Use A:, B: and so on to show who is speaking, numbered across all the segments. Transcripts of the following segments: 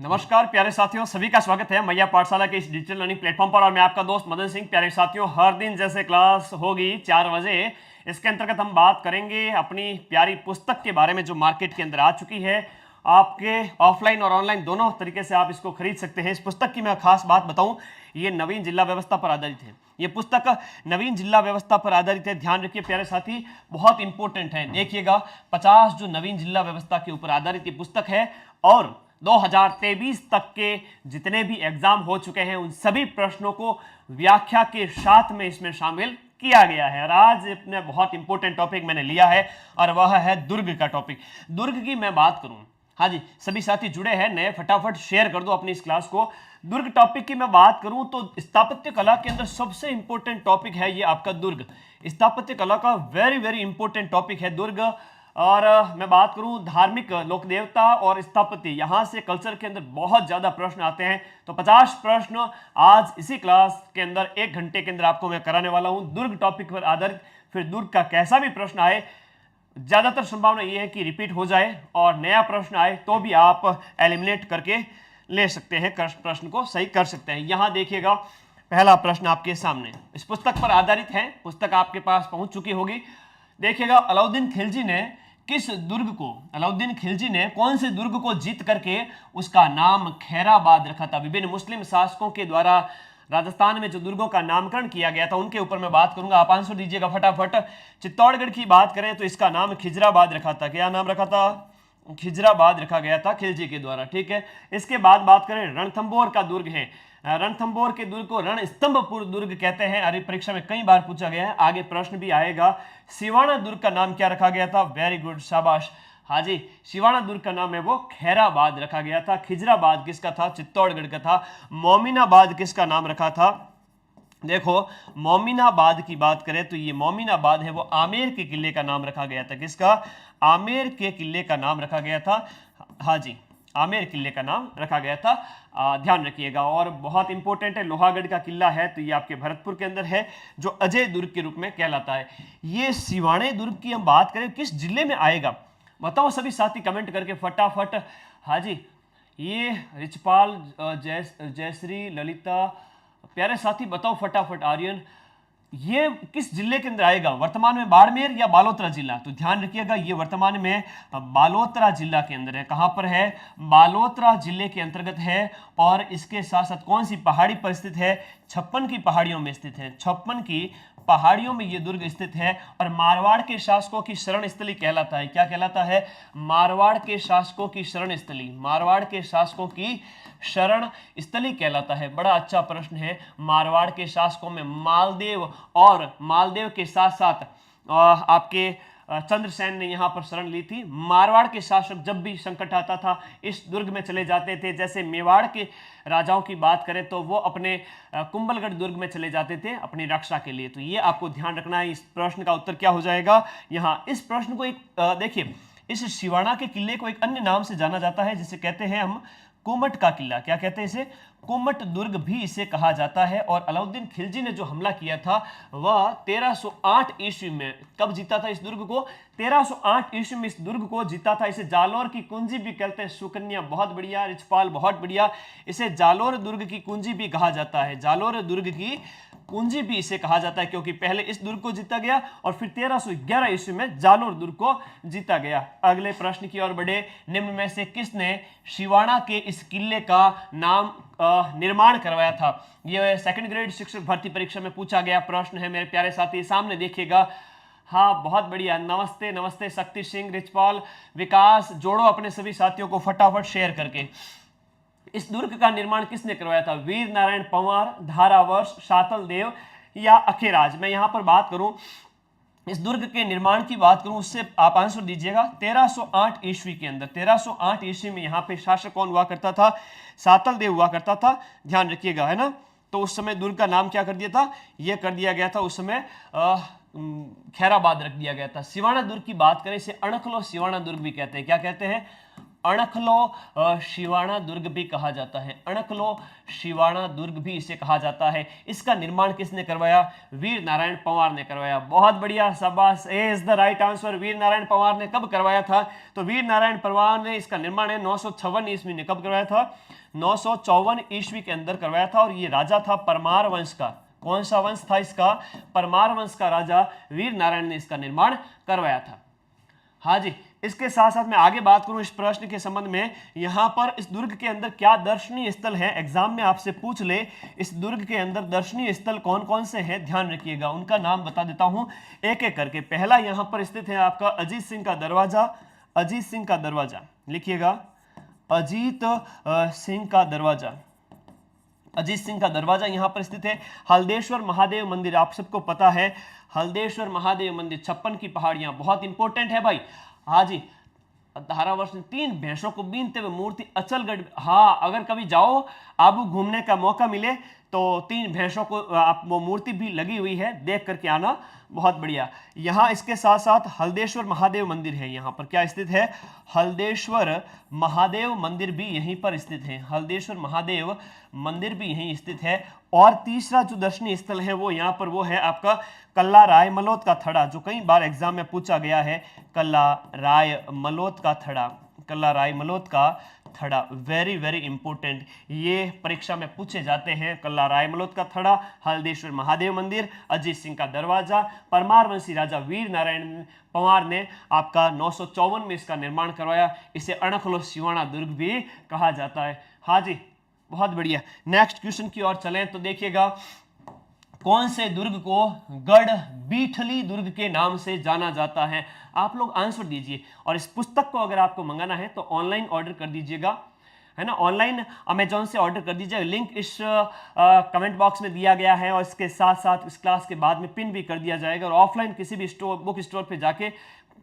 A: नमस्कार प्यारे साथियों, सभी का स्वागत है मैया पाठशाला के इस डिजिटल लर्निंग प्लेटफॉर्म पर। और मैं आपका दोस्त मदन सिंह। प्यारे साथियों, हर दिन जैसे क्लास होगी 4 बजे, इसके अंतर्गत हम बात करेंगे अपनी प्यारी पुस्तक के बारे में जो मार्केट के अंदर आ चुकी है। आपके ऑफलाइन और ऑनलाइन दोनों तरीके से आप इसको खरीद सकते हैं। इस पुस्तक की मैं खास बात बताऊं, ये नवीन जिला व्यवस्था पर आधारित है। ये पुस्तक नवीन जिला व्यवस्था पर आधारित है। ध्यान रखिए प्यारे साथी, बहुत इंपॉर्टेंट है। देखिएगा, 50 जो नवीन जिला व्यवस्था के ऊपर आधारित ये पुस्तक है और 2023 तक के जितने भी एग्जाम हो चुके हैं उन सभी प्रश्नों को व्याख्या के साथ में इसमें शामिल किया गया है। और आज अपने बहुत इंपॉर्टेंट टॉपिक मैंने लिया है और वह है दुर्ग का टॉपिक। दुर्ग की मैं बात करूं, हाँ जी, सभी साथी जुड़े हैं नए, फटाफट शेयर कर दो अपनी इस क्लास को। दुर्ग टॉपिक की मैं बात करूं तो स्थापत्य कला के अंदर सबसे इंपॉर्टेंट टॉपिक है ये आपका दुर्ग। स्थापत्य कला का वेरी वेरी इंपॉर्टेंट टॉपिक है दुर्ग। और मैं बात करूं धार्मिक लोक देवता और स्थापत्य, यहां से कल्चर के अंदर बहुत ज्यादा प्रश्न आते हैं। तो 50 प्रश्न आज इसी क्लास के अंदर 1 घंटे के अंदर आपको मैं कराने वाला हूं दुर्ग टॉपिक पर आधारित। फिर दुर्ग का कैसा भी प्रश्न आए, ज्यादातर संभावना यह है कि रिपीट हो जाए और नया प्रश्न आए तो भी आप एलिमिनेट करके ले सकते हैं, प्रश्न को सही कर सकते हैं। यहां देखिएगा, पहला प्रश्न आपके सामने इस पुस्तक पर आधारित है। पुस्तक आपके पास पहुंच चुकी होगी। देखिएगा, अलाउद्दीन खिलजी ने अलाउद्दीन खिलजी ने कौन से दुर्ग को जीत करके उसका नाम खैराबाद रखा था। विभिन्न मुस्लिम शासकों के द्वारा राजस्थान में जो दुर्गों का नामकरण किया गया था उनके ऊपर मैं बात करूंगा, आप आंसर दीजिएगा फटाफट। चित्तौड़गढ़ की बात करें तो इसका नाम खिजराबाद रखा था। क्या नाम रखा था? खिजराबाद रखा गया था खिलजी के द्वारा, ठीक है। इसके बाद बात करें, रणथंभौर का दुर्ग है। रणथंभौर के दुर्ग को रणस्तंभपुर दुर्ग कहते हैं। अरे परीक्षा में कई बार पूछा गया है, आगे प्रश्न भी आएगा। सिवाना दुर्ग का नाम क्या रखा गया था? वेरी गुड, शाबाश। हाँ जी, सिवाना दुर्ग का नाम है वो खैराबाद रखा गया था। खिजराबाद किसका था? चित्तौड़गढ़ का था। मोमिनाबाद किसका नाम रखा था? देखो, मोमिनाबाद की बात करें तो ये मोमिनाबाद है वो आमेर के किले का नाम रखा गया था। किसका? आमेर के किले का नाम रखा गया था। हाँ जी, आमेर किले का नाम रखा गया था। ध्यान रखिएगा। और बहुत इंपॉर्टेंट है, लोहागढ़ का किला है तो ये आपके भरतपुर के अंदर है, जो अजय दुर्ग के रूप में कहलाता है। ये सिवाने दुर्ग की हम बात करें किस जिले में आएगा, बताओ सभी साथी कमेंट करके फटाफट। हाँ जी, ये रिचपाल, जयश्री, ललिता, प्यारे साथी बताओ फटाफट। आर्यन, ये किस जिले के अंदर आएगा? वर्तमान में बाड़मेर या बालोतरा जिला? तो ध्यान रखिएगा, ये वर्तमान में बालोतरा जिला के अंदर है। कहां पर है? बालोतरा जिले के अंतर्गत है। और इसके साथ साथ कौन सी पहाड़ी पर स्थित है? 56 की पहाड़ियों में स्थित है। 56 की पहाड़ियों में ये दुर्ग स्थित है। और मारवाड़ के शासकों की शरण स्थली कहलाता है। क्या कहलाता है? मारवाड़ के शासकों की शरण स्थली। मारवाड़ के शासकों की शरण स्थली कहलाता है। बड़ा अच्छा प्रश्न है। मारवाड़ के शासकों में मालदेव, और मालदेव के साथ साथ आपके चंद्रसेन ने यहां पर शरण ली थी। मारवाड़ के शासक जब भी संकट आता था इस दुर्ग में चले जाते थे। जैसे मेवाड़ के राजाओं की बात करें तो वो अपने कुंभलगढ़ दुर्ग में चले जाते थे अपनी रक्षा के लिए। तो ये आपको ध्यान रखना है। इस प्रश्न का उत्तर क्या हो जाएगा यहाँ? इस प्रश्न को एक देखिए, इस सिवाना के किले को एक अन्य नाम से जाना जाता है जिसे कहते हैं हम कुमट का किला। क्या कहते हैं इसे? कुमट दुर्ग भी इसे कहा जाता है। और अलाउद्दीन खिलजी ने जो हमला किया था वह 1308 ईस्वी में, कब जीता था इस दुर्ग को? 1308 ईस्वी में इस दुर्ग को जीता था। इसे जालोर की कुंजी भी कहते हैं। सुकन्या बहुत बढ़िया, रिचपाल बहुत बढ़िया। इसे जालोर दुर्ग की कुंजी भी कहा जाता है। जालोर दुर्ग की कुंजी भी इसे कहा जाता है क्योंकि पहले इस दुर्ग को जीता गया और फिर 1311 ईस्वी में जालोर दुर्ग को जीता गया। अगले प्रश्न की ओर बढ़े। निम्न में से किसने शिवाना के इस किले का नाम निर्माण करवाया था? यह सेकंड ग्रेड शिक्षक भर्ती परीक्षा में पूछा गया प्रश्न है मेरे प्यारे साथी। सामने देखिएगा। हाँ, बहुत बढ़िया, नमस्ते नमस्ते शक्ति सिंह, रिचपाल, विकास, जोड़ो अपने सभी साथियों को फटाफट शेयर करके। इस दुर्ग का निर्माण किसने करवाया था? वीर नारायण पंवार, धारावर्ष, शातल देव या अखेराज? मैं यहां पर बात करूं, इस दुर्ग के निर्माण की बात करूं, उससे आप आंसर दीजिएगा। 1308 ईस्वी के अंदर, 1308 ईस्वी में यहाँ पे शासक कौन हुआ करता था? शातल देव हुआ करता था। ध्यान रखिएगा, है ना। तो उस समय दुर्ग का नाम क्या कर दिया था? यह कर दिया गया था उस समय खैराबाद रख दिया गया था। सिवाना दुर्ग की बात करें, इसे अणखलो सिवाना दुर्ग भी कहते हैं। क्या कहते हैं? अणखलो शिवाणा दुर्ग भी कहा जाता है, अणखलो शिवाणा दुर्ग भी इसे कहा जाता है। इसका निर्माण किसने करवाया? वीर नारायण पंवार ने करवाया। बहुत बढ़िया, शाबाश, ए is the right answer. Veer Narayan Panwar ने कब करवाया था? तो वीर नारायण पंवार ने इसका निर्माण है 956 ईस्वी में। कब करवाया था? 954 ईस्वी के अंदर करवाया था। और ये राजा था परमार वंश का। कौन सा वंश था इसका? परमार वंश का राजा वीर नारायण ने इसका निर्माण करवाया था। हाँ जी, इसके साथ साथ मैं आगे बात करूं इस प्रश्न के संबंध में। यहां पर इस दुर्ग के अंदर क्या दर्शनीय स्थल है? एग्जाम में आपसे पूछ ले इस दुर्ग के अंदर दर्शनीय स्थल कौन कौन से हैं, ध्यान रखिएगा, उनका नाम बता देता हूं एक एक करके। पहला यहां पर स्थित है आपका अजीत सिंह का दरवाजा। अजीत सिंह का दरवाजा लिखिएगा, अजीत सिंह का दरवाजा। अजीत सिंह का दरवाजा यहां पर स्थित है। हल्देश्वर महादेव मंदिर आप सबको पता है, हल्देश्वर महादेव मंदिर 56 की पहाड़ियां, बहुत इंपॉर्टेंट है भाई। हाँ जी, धारावर्ष में 3 भैंसों को बीनते हुए मूर्ति अचलगढ़। हाँ, अगर कभी जाओ आबू घूमने का मौका मिले तो 3 भैंसों को आप वो मूर्ति भी लगी हुई है, देख करके आना, बहुत बढ़िया। यहाँ इसके साथ साथ हल्देश्वर महादेव मंदिर है। यहाँ पर क्या स्थित है? हल्देश्वर महादेव मंदिर भी यहीं पर स्थित है। हल्देश्वर महादेव मंदिर भी यहीं स्थित है। और तीसरा जो दर्शनीय स्थल है वो यहाँ पर वो है आपका कल्ला राय मलोत का थड़ा, जो कई बार एग्जाम में पूछा गया है। कल्ला राय मलोत का थड़ा, कल्ला राय मलोत का थड़ा, वेरी वेरी इंपॉर्टेंट, ये परीक्षा में पूछे जाते हैं। कल्ला राय मलोत का थड़ा, हल्देश्वर महादेव मंदिर, अजीत सिंह का दरवाजा, परमार वंशी राजा वीर नारायण पंवार ने आपका 954 में इसका निर्माण करवाया। इसे अणखलो शिवाणा दुर्ग भी कहा जाता है। हाँ जी, बहुत बढ़िया। नेक्स्ट क्वेश्चन की ओर चलें तो देखिएगा, कौन से दुर्ग को गढ़ बीठली दुर्ग के नाम से जाना जाता है? आप लोग आंसर दीजिए। और इस पुस्तक को अगर आपको मंगाना है तो ऑनलाइन ऑर्डर कर दीजिएगा, है ना, ऑनलाइन अमेजोन से ऑर्डर कर दीजिएगा। लिंक इस कमेंट बॉक्स में दिया गया है और इसके साथ साथ इस क्लास के बाद में पिन भी कर दिया जाएगा। और ऑफलाइन किसी भी स्टोर, बुक स्टोर पे जाके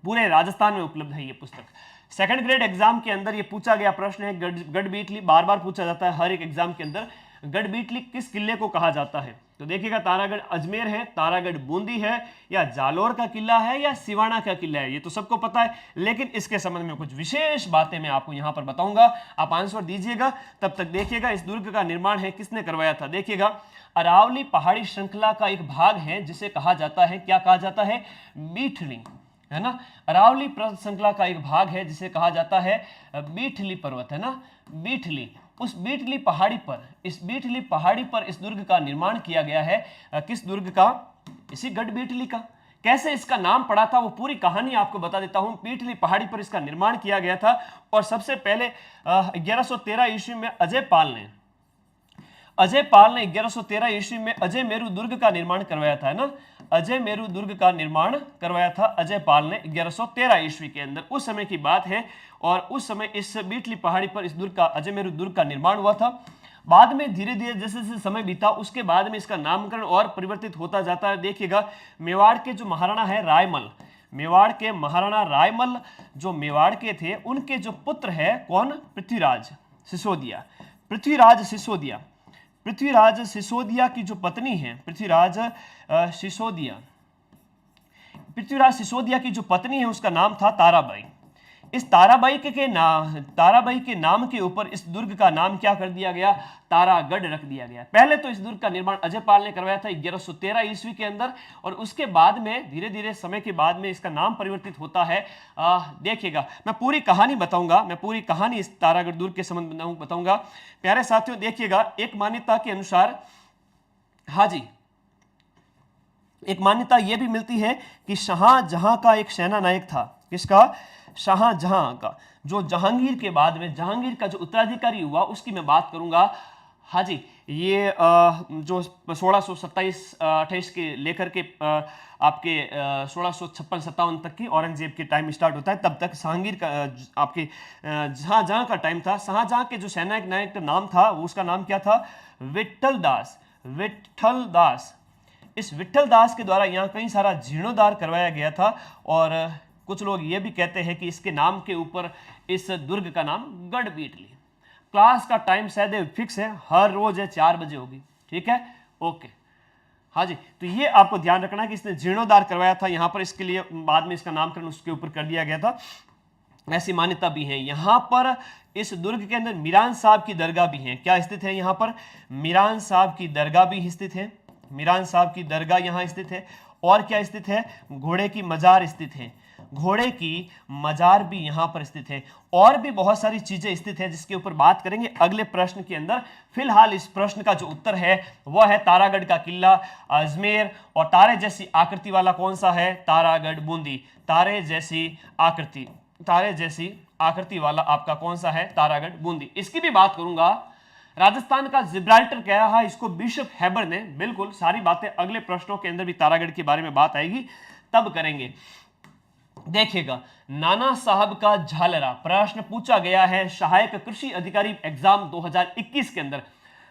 A: पूरे राजस्थान में उपलब्ध है ये पुस्तक। सेकंड ग्रेड एग्जाम के अंदर ये पूछा गया प्रश्न है, गढ़ बीठली बार बार पूछा जाता है हर एक एग्जाम के अंदर। गढ़ बीठली किस किले को कहा जाता है? तो देखिएगा, तारागढ़ अजमेर है, तारागढ़ बूंदी है, या जालोर का किला है, या सिवाना का किला है, ये तो सबको पता है। लेकिन इसके संबंध में कुछ विशेष बातें मैं आपको यहां पर बताऊंगा, आप आंसर दीजिएगा। तब तक देखिएगा इस दुर्ग का निर्माण है किसने करवाया था। देखिएगा, अरावली पहाड़ी श्रृंखला का एक भाग है जिसे कहा जाता है, क्या कहा जाता है? बीठली, है ना। अरावली पर्वत श्रृंखला का एक भाग है जिसे कहा जाता है बीठली पर्वत, है ना, बीठली। उस बीठली पहाड़ी पर, इस बीठली पहाड़ी पर इस दुर्ग का निर्माण किया गया है। किस दुर्ग का? इसी गढ़ बीठली का। कैसे इसका नाम पड़ा था वो पूरी कहानी आपको बता देता हूं। बीठली पहाड़ी पर इसका निर्माण किया गया था और सबसे पहले 1113 ईस्वी में अजय पाल ने 1113 ईस्वी में अजय मेरू दुर्ग का निर्माण करवाया था, है ना। अजय मेरू दुर्ग का निर्माण करवाया था अजय पाल ने 1113 ईस्वी के अंदर, उस समय की बात है। और उस समय इस बीठली पहाड़ी पर इस दुर्ग का, अजय मेरू दुर्ग का निर्माण हुआ था। बाद में धीरे धीरे जैसे जैसे समय बीता उसके बाद में इसका नामकरण और परिवर्तित होता जाता है। देखिएगा, मेवाड़ के जो महाराणा है रायमल, मेवाड़ के महाराणा रायमल जो मेवाड़ के थे, उनके जो पुत्र है कौन? पृथ्वीराज सिसोदिया। पृथ्वीराज सिसोदिया, पृथ्वीराज सिसोदिया की जो पत्नी है, पृथ्वीराज सिसोदिया की जो पत्नी है उसका नाम था ताराबाई। इस ताराबाई के नाम के ऊपर इस दुर्ग का नाम क्या कर दिया गया? तारागढ़ रख दिया गया। पहले तो इस दुर्ग का निर्माण अजय पाल ने करवाया था 1113 ईस्वी के अंदर, और उसके बाद में धीरे धीरे समय के बाद में इसका नाम परिवर्तित होता है। देखिएगा, मैं पूरी कहानी बताऊंगा, मैं पूरी कहानी इस तारागढ़ दुर्ग के संबंध में बताऊंगा। प्यारे साथियों, देखिएगा, एक मान्यता के अनुसार, हाँ जी, एक मान्यता यह भी मिलती है कि शाहजहां का एक सेना नायक था। किसका? शाहजहां का, जो जहांगीर के बाद में, जहांगीर का जो उत्तराधिकारी हुआ उसकी मैं बात करूंगा। हाँ जी, ये जो 1627-28 के लेकर के आपके 1656-57 तक की औरंगजेब के टाइम स्टार्ट होता है, तब तक जहांगीर का आपके शाहजहां का टाइम था। शाहजहां के जो सेना नायक का नाम था, उसका नाम क्या था? विट्ठल दास। विट्ठल दास, इस विट्ठल दास के द्वारा यहाँ कई सारा जीर्णोद्धार करवाया गया था। और कुछ लोग ये भी कहते हैं कि इसके नाम के ऊपर इस दुर्ग का नाम गढ़ बीठली। क्लास का टाइम शायद फिक्स है, हर रोज है 4 बजे होगी, ठीक है, ओके। हाँ जी, तो ये आपको ध्यान रखना है कि इसने जीर्णोद्धार करवाया था यहाँ पर, इसके लिए बाद में इसका नामकरण उसके ऊपर कर दिया गया था। ऐसी मान्यता भी है। यहां पर इस दुर्ग के अंदर मीरान साहब की दरगाह भी है। क्या स्थित है यहां पर? मीरान साहब की दरगाह भी स्थित है। मीरान साहब की दरगाह यहां स्थित है। और क्या स्थित है? घोड़े की मजार स्थित है। घोड़े की मजार भी यहां पर स्थित है। और भी बहुत सारी चीजें स्थित है जिसके ऊपर बात करेंगे अगले प्रश्न के अंदर। फिलहाल इस प्रश्न का जो उत्तर है वह है तारागढ़ का किला अजमेर। और तारे जैसी आकृति वाला कौन सा है? तारागढ़ बूंदी। तारे जैसी आकृति, तारे जैसी आकृति वाला आपका कौन सा है? तारागढ़ बूंदी। इसकी भी बात करूंगा। राजस्थान का जिब्राल्टर क्या है? इसको बिशप हैबर ने। बिल्कुल सारी बातें अगले प्रश्नों के अंदर भी तारागढ़ के बारे में बात आएगी तब करेंगे। देखिएगा, नाना साहब का झालरा प्रश्न पूछा गया है सहायक कृषि अधिकारी एग्जाम 2021 के अंदर।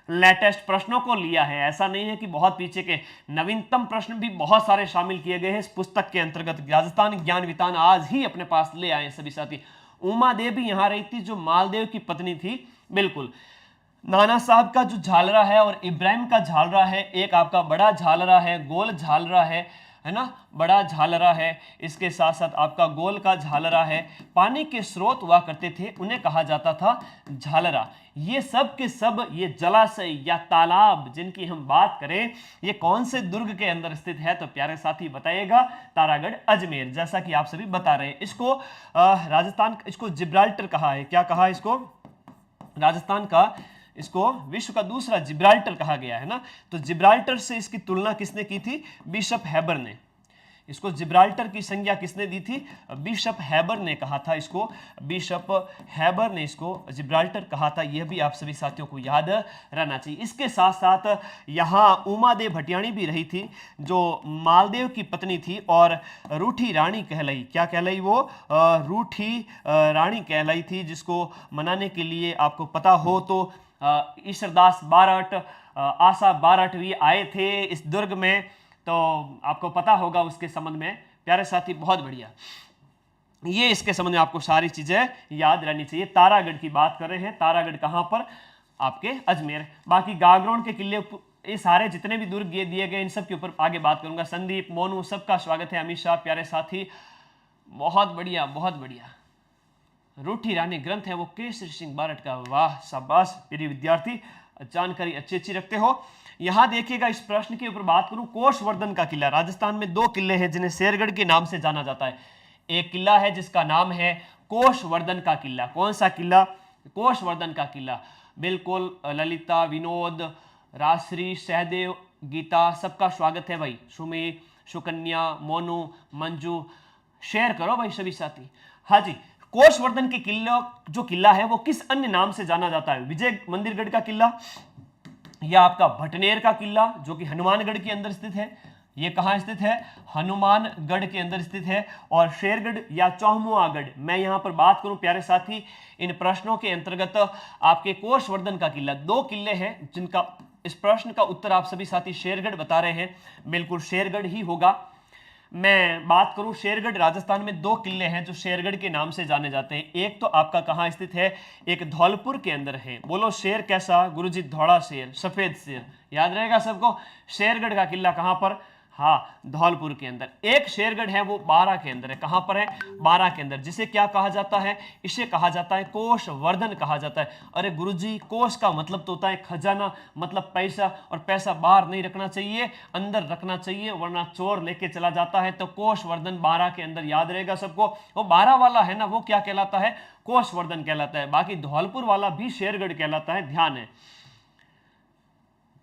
A: लेटेस्ट प्रश्नों को लिया है, ऐसा नहीं है कि बहुत पीछे के। नवीनतम प्रश्न भी बहुत सारे शामिल किए गए हैं इस पुस्तक के अंतर्गत। राजस्थान ज्ञान वितान आज ही अपने पास ले आए सभी साथी। उमा देव भी यहां रही थी जो मालदेव की पत्नी थी। बिल्कुल नाना साहब का जो झालरा है और इब्राहिम का झालरा है, एक आपका बड़ा झालरा है, गोल झालरा है ना, बड़ा झालरा है। इसके साथ साथ आपका गोल का झालरा है। पानी के स्रोत हुआ करते थे, उन्हें कहा जाता था झालरा। ये सब के सब ये जलाशय या तालाब जिनकी हम बात करें, ये कौन से दुर्ग के अंदर स्थित है? तो प्यारे साथी बताइएगा, तारागढ़ अजमेर, जैसा कि आप सभी बता रहे हैं। इसको राजस्थान, इसको जिब्राल्टर कहा है। क्या कहा इसको? राजस्थान का इसको विश्व का दूसरा जिब्राल्टर कहा गया है ना। तो जिब्राल्टर से इसकी तुलना किसने की थी? बिशप हैबर ने। इसको जिब्राल्टर की संज्ञा किसने दी थी? बिशप हैबर ने कहा था इसको। बिशप हैबर ने इसको जिब्राल्टर कहा था। यह भी आप सभी साथियों को याद रहना चाहिए। इसके साथ साथ यहाँ उमा देव भटियाणी भी रही थी जो मालदेव की पत्नी थी और रूठी रानी कहलाई। क्या कहलाई वो? रूठी रानी कहलाई थी, जिसको मनाने के लिए आपको पता हो तो ईश्वरदास बारट, आशा बारट भी आए थे इस दुर्ग में, तो आपको पता होगा उसके संबंध में। प्यारे साथी बहुत बढ़िया, ये इसके संबंध में आपको सारी चीजें याद रहनी चाहिए। तारागढ़ की बात कर रहे हैं। तारागढ़ कहां पर? आपके अजमेर। बाकी गागरोन के किले, ये सारे जितने भी दुर्ग दिए गए इन सब के ऊपर आगे बात करूंगा। संदीप, मोनू, सबका स्वागत है। अमित शाह, प्यारे साथी बहुत बढ़िया बहुत बढ़िया। रूठी रानी ग्रंथ है वो केसरी सिंह बारट का। वाह शाबाश मेरी विद्यार्थी, जानकारी अच्छी अच्छी रखते हो। यहां देखिएगा, इस प्रश्न के ऊपर बात करूं, कोषवर्धन का किला। राजस्थान में दो किले हैं जिन्हें शेरगढ़ के नाम से जाना जाता है। एक किला है जिसका नाम है कोषवर्धन का किला। कौन सा किला? कोषवर्धन का किला। बिल्कुल ललिता, विनोद, राजश्री, सहदेव, गीता, सबका स्वागत है भाई। सुमी, सुकन्या, मोनू, मंजू, शेयर करो भाई सभी साथी। हाँ जी, कोषवर्धन के किला, जो किला है वो किस अन्य नाम से जाना जाता है? विजय मंदिरगढ़ का किला, या आपका भटनेर का किला जो कि हनुमानगढ़ के अंदर स्थित है। ये कहां स्थित है? हनुमानगढ़ के अंदर स्थित है। और शेरगढ़ या चौमुआगढ़, मैं यहां पर बात करूं प्यारे साथी, इन प्रश्नों के अंतर्गत आपके कोषवर्धन का किला। दो किले हैं जिनका इस प्रश्न का उत्तर आप सभी साथी शेरगढ़ बता रहे हैं। बिल्कुल शेरगढ़ ही होगा। मैं बात करूं शेरगढ़, राजस्थान में दो किले हैं जो शेरगढ़ के नाम से जाने जाते हैं। एक तो आपका कहां स्थित है? एक धौलपुर के अंदर है। बोलो शेर कैसा? गुरुजी धौला शेर, सफेद शेर, याद रहेगा सबको। शेरगढ़ का किला कहां पर? हाँ, धौलपुर के अंदर। एक शेरगढ़ है वो बारा के अंदर है। कहां पर है? बारा के अंदर। जिसे क्या कहा जाता है? इसे कहा जाता है कोषवर्धन कहा जाता है। अरे गुरुजी, कोष का मतलब तो होता है खजाना, मतलब पैसा, और पैसा बाहर नहीं रखना चाहिए, अंदर रखना चाहिए, वरना चोर लेके चला जाता है। तो कोषवर्धन बारा के अंदर, याद रहेगा सबको। वो बारा वाला है ना, वो क्या कहलाता है? कोषवर्धन कहलाता है। बाकी धौलपुर वाला भी शेरगढ़ कहलाता है, ध्यान है।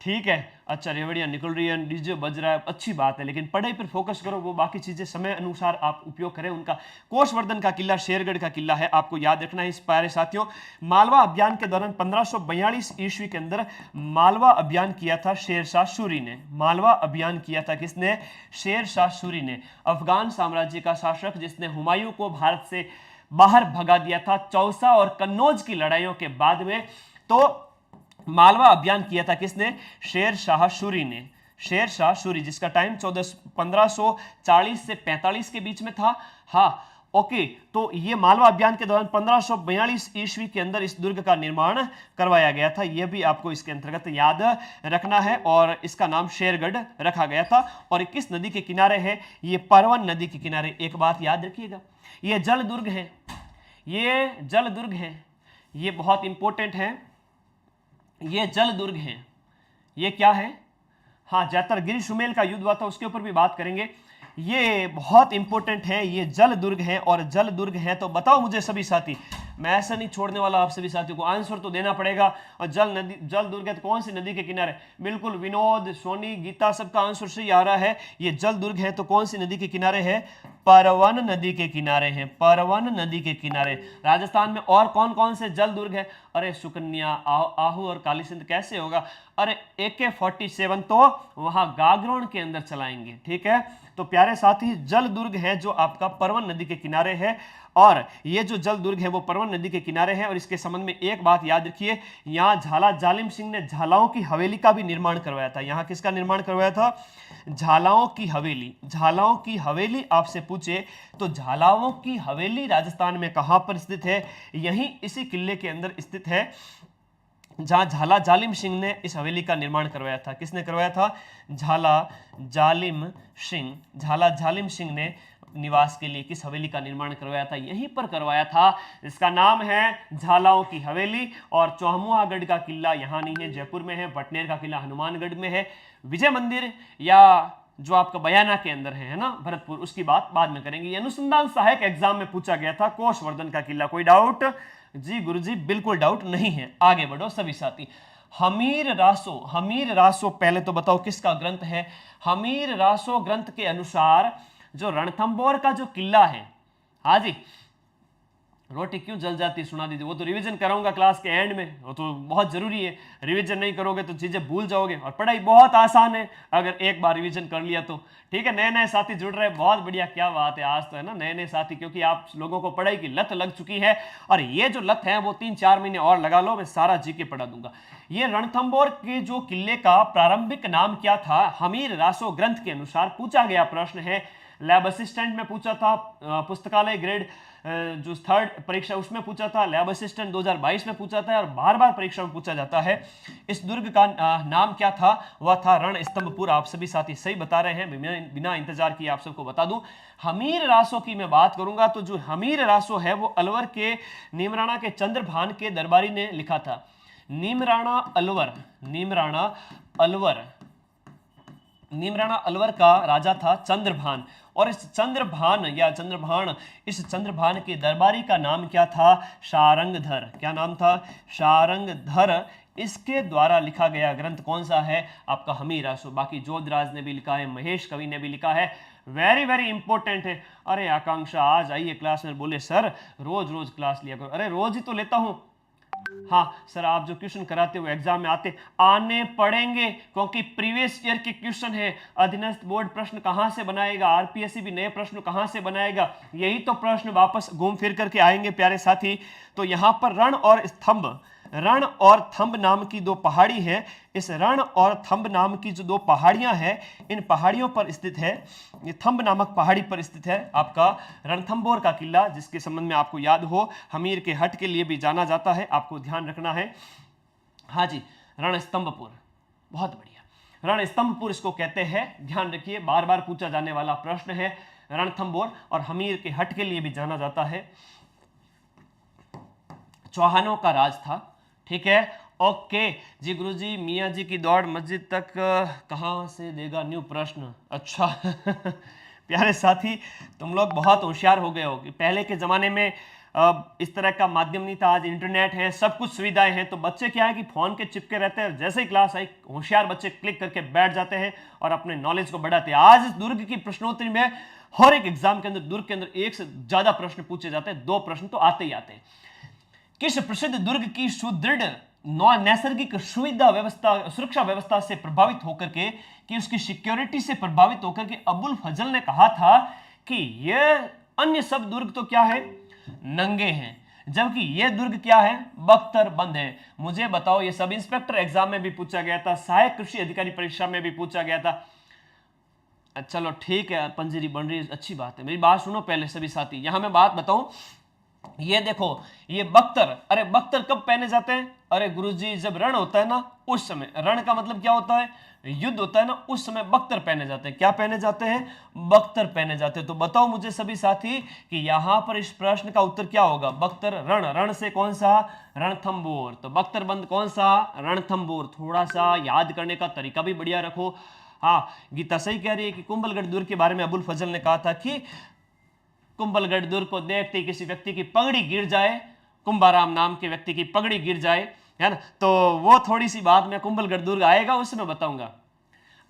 A: ठीक है, अच्छा रेवड़ियाँ निकल रही है, डीजे बज रहा है, अच्छी बात है, लेकिन पढ़ाई पर फोकस करो। वो बाकी चीजें समय अनुसार आप उपयोग करें उनका। कोषवर्धन का किला शेरगढ़ का किला है, आपको याद रखना है इस प्यारे साथियों। मालवा अभियान के दौरान 1542 ईस्वी के अंदर मालवा अभियान किया था शेरशाह सूरी ने। मालवा अभियान किया था किसने? शेरशाह सूरी ने। अफगान साम्राज्य का शासक जिसने हुमायूं को भारत से बाहर भगा दिया था चौसा और कन्नौज की लड़ाइयों के बाद में। तो मालवा अभियान किया था किसने? शेरशाह सूरी ने। शेरशाह सूरी, जिसका टाइम 1540 से 45 के बीच में था। हाँ ओके, तो ये मालवा अभियान के दौरान 1542 ईस्वी के अंदर इस दुर्ग का निर्माण करवाया गया था। यह भी आपको इसके अंतर्गत याद रखना है। और इसका नाम शेरगढ़ रखा गया था। और किस नदी के किनारे है? ये परवन नदी के किनारे। एक बात याद रखिएगा, ये जल दुर्ग है। ये जल दुर्ग है, ये बहुत इंपॉर्टेंट है, ये जल दुर्ग है। ये क्या है? हाँ, जैतरगिरी सुमेल का युद्ध हुआ था, उसके ऊपर भी बात करेंगे। ये बहुत इंपॉर्टेंट है, ये जल दुर्ग है। और जल दुर्ग है तो बताओ मुझे सभी साथी, मैं ऐसा नहीं छोड़ने वाला आप सभी साथियों को, आंसर तो देना पड़ेगा। और जल दुर्ग है तो कौन सी नदी के किनारे? बिल्कुल विनोद, सोनी, गीता, सबका आंसर सही आ रहा है। ये जल दुर्ग है तो कौन सी नदी के किनारे है? परवन नदी के किनारे है, परवन नदी के किनारे। राजस्थान में और कौन कौन से जल दुर्ग है? अरे सुकन्या, आहू और काली सिंध कैसे होगा? अरे AK-47 तो वहां गागरोन के अंदर चलाएंगे, ठीक है। तो प्यारे साथी, जल दुर्ग है जो आपका परवन नदी के किनारे है, और ये जो जल दुर्ग है वो परवन नदी के किनारे है। और इसके संबंध में एक बात याद रखिए, यहाँ झाला जालिम सिंह ने झालाओं की हवेली का भी निर्माण करवाया था। यहाँ किसका निर्माण करवाया था? झालाओं की हवेली। झालाओं की हवेली आपसे पूछे तो झालाओं की हवेली राजस्थान में कहां पर स्थित है? यहीं इसी किले के अंदर स्थित है, जहां झाला जालिम सिंह ने इस हवेली का निर्माण करवाया था। किसने करवाया था? झाला जालिम सिंह। झाला जालिम सिंह ने निवास के लिए किस हवेली का निर्माण करवाया था? यहीं पर करवाया था। इसका नाम है झालाओं की हवेली। और चौमुहागढ़ का किला यहाँ नहीं है, जयपुर में है। बटनेर का किला हनुमानगढ़ में है। विजय मंदिर या जो आपका बयाना के अंदर है ना, भरतपुर, उसकी बात बाद में करेंगे। ये अनुसंधान सहायक एग्जाम में पूछा गया था, कोषवर्धन का किला। कोई डाउट? जी गुरुजी, बिल्कुल डाउट नहीं है। आगे बढ़ो सभी साथी। हमीर रासो, हमीर रासो पहले तो बताओ किसका ग्रंथ है? हमीर रासो ग्रंथ के अनुसार जो रणथंबोर का जो किला है, हाँ जी, रोटी क्यों जल जाती सुना दीजिए। वो तो रिवीजन कराऊंगा क्लास के एंड में, वो तो बहुत जरूरी है। रिवीजन नहीं करोगे तो चीजें भूल जाओगे। और पढ़ाई बहुत आसान है अगर एक बार रिवीजन कर लिया तो, ठीक है। नए नए साथी जुड़ रहे हैं, बहुत बढ़िया, क्या बात है। आज तो है ना नए नए साथी, क्योंकि आप लोगों को पढ़ाई की लत लग चुकी है। और ये जो लत है वो 3-4 महीने और लगा लो, मैं सारा जीके पढ़ा दूंगा। ये रणथंबोर के जो किले का प्रारंभिक नाम क्या था? हमीर रासो ग्रंथ के अनुसार पूछा गया प्रश्न है। लैब असिस्टेंट में पूछा था, पुस्तकालय ग्रेड जो 3rd परीक्षा उसमें पूछा था, लैब असिस्टेंट 2022 में पूछा था, और बार बार परीक्षा में पूछा जाता है। इस दुर्ग का नाम क्या था? वह था रणस्तंभपुर। आप सभी साथी सही बता रहे हैं, बिना इंतजार किए आप सबको बता दूं। हमीर रासो की मैं बात करूंगा तो जो हमीर रासो है वो अलवर के नीमराणा के चंद्रभान के दरबारी ने लिखा था। नीमराणा अलवर, नीमराणा अलवर, नीमराणा अलवर का राजा था चंद्रभान। और इस चंद्रभान या चंद्रभान, इस चंद्रभान के दरबारी का नाम क्या था? शारंगधर। क्या नाम था? शारंगधर। इसके द्वारा लिखा गया ग्रंथ कौन सा है? आपका हमीर रासो। बाकी जोधराज ने भी लिखा है, महेश कवि ने भी लिखा है। वेरी वेरी इंपॉर्टेंट है। अरे आकांक्षा आज आइए क्लास में, बोले सर रोज रोज क्लास लिया करो। अरे रोज ही तो लेता हूं। हाँ सर, आप जो क्वेश्चन कराते हो एग्जाम में आने पड़ेंगे, क्योंकि प्रीवियस ईयर के क्वेश्चन है। अधीनस्थ बोर्ड प्रश्न कहां से बनाएगा? आरपीएससी भी नए प्रश्न कहां से बनाएगा? यही तो प्रश्न वापस घूम फिर करके आएंगे प्यारे साथी। तो यहां पर रण और स्तंभ, रण और थंब नाम की दो पहाड़ी है। इस रण और थंब नाम की जो दो पहाड़ियां हैं, इन पहाड़ियों पर स्थित है, ये थंब नामक पहाड़ी पर स्थित है आपका रणथंबोर का किला, जिसके संबंध में आपको याद हो हमीर के हट के लिए भी जाना जाता है, आपको ध्यान रखना है। हाँ जी, रणस्तंभपुर, बहुत बढ़िया, रणस्तंभपुर इसको कहते हैं, ध्यान रखिए, बार बार पूछा जाने वाला प्रश्न है। रणथंबोर और हमीर के हट के लिए भी जाना जाता है। चौहानों का राज था, ठीक है। ओके जी गुरुजी, मियाँ जी की दौड़ मस्जिद तक कहाँ से देगा न्यू प्रश्न? अच्छा प्यारे साथी, तुम लोग बहुत होशियार हो गए हो। पहले के जमाने में इस तरह का माध्यम नहीं था, आज इंटरनेट है, सब कुछ सुविधाएं हैं। तो बच्चे क्या है कि फोन के चिपके रहते हैं, जैसे ही क्लास आई होशियार बच्चे क्लिक करके बैठ जाते हैं और अपने नॉलेज को बढ़ाते हैं। आज इस दुर्ग की प्रश्नोत्तरी में हर एक एग्जाम के अंदर दुर्ग के अंदर एक से ज्यादा प्रश्न पूछे जाते हैं, 2 प्रश्न तो आते ही आते हैं। किस प्रसिद्ध दुर्ग की सुदृढ़ नैसर्गिक सुविधा व्यवस्था, सुरक्षा व्यवस्था से प्रभावित होकर के, कि उसकी सिक्योरिटी से प्रभावित होकर के अबुल फजल ने कहा था कि यह अन्य सब दुर्ग तो क्या है, नंगे हैं, जबकि यह दुर्ग क्या है, बख्तरबंद है। मुझे बताओ, यह सब इंस्पेक्टर एग्जाम में भी पूछा गया था, सहायक कृषि अधिकारी परीक्षा में भी पूछा गया था। चलो ठीक है, पंजीरी बन रही है, अच्छी बात है। मेरी बात सुनो पहले सभी साथी, यहां मैं बात बताऊं, ये देखो, ये बख्तर, अरे बख्तर कब पहने जाते हैं? अरे गुरुजी जब रण होता है ना उस समय, रण का मतलब क्या होता है? युद्ध होता है ना, उस समय बख्तर पहने जाते हैं। क्या पहने जाते हैं? बख्तर पहने जाते हैं। तो बताओ मुझे सभी साथी कि यहां पर इस प्रश्न का उत्तर क्या होगा? बख्तर, रण, रण से कौन सा? रणथंबोर। तो बख्तरबंद कौन सा? रणथंबोर। थोड़ा सा याद करने का तरीका भी बढ़िया रखो। हाँ, गीता सही कह रही है कि कुंभलगढ़ दुर्ग के बारे में अबुल फजल ने कहा था कि कुंभलगढ़ दुर्ग को देखते ही किसी व्यक्ति की पगड़ी गिर जाए, कुंभाराम नाम के व्यक्ति की पगड़ी गिर जाए, है ना, तो वो थोड़ी सी बात मैं कुंभलगढ़ दुर्ग आएगा उसमें बताऊंगा,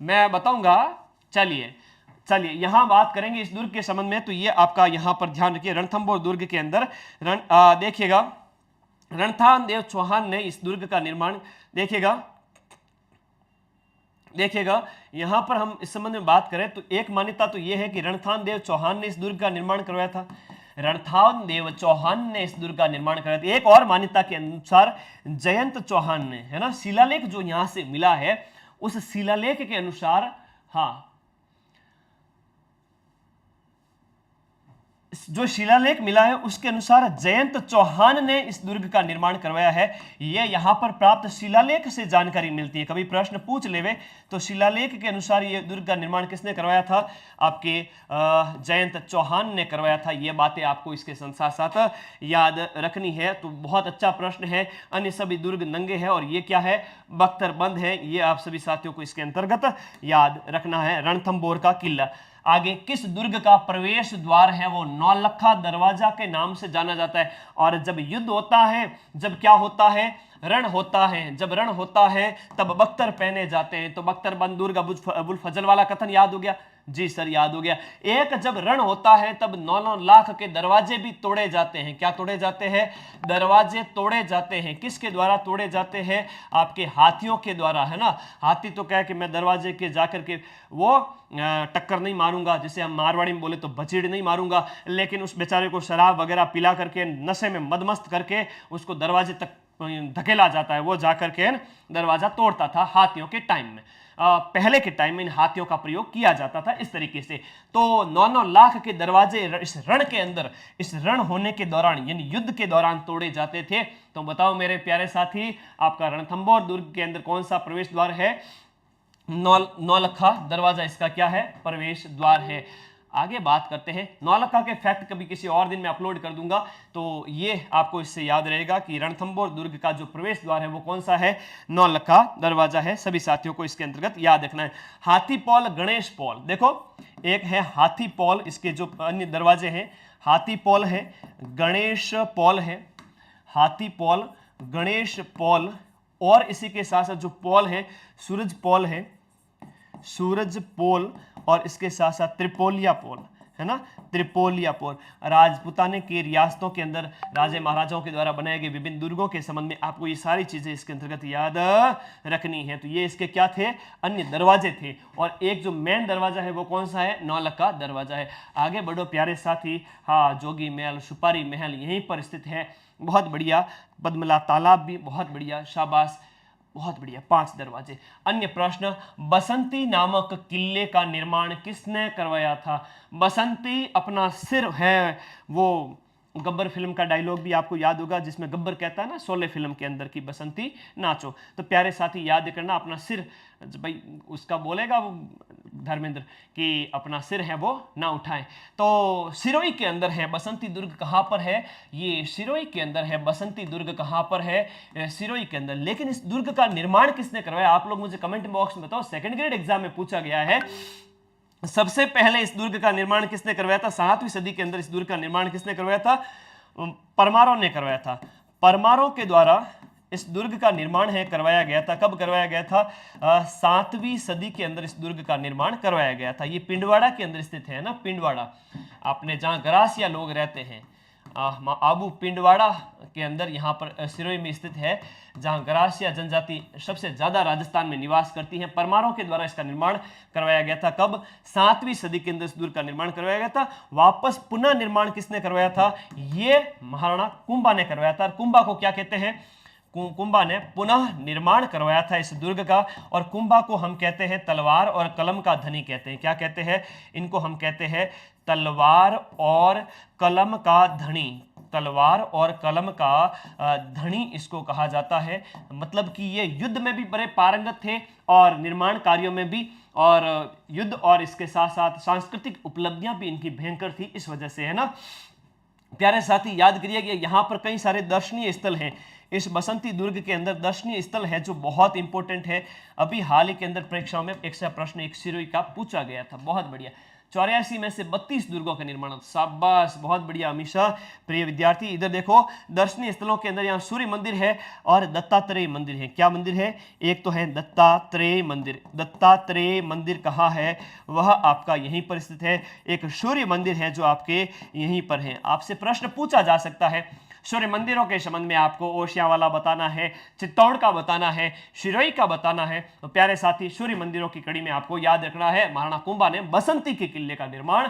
A: मैं बताऊंगा। चलिए चलिए यहां बात करेंगे इस दुर्ग के संबंध में। तो ये आपका यहां पर ध्यान रखिए, रणथंबोर दुर्ग के अंदर देखिएगा, रणथान देव चौहान ने इस दुर्ग का निर्माण, देखिएगा देखिएगा यहां पर हम इस संबंध में बात करें तो एक मान्यता तो यह है कि रणथान देव चौहान ने इस दुर्ग का निर्माण करवाया था। रणथान देव चौहान ने इस दुर्ग का निर्माण करवाया था। एक और मान्यता के अनुसार जयंत चौहान ने, है ना, शिलालेख जो यहां से मिला है उस शिलालेख के अनुसार, हाँ, जो शिलालेख मिला है उसके अनुसार जयंत चौहान ने इस दुर्ग का निर्माण करवाया है। ये यहां पर प्राप्त शिलालेख से जानकारी मिलती है। कभी प्रश्न पूछ लेवे तो शिलालेख के अनुसार ये दुर्ग का निर्माण किसने करवाया था? आपके जयंत चौहान ने करवाया था। ये बातें आपको इसके साथ साथ याद रखनी है। तो बहुत अच्छा प्रश्न है। अन्य सभी दुर्ग नंगे हैं और ये क्या है? बख्तरबंद है। ये आप सभी साथियों को इसके अंतर्गत याद रखना है। रणथंबोर का किला। आगे, किस दुर्ग का प्रवेश द्वार है वो नौलखा दरवाजा के नाम से जाना जाता है? और जब युद्ध होता है, जब क्या होता है? रण होता है। जब रण होता है तब बख्तर पहने जाते हैं। तो बख्तरबंद दुर्ग, अबुल फजल वाला कथन याद हो गया? जी सर याद हो गया। एक, जब रण होता है तब 9 लाख के दरवाजे भी तोड़े जाते हैं। क्या तोड़े जाते हैं? दरवाजे तोड़े जाते हैं। किसके द्वारा तोड़े जाते हैं? आपके हाथियों के द्वारा, है ना। हाथी तो क्या है कि मैं दरवाजे के जाकर के वो टक्कर नहीं मारूंगा, जिसे हम मारवाड़ी में बोले तो बचीड़ नहीं मारूंगा, लेकिन उस बेचारे को शराब वगैरह पिला करके, नशे में मदमस्त करके उसको दरवाजे तक धकेला जाता है। वो जाकर के दरवाजा तोड़ता था हाथियों के टाइम में। पहले के टाइम में इन हाथियों का प्रयोग किया जाता था इस तरीके से। तो 9 लाख के दरवाजे इस रण के अंदर, इस रण होने के दौरान यानी युद्ध के दौरान तोड़े जाते थे। तो बताओ मेरे प्यारे साथी, आपका रणथंबोर दुर्ग के अंदर कौन सा प्रवेश द्वार है? नौलखा दरवाजा इसका क्या है? प्रवेश द्वार है। आगे बात करते हैं। नौलखा के फैक्ट कभी किसी और दिन में अपलोड कर दूंगा, तो ये आपको इससे याद रहेगा कि रणथंबोर दुर्ग का जो प्रवेश द्वार है वो कौन सा है? नौलखा दरवाजा है। सभी साथियों को इसके अंतर्गत याद रखना है। हाथी पॉल, गणेश पॉल, देखो एक है हाथी पॉल, इसके जो अन्य दरवाजे हैं, हाथी पॉल है, गणेश पॉल है, हाथी पॉल, गणेश पॉल, और इसी के साथ साथ जो पॉल है, सूरज पॉल है, सूरज पोल, और इसके साथ साथ त्रिपोलिया पोल, है ना, त्रिपोलिया पोल। राजपुताने की रियासतों के अंदर राजे महाराजाओं के द्वारा बनाए गए विभिन्न दुर्गों के संबंध में आपको ये सारी चीजें इसके अंतर्गत याद रखनी है। तो ये इसके क्या थे? अन्य दरवाजे थे। और एक जो मेन दरवाजा है वो कौन सा है? नौलखा दरवाजा है। आगे बढ़ो प्यारे साथी। हाँ, जोगी महल, सुपारी महल यहीं पर स्थित है। बहुत बढ़िया। पद्मला तालाब भी बहुत बढ़िया, शाबाश, बहुत बढ़िया। 5 दरवाजे। अन्य प्रश्न, बसंती नामक किले का निर्माण किसने करवाया था? बसंती अपना सिर है, वो गब्बर फिल्म का डायलॉग भी आपको याद होगा जिसमें गब्बर कहता है ना शोले फिल्म के अंदर की, बसंती नाचो। तो प्यारे साथी याद करना, अपना सिर, भाई उसका बोलेगा वो धर्मेंद्र कि अपना सिर है वो ना उठाएं। तो सिरोही के अंदर है बसंती दुर्ग। कहां पर है? ये सिरोही के अंदर है बसंती दुर्ग। कहां पर है? सिरोही के अंदर। लेकिन इस दुर्ग का निर्माण किसने करवाया? आप लोग मुझे कमेंट बॉक्स में बताओ। सेकंड ग्रेड एग्जाम में पूछा गया है, सबसे पहले इस दुर्ग का निर्माण किसने करवाया था? 7वीं सदी के अंदर इस दुर्ग का निर्माण किसने करवाया था? परमारों ने करवाया था। परमारों के द्वारा इस दुर्ग का निर्माण है करवाया गया था। कब करवाया गया था? 7वीं सदी के अंदर इस दुर्ग का निर्माण करवाया गया था। ये पिंडवाड़ा के अंदर स्थित है ना, पिंडवाड़ा, आपने जहां गरासिया लोग रहते हैं, आबू पिंडवाड़ा के अंदर यहाँ पर सिरोही में स्थित है, जहाँ गरासिया जनजाति सबसे ज्यादा राजस्थान में निवास करती है। परमारों के द्वारा इसका निर्माण करवाया गया था। कब? 7वीं सदी के अंदर इस दुर्ग का निर्माण करवाया गया था। वापस पुनः निर्माण किसने करवाया था? ये महाराणा कुंभा ने करवाया था। कुंभा को क्या कहते हैं? कुंभा ने पुनः निर्माण करवाया था इस दुर्ग का। और कुंभा को हम कहते हैं तलवार और कलम का धनी कहते हैं। क्या कहते हैं? इनको हम कहते हैं तलवार और कलम का धनी। तलवार और कलम का धनी इसको कहा जाता है। मतलब कि ये युद्ध में भी बड़े पारंगत थे और निर्माण कार्यों में भी, और युद्ध और इसके साथ साथ सांस्कृतिक उपलब्धियां भी इनकी भयंकर थी, इस वजह से, है ना। प्यारे साथी याद करिए कि यहाँ पर कई सारे दर्शनीय स्थल हैं। इस बसंती दुर्ग के अंदर दर्शनीय स्थल है जो बहुत इंपॉर्टेंट है। अभी हाल ही के अंदर परीक्षाओं में एक से प्रश्न एक सिरोही का पूछा गया था। बहुत बढ़िया। 84 में से 32 दुर्गों का निर्माण। शाबाश, बहुत बढ़िया अमीशा। प्रिय विद्यार्थी इधर देखो, दर्शनीय स्थलों के अंदर यहाँ सूर्य मंदिर है और दत्तात्रेय मंदिर है। क्या मंदिर है? एक तो है दत्तात्रेय मंदिर। दत्तात्रेय मंदिर कहाँ है? वह आपका यहीं पर स्थित है। एक सूर्य मंदिर है जो आपके यहीं पर है। आपसे प्रश्न पूछा जा सकता है सूर्य मंदिरों के संबंध में, आपको ओशिया वाला बताना है, चित्तौड़ का बताना है, सिरोही का बताना है। तो प्यारे साथी, सूर्य मंदिरों की कड़ी में आपको याद रखना है, महाराणा कुंभा ने बसंती के किले का निर्माण,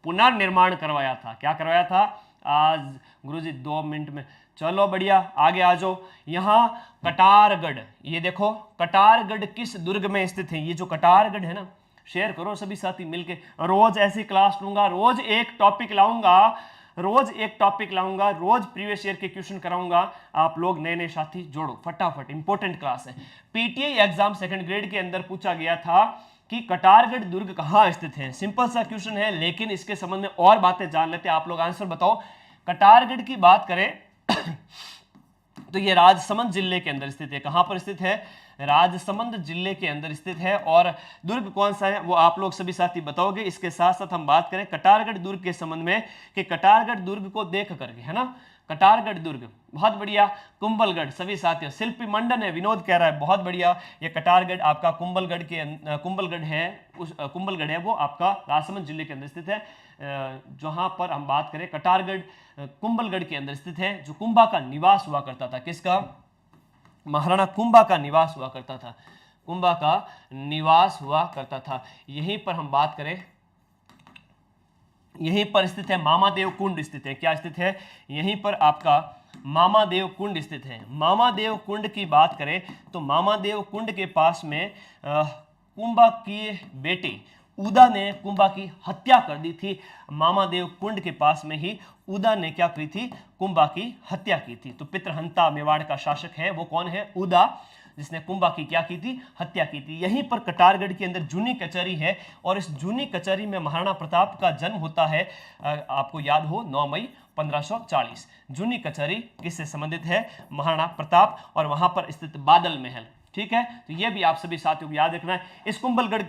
A: पुनर्निर्माण करवाया था। क्या करवाया था? आज गुरुजी 2 मिनट में। चलो बढ़िया, आगे आ जाओ। यहाँ कटारगढ़, ये देखो कटारगढ़ किस दुर्ग में स्थित है? ये जो कटारगढ़ है ना, शेयर करो सभी साथी मिलके। रोज ऐसी क्लास लूंगा, रोज एक टॉपिक लाऊंगा, रोज एक टॉपिक लाऊंगा, रोज प्रीवियस ईयर के क्वेश्चन कराऊंगा। आप लोग नए नए साथी जोड़ो फटाफट, इंपॉर्टेंट क्लास है। पीटीआई एग्जाम सेकंड ग्रेड के अंदर पूछा गया था कि कटारगढ़ दुर्ग कहाँ स्थित है। सिंपल सा क्वेश्चन है, लेकिन इसके संबंध में और बातें जान लेते हैं। आप लोग आंसर बताओ। कटारगढ़ की बात करें तो ये राजसमंद जिले के अंदर स्थित है। कहां पर स्थित है? राजसमंद जिले के अंदर स्थित है। और दुर्ग कौन सा है वो आप लोग सभी साथी बताओगे। इसके साथ साथ हम बात करें कटारगढ़ दुर्ग के संबंध में कि कटारगढ़ दुर्ग को देख करके, है ना, कटारगढ़ दुर्ग, बहुत बढ़िया। कुंभलगढ़, सभी साथियों शिल्पी मंडन है, विनोद कह रहा है, बहुत बढ़िया। ये कटारगढ़ आपका कुंभलगढ़ के कुंभलगढ़ है, उस कुंभलगढ़ है वो आपका राजसमंद जिले के अंदर स्थित है। जहां पर हम बात करें कटारगढ़ कुंभलगढ़ के अंदर स्थित है, जो कुंभा का निवास हुआ करता था। किसका? महाराणा कुंभा का निवास हुआ करता था। कुंभा का निवास हुआ करता था। यहीं पर हम बात करें, यहीं पर स्थित है मामादेव कुंड स्थित है। क्या स्थित है? यहीं पर आपका मामादेव कुंड स्थित है। मामादेव कुंड की बात करें तो मामादेव कुंड के पास में कुंभा के बेटे उदा ने कुंभा की हत्या कर दी थी। मामादेव कुंड के पास में ही उदा ने क्या की थी? कुंभा की हत्या की थी। तो पितृहंता मेवाड़ का शासक है, वो कौन है? उदा, जिसने कुंभा की क्या की थी? हत्या की थी। यहीं पर कटारगढ़ के अंदर जूनी कचहरी है और इस जूनी कचहरी में महाराणा प्रताप का जन्म होता है। आपको याद हो 9 मई 1540। जूनी कचहरी किससे संबंधित है? महाराणा प्रताप। और वहां पर स्थित बादल महल, ठीक है। तो ये भी आप सभी साथियों को याद रखना है। इस कुंभलगढ़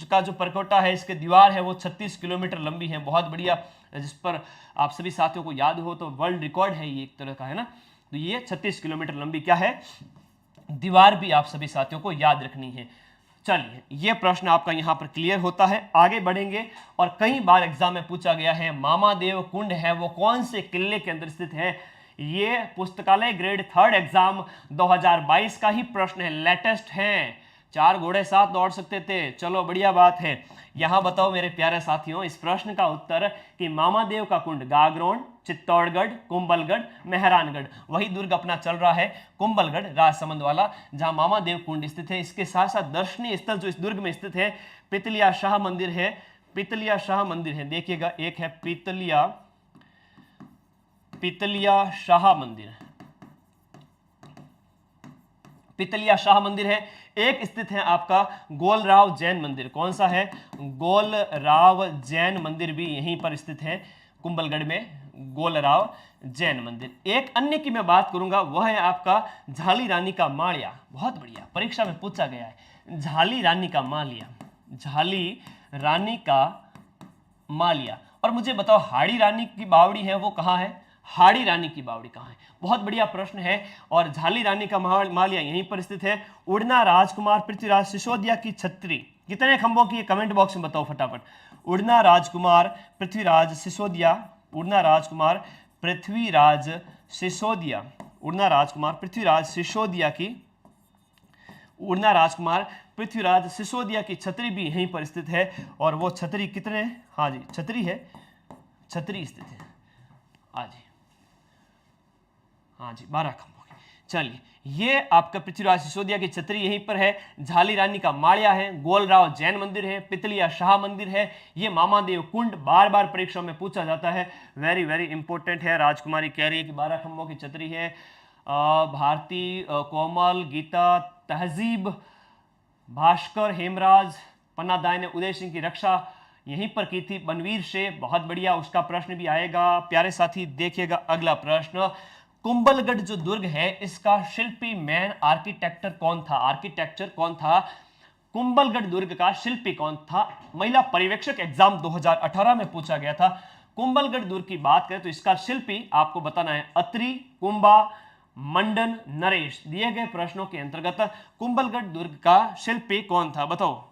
A: का जो परकोटा है, इसके दीवार है वो 36 किलोमीटर लंबी है। बहुत बढ़िया, जिस पर आप सभी साथियों को याद हो तो वर्ल्ड रिकॉर्ड है ये एक तरह का, है ना। तो ये 36 किलोमीटर लंबी क्या है? दीवार भी आप सभी साथियों को याद रखनी है। चलिए, ये प्रश्न आपका यहाँ पर क्लियर होता है। आगे बढ़ेंगे। और कई बार एग्जाम में पूछा गया है मामादेव कुंड है वो कौन से किले के अंदर स्थित है। ये पुस्तकालय ग्रेड 3 एग्जाम 2022 का ही प्रश्न है, लेटेस्ट है। 4 घोड़े साथ दौड़ सकते थे। चलो बढ़िया बात है। यहां बताओ मेरे प्यारे साथियों इस प्रश्न का उत्तर कि मामादेव का कुंड गागरोन, चित्तौड़गढ़, कुंभलगढ़, मेहरानगढ़, वही दुर्ग अपना चल रहा है कुंभलगढ़ राजसमंद वाला, जहां मामादेव कुंड स्थित है। इसके साथ साथ दर्शनीय स्थल जो इस दुर्ग में स्थित है, पितलिया शाह मंदिर है। पितलिया शाह मंदिर है, देखिएगा, एक है पितलिया शाह मंदिर, पितलिया शाह मंदिर है। एक स्थित है आपका गोलराव जैन मंदिर। कौन सा है? गोलराव जैन मंदिर भी यहीं पर स्थित है कुंभलगढ़ में, गोलराव जैन मंदिर। एक अन्य की मैं बात करूंगा, वह है आपका झाली रानी का माड़िया। बहुत बढ़िया, परीक्षा में पूछा गया है झाली रानी का मालिया, झाली रानी का मालिया। और मुझे बताओ हाड़ी रानी की बावड़ी है वो कहाँ है? हाड़ी रानी की बावड़ी कहाँ है? बहुत बढ़िया प्रश्न है। और झाली रानी का मालिया यहीं पर स्थित है। उड़ना राजकुमार पृथ्वीराज सिसोदिया की छतरी कितने खंभों की? कमेंट बॉक्स में बताओ फटाफट। उड़ना राजकुमार पृथ्वीराज सिसोदिया, उड़ना राजकुमार पृथ्वीराज सिसोदिया, उड़ना राजकुमार पृथ्वीराज सिसोदिया की, उड़ना राजकुमार पृथ्वीराज सिसोदिया की छतरी भी यहीं पर स्थित है। और वो छतरी कितने? हाँ जी, छतरी है, छतरी स्थित है। हाँ जी, हाँ जी, 12 खंभों की चलिए, ये आपका पृथ्वीराज सिसोदिया की छतरी यहीं पर है, झाली रानी का माड़िया है, गोलराव जैन मंदिर है, पितलिया शाह मंदिर है, ये मामादेव कुंड बार बार परीक्षा में पूछा जाता है, वेरी वेरी इंपॉर्टेंट है। राजकुमारी कह रही है कि 12 खंभों की छतरी है। भारती, कोमल, गीता, तहजीब, भास्कर, हेमराज, पन्नादाय ने उदय सिंह की रक्षा यहीं पर की थी, बनवीर से, बहुत बढ़िया, उसका प्रश्न भी आएगा। प्यारे साथी देखिएगा अगला प्रश्न, कुंभलगढ़ जो दुर्ग है इसका शिल्पी मैन आर्किटेक्चर कौन था? आर्किटेक्चर कौन था? कुंभलगढ़ दुर्ग का शिल्पी कौन था? महिला पर्यवेक्षक एग्जाम 2018 में पूछा गया था। कुंभलगढ़ दुर्ग की बात करें तो इसका शिल्पी आपको बताना है अत्रि, कुंभा, मंडन, नरेश। दिए गए प्रश्नों के अंतर्गत कुंभलगढ़ दुर्ग का शिल्पी कौन था? बताओ।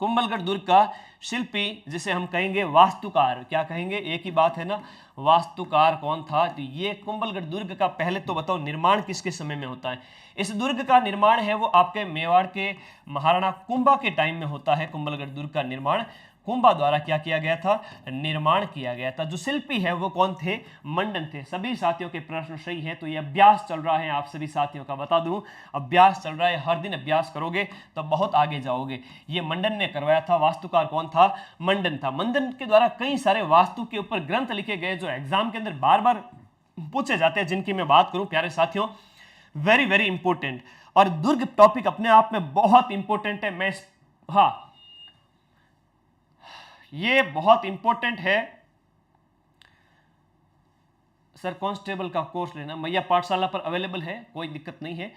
A: कुंभलगढ़ दुर्ग का शिल्पी जिसे हम कहेंगे वास्तुकार, क्या कहेंगे? एक ही बात है ना, वास्तुकार कौन था? तो ये कुंभलगढ़ दुर्ग का पहले तो बताओ निर्माण किसके समय में होता है? इस दुर्ग का निर्माण है वो आपके मेवाड़ के महाराणा कुंभा के टाइम में होता है। कुंभलगढ़ दुर्ग का निर्माण कुंभा द्वारा क्या किया गया था? निर्माण किया गया था। जो शिल्पी है वो कौन थे? मंडन थे। सभी साथियों के प्रश्न सही है। तो ये अभ्यास चल रहा है आप सभी साथियों का, बता दूं अभ्यास चल रहा है, हर दिन अभ्यास करोगे तो बहुत आगे जाओगे। ये मंडन ने करवाया था। वास्तुकार कौन था? मंडन था। मंडन के द्वारा कई सारे वास्तु के ऊपर ग्रंथ लिखे गए जो एग्जाम के अंदर बार बार पूछे जाते हैं, जिनकी मैं बात करूं प्यारे साथियों, वेरी वेरी इंपॉर्टेंट। और दुर्ग टॉपिक अपने आप में बहुत इंपॉर्टेंट है। मैं हाँ, ये बहुत इंपॉर्टेंट है। सर कांस्टेबल का कोर्स लेना मैया पाठशाला पर अवेलेबल है, कोई दिक्कत नहीं है।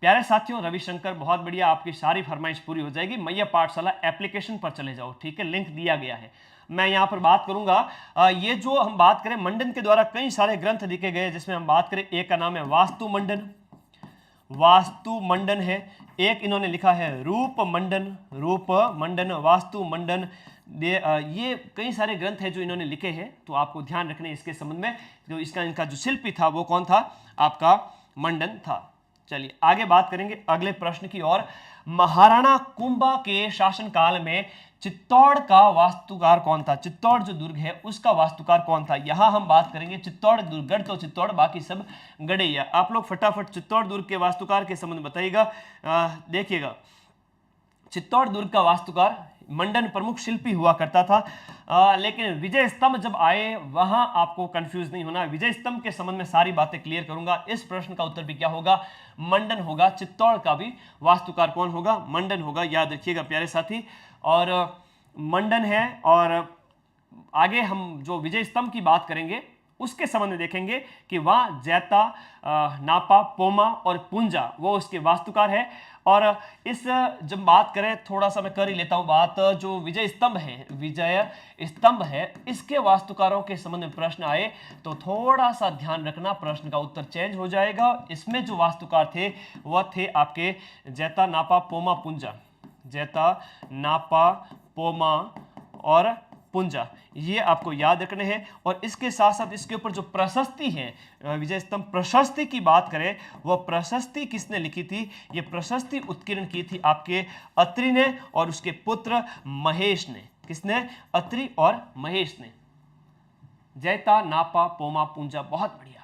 A: प्यारे साथियों, रविशंकर बहुत बढ़िया, आपकी सारी फरमाइश पूरी हो जाएगी। मैया पाठशाला एप्लीकेशन पर चले जाओ, ठीक है, लिंक दिया गया है। मैं यहां पर बात करूंगा ये जो हम बात करें मंडन के द्वारा कई सारे ग्रंथ लिखे गए, जिसमें हम बात करें एक का नाम है वास्तु मंडन, वास्तु मंडन है। एक इन्होंने लिखा है रूप मंडन, रूप मंडन, वास्तु मंडन। ये कई सारे ग्रंथ हैं जो इन्होंने लिखे हैं, तो आपको ध्यान रखने इसके संबंध में। जो इसका इनका जो शिल्पी था वो कौन था? आपका मंडन था। चलिए आगे बात करेंगे अगले प्रश्न की ओर। महाराणा कुंभा के शासनकाल में चित्तौड़ का वास्तुकार कौन था? चित्तौड़ जो दुर्ग है उसका वास्तुकार कौन था? यहां हम बात करेंगे चित्तौड़ दुर्ग, गढ़ तो चित्तौड़, बाकी सब गढ़ैया। आप लोग फटाफट चित्तौड़ दुर्ग के वास्तुकार के संबंध बताइएगा। देखिएगा, चित्तौड़ दुर्ग का वास्तुकार मंडन प्रमुख शिल्पी हुआ करता था। लेकिन विजय स्तंभ जब आए वहां आपको कंफ्यूज नहीं होना। विजय स्तंभ के संबंध में सारी बातें क्लियर करूंगा। इस प्रश्न का उत्तर भी क्या होगा? मंडन होगा। चित्तौड़ का भी वास्तुकार कौन होगा? मंडन होगा, याद रखिएगा प्यारे साथी। और मंडन है। और आगे हम जो विजय स्तंभ की बात करेंगे उसके संबंध में देखेंगे कि वहां जैता, नापा, पोमा और पुंजा वो उसके वास्तुकार है। और इस जब बात करें, थोड़ा सा मैं कर ही लेता हूं बात, जो विजय स्तंभ है, विजय स्तंभ है, इसके वास्तुकारों के संबंध में प्रश्न आए तो थोड़ा सा ध्यान रखना, प्रश्न का उत्तर चेंज हो जाएगा। इसमें जो वास्तुकार थे वह थे आपके जैता, नापा, पोमा, पुंजा। जैता, नापा, पोमा और पुंजा, ये आपको याद रखने हैं। और इसके साथ साथ इसके ऊपर जो प्रशस्ति है, विजय स्तंभ प्रशस्ति की बात करें, वह प्रशस्ति किसने लिखी थी? ये प्रशस्ति उत्कीर्ण की थी आपके अत्रि ने और उसके पुत्र महेश ने। किसने? अत्रि और महेश ने। जैता, नापा, पोमा, पुंजा, बहुत बढ़िया।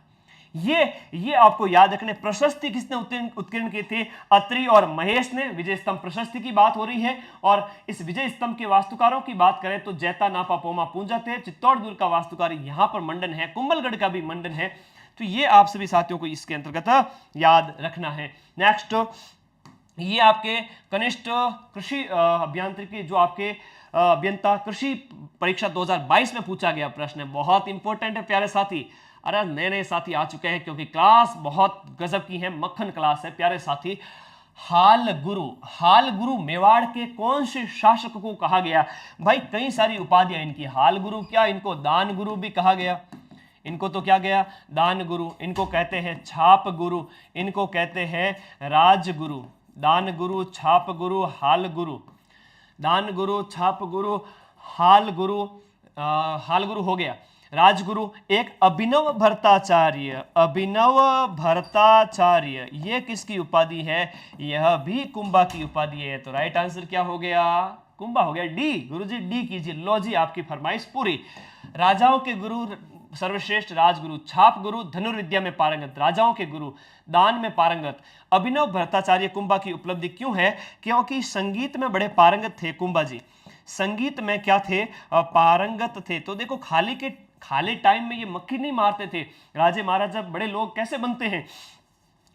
A: ये आपको याद रखने। प्रशस्ति किसने उत्कीर्ण की थी? अत्रि और महेश ने। विजय स्तंभ प्रशस्ति की बात हो रही है। और इस विजय स्तंभ के वास्तुकारों की बात करें तो जैता, नापा, पोमा, पुंजा थे। चित्तौड़ दुर्ग का वास्तुकार यहां पर मंडन है। कुंभलगढ़ का भी मंडन है। तो ये आप सभी साथियों को इसके अंतर्गत याद रखना है। नेक्स्ट, ये आपके कनिष्ठ कृषि अभियांत्रिकी, जो आपके अभियंता कृषि परीक्षा 2022 में पूछा गया प्रश्न है, बहुत इंपॉर्टेंट है प्यारे साथी। अरे नए नए साथी आ चुके हैं क्योंकि क्लास बहुत गजब की है, मक्खन क्लास है प्यारे साथी। हाल गुरु मेवाड़ के कौन से शासक को कहा गया? भाई कई सारी उपाधियां इनकी। हाल गुरु क्या, इनको दान गुरु भी कहा गया। इनको तो क्या गया? दान गुरु। इनको कहते हैं छाप गुरु, इनको कहते हैं राजगुरु। दान गुरु, छाप गुरु, हाल गुरु। दान गुरु, छाप गुरु, हाल गुरु हो गया। राजगुरु। एक अभिनव भरताचार्य, अभिनव भरताचार्य, ये किसकी उपाधि है? यह भी कुंभा की उपाधि है। तो राइट आंसर क्या हो गया? कुंभा हो गया। डी। गुरुजी डी कीजिए। लो जी, आपकी फरमाइश पूरी। राजाओं के गुरु सर्वश्रेष्ठ राजगुरु, छाप गुरु, धनुर्विद्या में पारंगत, राजाओं के गुरु, दान में पारंगत। अभिनव भट्टाचार्य कुंभा की उपलब्धि क्यों है? क्योंकि संगीत में बड़े पारंगत थे कुंभा जी, संगीत में क्या थे? पारंगत थे। तो देखो खाली टाइम में ये मक्खी नहीं मारते थे। राजे महाराजा बड़े लोग कैसे बनते हैं?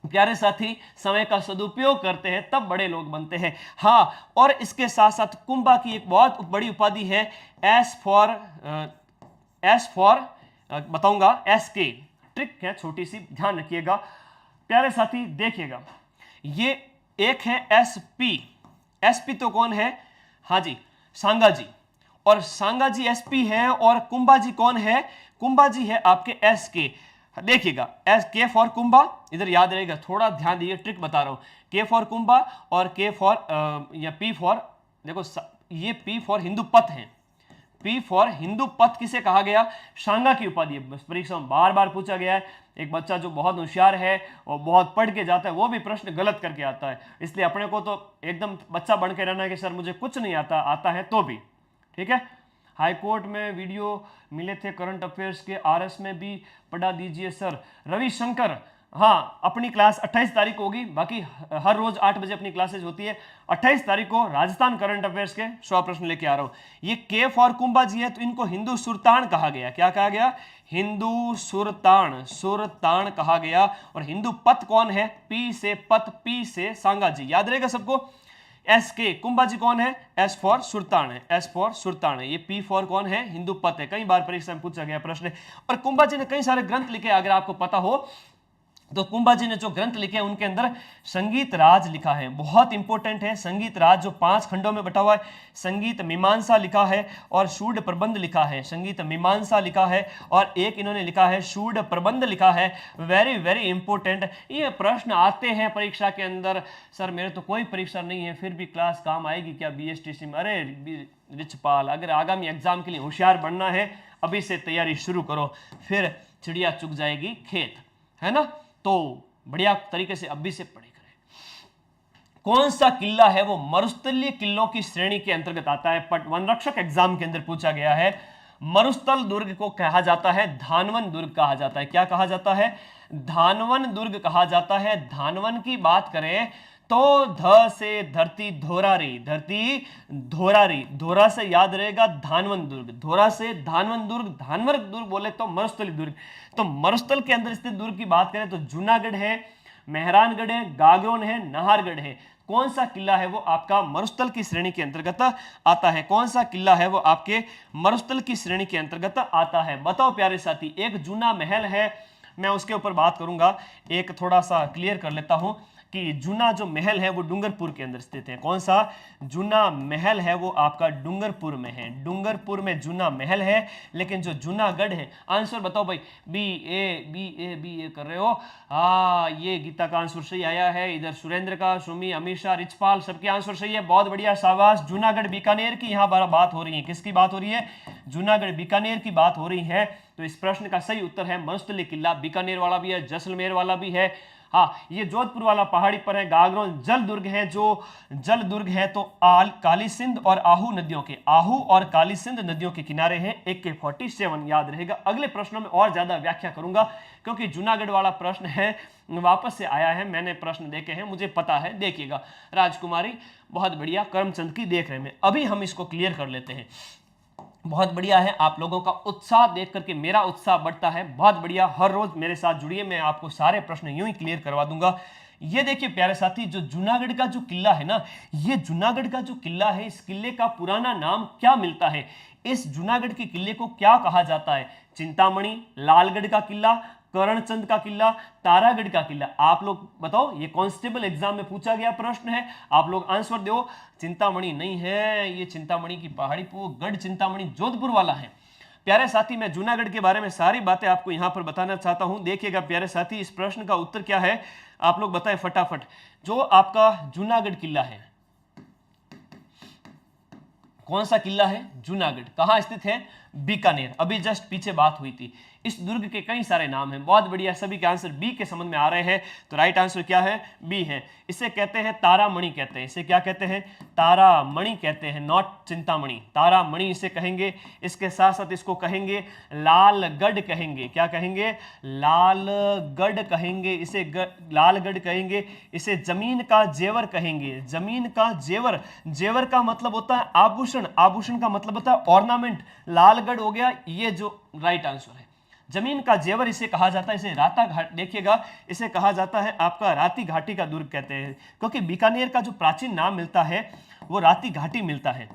A: प्यारे साथी, समय का सदुपयोग करते हैं तब बड़े लोग बनते हैं। हाँ, और इसके साथ साथ कुंभा की एक बहुत बड़ी उपाधि है एस फॉर बताऊंगा, एस के ट्रिक है छोटी सी, ध्यान रखिएगा। प्यारे साथी देखिएगा, ये एक है एसपी। एसपी तो कौन है? हाँ जी, सांगा जी। और सांगा जी एसपी है और कुंभा जी कौन है? कुंभा जी है आपके एस के। देखिएगा, एस के फॉर कुंभा, इधर याद रहेगा, थोड़ा ध्यान दीजिए, ट्रिक बता रहा हूं। के फॉर कुंभा और के फॉर या पी फॉर, देखो ये पी फॉर हिंदू पथ है। पी फॉर हिंदू पथ किसे कहा गया? सांगा की उपाधि है। परीक्षा में बार बार पूछा गया है। एक बच्चा जो बहुत होशियार है और बहुत पढ़ के जाता है वो भी प्रश्न गलत करके आता है, इसलिए अपने को तो एकदम बच्चा बन के रहना है कि सर मुझे कुछ नहीं आता है तो भी ठीक है। हाईकोर्ट में वीडियो मिले थे करंट अफेयर्स के, आरएस में भी पढ़ा दीजिए सर। रविशंकर, हाँ, अपनी क्लास 28 तारीख को होगी, बाकी हर रोज 8 बजे अपनी क्लासेज होती है। 28 तारीख को राजस्थान करंट अफेयर्स के 100 प्रश्न लेके आ रहा हूं। ये के फॉर कुंभा जी है, तो इनको हिंदू सुरतान कहा गया। क्या कहा गया? हिंदू सुरतान, सुरतान कहा गया। और हिंदू पथ कौन है? पी से पथ, पी से सांगा जी, याद रहेगा सबको। एस के कुंभा जी कौन है? एस फॉर सुरतान है, एस फॉर सुरतान है। ये पी फॉर कौन है? हिंदू पथ है। कई बार परीक्षा में पूछा गया प्रश्न। और कुंभा जी ने कई सारे ग्रंथ लिखे, अगर आपको पता हो तो। कुंभा जी ने जो ग्रंथ लिखे हैं उनके अंदर संगीत राज लिखा है, बहुत इंपॉर्टेंट है। संगीत राज जो 5 खंडों में बटा हुआ है। संगीत मीमांसा लिखा है और शूड प्रबंध लिखा है। संगीत मीमांसा लिखा है और एक इन्होंने लिखा है शूड प्रबंध लिखा है। Very very important. ये प्रश्न आते हैं परीक्षा के अंदर। सर मेरे तो कोई परीक्षा नहीं है फिर भी क्लास काम आएगी क्या बीएसटीसी में? अरे रिचपाल, अगर आगामी एग्जाम के लिए होशियार बनना है अभी से तैयारी शुरू करो, फिर चिड़िया चुग जाएगी खेत, है ना। तो बढ़िया तरीके से अभी से पढ़े करें। कौन सा किला है वो मरुस्थलीय किलों की श्रेणी के अंतर्गत आता है? पट वनरक्षक एग्जाम के अंदर पूछा गया है। मरुस्थल दुर्ग को कहा जाता है धानवन दुर्ग कहा जाता है। क्या कहा जाता है? धानवन दुर्ग कहा जाता है। धानवन की बात करें तो ध से धरती धोरारी, धरती धोरारी, धोरा से याद रहेगा धानवन दुर्ग, धोरा से धानवन दुर्ग, धानवर दुर्ग बोले तो मरुस्थली दुर्ग। तो मरुस्थल के अंदर स्थित दुर्ग की बात करें तो जूनागढ़ है, मेहरानगढ़ है, गागरोन है, नाहरगढ़ है। कौन सा किला है वो आपका मरुस्थल की श्रेणी के अंतर्गत आता है? कौन सा किला है वो आपके मरुस्थल की श्रेणी के अंतर्गत आता है? बताओ प्यारे साथी। एक जूना महल है, मैं उसके ऊपर बात करूंगा, एक थोड़ा सा क्लियर कर लेता हूं कि जूना जो महल है वो डूंगरपुर के अंदर स्थित है। कौन सा जूना महल है वो आपका डूंगरपुर में है। डूंगरपुर में जूना महल है। लेकिन जो जूनागढ़ है, आंसर बताओ भाई। बी ए कर रहे हो? हाँ, ये गीता का आंसर सही आया है। इधर सुरेंद्र का, सुमी, अमीषा, रिचपाल, सबके आंसर सही है। बहुत बढ़िया, शाबाश। जूनागढ़ बीकानेर की यहाँ पर बात हो रही है। किसकी बात हो रही है? जूनागढ़ बीकानेर की बात हो रही है। तो इस प्रश्न का सही उत्तर है मरुस्थली किला। बीकानेर वाला भी है, जैसलमेर वाला भी है। हाँ, ये जोधपुर वाला पहाड़ी पर है। गागरोन जल दुर्ग है, जो जल दुर्ग है तो काली सिंध और आहू नदियों के, आहू और काली सिंध नदियों के किनारे हैं। AK-47 याद रहेगा। अगले प्रश्नों में और ज्यादा व्याख्या करूंगा क्योंकि जूनागढ़ वाला प्रश्न है, वापस से आया है, मैंने प्रश्न देखे हैं, मुझे पता है। देखिएगा, राजकुमारी बहुत बढ़िया, करमचंद की देख रहे हैं। अभी हम इसको क्लियर कर लेते हैं। बहुत बढ़िया है, आप लोगों का उत्साह देख करके मेरा उत्साह बढ़ता है। बहुत बढ़िया, हर रोज मेरे साथ जुड़िए, मैं आपको सारे प्रश्न यूं ही क्लियर करवा दूंगा। ये देखिए प्यारे साथी, जो जूनागढ़ का जो किला है ना, ये जूनागढ़ का जो किला है, इस किले का पुराना नाम क्या मिलता है? इस जूनागढ़ के किले को क्या कहा जाता है? चिंतामणि, लालगढ़ का किला, करणचंद का किला, तारागढ़ का किला। आप लोग बताओ, ये कांस्टेबल एग्जाम में पूछा गया प्रश्न है, आप लोग आंसर दो। चिंतामणि नहीं है, ये चिंतामणि की पहाड़ी पर गढ़ चिंतामणि जोधपुर वाला है। प्यारे साथी, मैं जूनागढ़ के बारे में सारी बातें आपको यहां पर बताना चाहता हूं। देखिएगा प्यारे साथी, इस प्रश्न का उत्तर क्या है आप लोग बताएं फटाफट। जो आपका जूनागढ़ किला है, कौन सा किला है? जूनागढ़ कहां स्थित है? बीकानेर, अभी जस्ट पीछे बात हुई थी। इस दुर्ग के कई सारे नाम हैं। बहुत बढ़िया, सभी के आंसर बी के संबंध में आ रहे हैं, तो राइट आंसर क्या है? बी है। इसे कहते हैं तारामणि कहते हैं। इसे क्या कहते हैं? तारामणि कहते हैं, नॉट चिंतामणि। तारामणि इसे कहेंगे। इसके साथ साथ इसको कहेंगे लालगढ़ कहेंगे। क्या कहेंगे? लालगढ़ कहेंगे। इसे लालगढ़ कहेंगे। इसे जमीन का जेवर कहेंगे। जमीन का जेवर, जेवर का मतलब होता है आभूषण, आभूषण का मतलब होता है ऑर्नामेंट। लालगढ़ हो गया ये जो राइट आंसर है। जमीन का जेवर इसे कहा जाता है। इसे राता घाट, देखिएगा, इसे कहा जाता है आपका राती घाटी का दुर्ग कहते हैं, क्योंकि बीकानेर का जो प्राचीन नाम मिलता है वो राती घाटी मिलता है।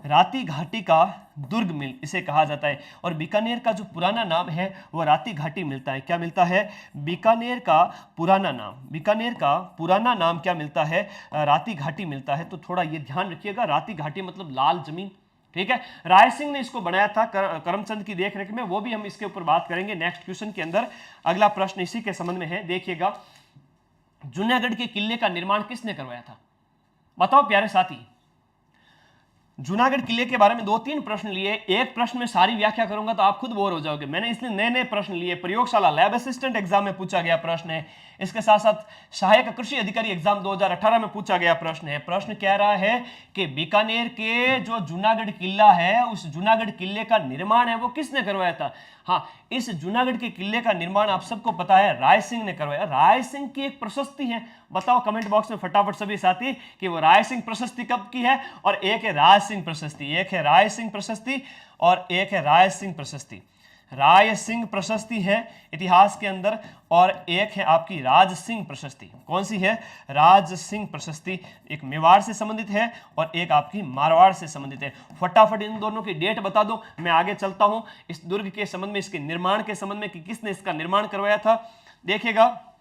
A: राती घाटी का दुर्ग मिल इसे कहा जाता है। और बीकानेर का जो पुराना नाम है वो राती घाटी मिलता है। क्या मिलता है? बीकानेर का पुराना नाम, बीकानेर का पुराना नाम क्या मिलता है? राती घाटी मिलता है। तो थोड़ा ये ध्यान रखिएगा, राती घाटी मतलब लाल जमीन, ठीक है। राय सिंह ने इसको बनाया था करमचंद की देखरेख में, वो भी हम इसके ऊपर बात करेंगे नेक्स्ट क्वेश्चन के अंदर। अगला प्रश्न इसी के संबंध में है, देखिएगा, जूनागढ़ के किले का निर्माण किसने करवाया था? बताओ प्यारे साथी। जूनागढ़ किले के बारे में 2-3 प्रश्न लिए, एक प्रश्न में सारी व्याख्या करूंगा तो आप खुद बोर हो जाओगे। मैंने इसलिए नए नए प्रश्न लिए। प्रयोगशाला लैब असिस्टेंट एग्जाम में पूछा गया प्रश्न है। इसके साथ साथ सहायक कृषि अधिकारी एग्जाम 2018 में पूछा गया प्रश्न है। प्रश्न कह रहा है कि बीकानेर के जो जूनागढ़ किला है, उस जूनागढ़ किले का निर्माण है वो किसने करवाया था? हाँ, इस जूनागढ़ के किले का निर्माण आप सबको पता है राय सिंह ने करवाया। राय सिंह की एक प्रशस्ति है, बताओ कमेंट बॉक्स में फटाफट सभी साथी कि वो राय सिंह प्रशस्ति कब की है। और एक है राय सिंह प्रशस्ति, एक है राय सिंह प्रशस्ति और एक है राय सिंह प्रशस्ति। राय सिंह प्रशस्ति है इतिहास के अंदर, और एक है आपकी राज सिंह प्रशस्ति। कौन सी है? राज सिंह प्रशस्ति। एक मेवाड़ से संबंधित है और एक आपकी मारवाड़ से संबंधित है। फटाफट इन दोनों की डेट बता दो, मैं आगे चलता हूं इस दुर्ग के संबंध में, इसके निर्माण के संबंध में कि किसने इसका निर्माण करवाया था। देखिएगा,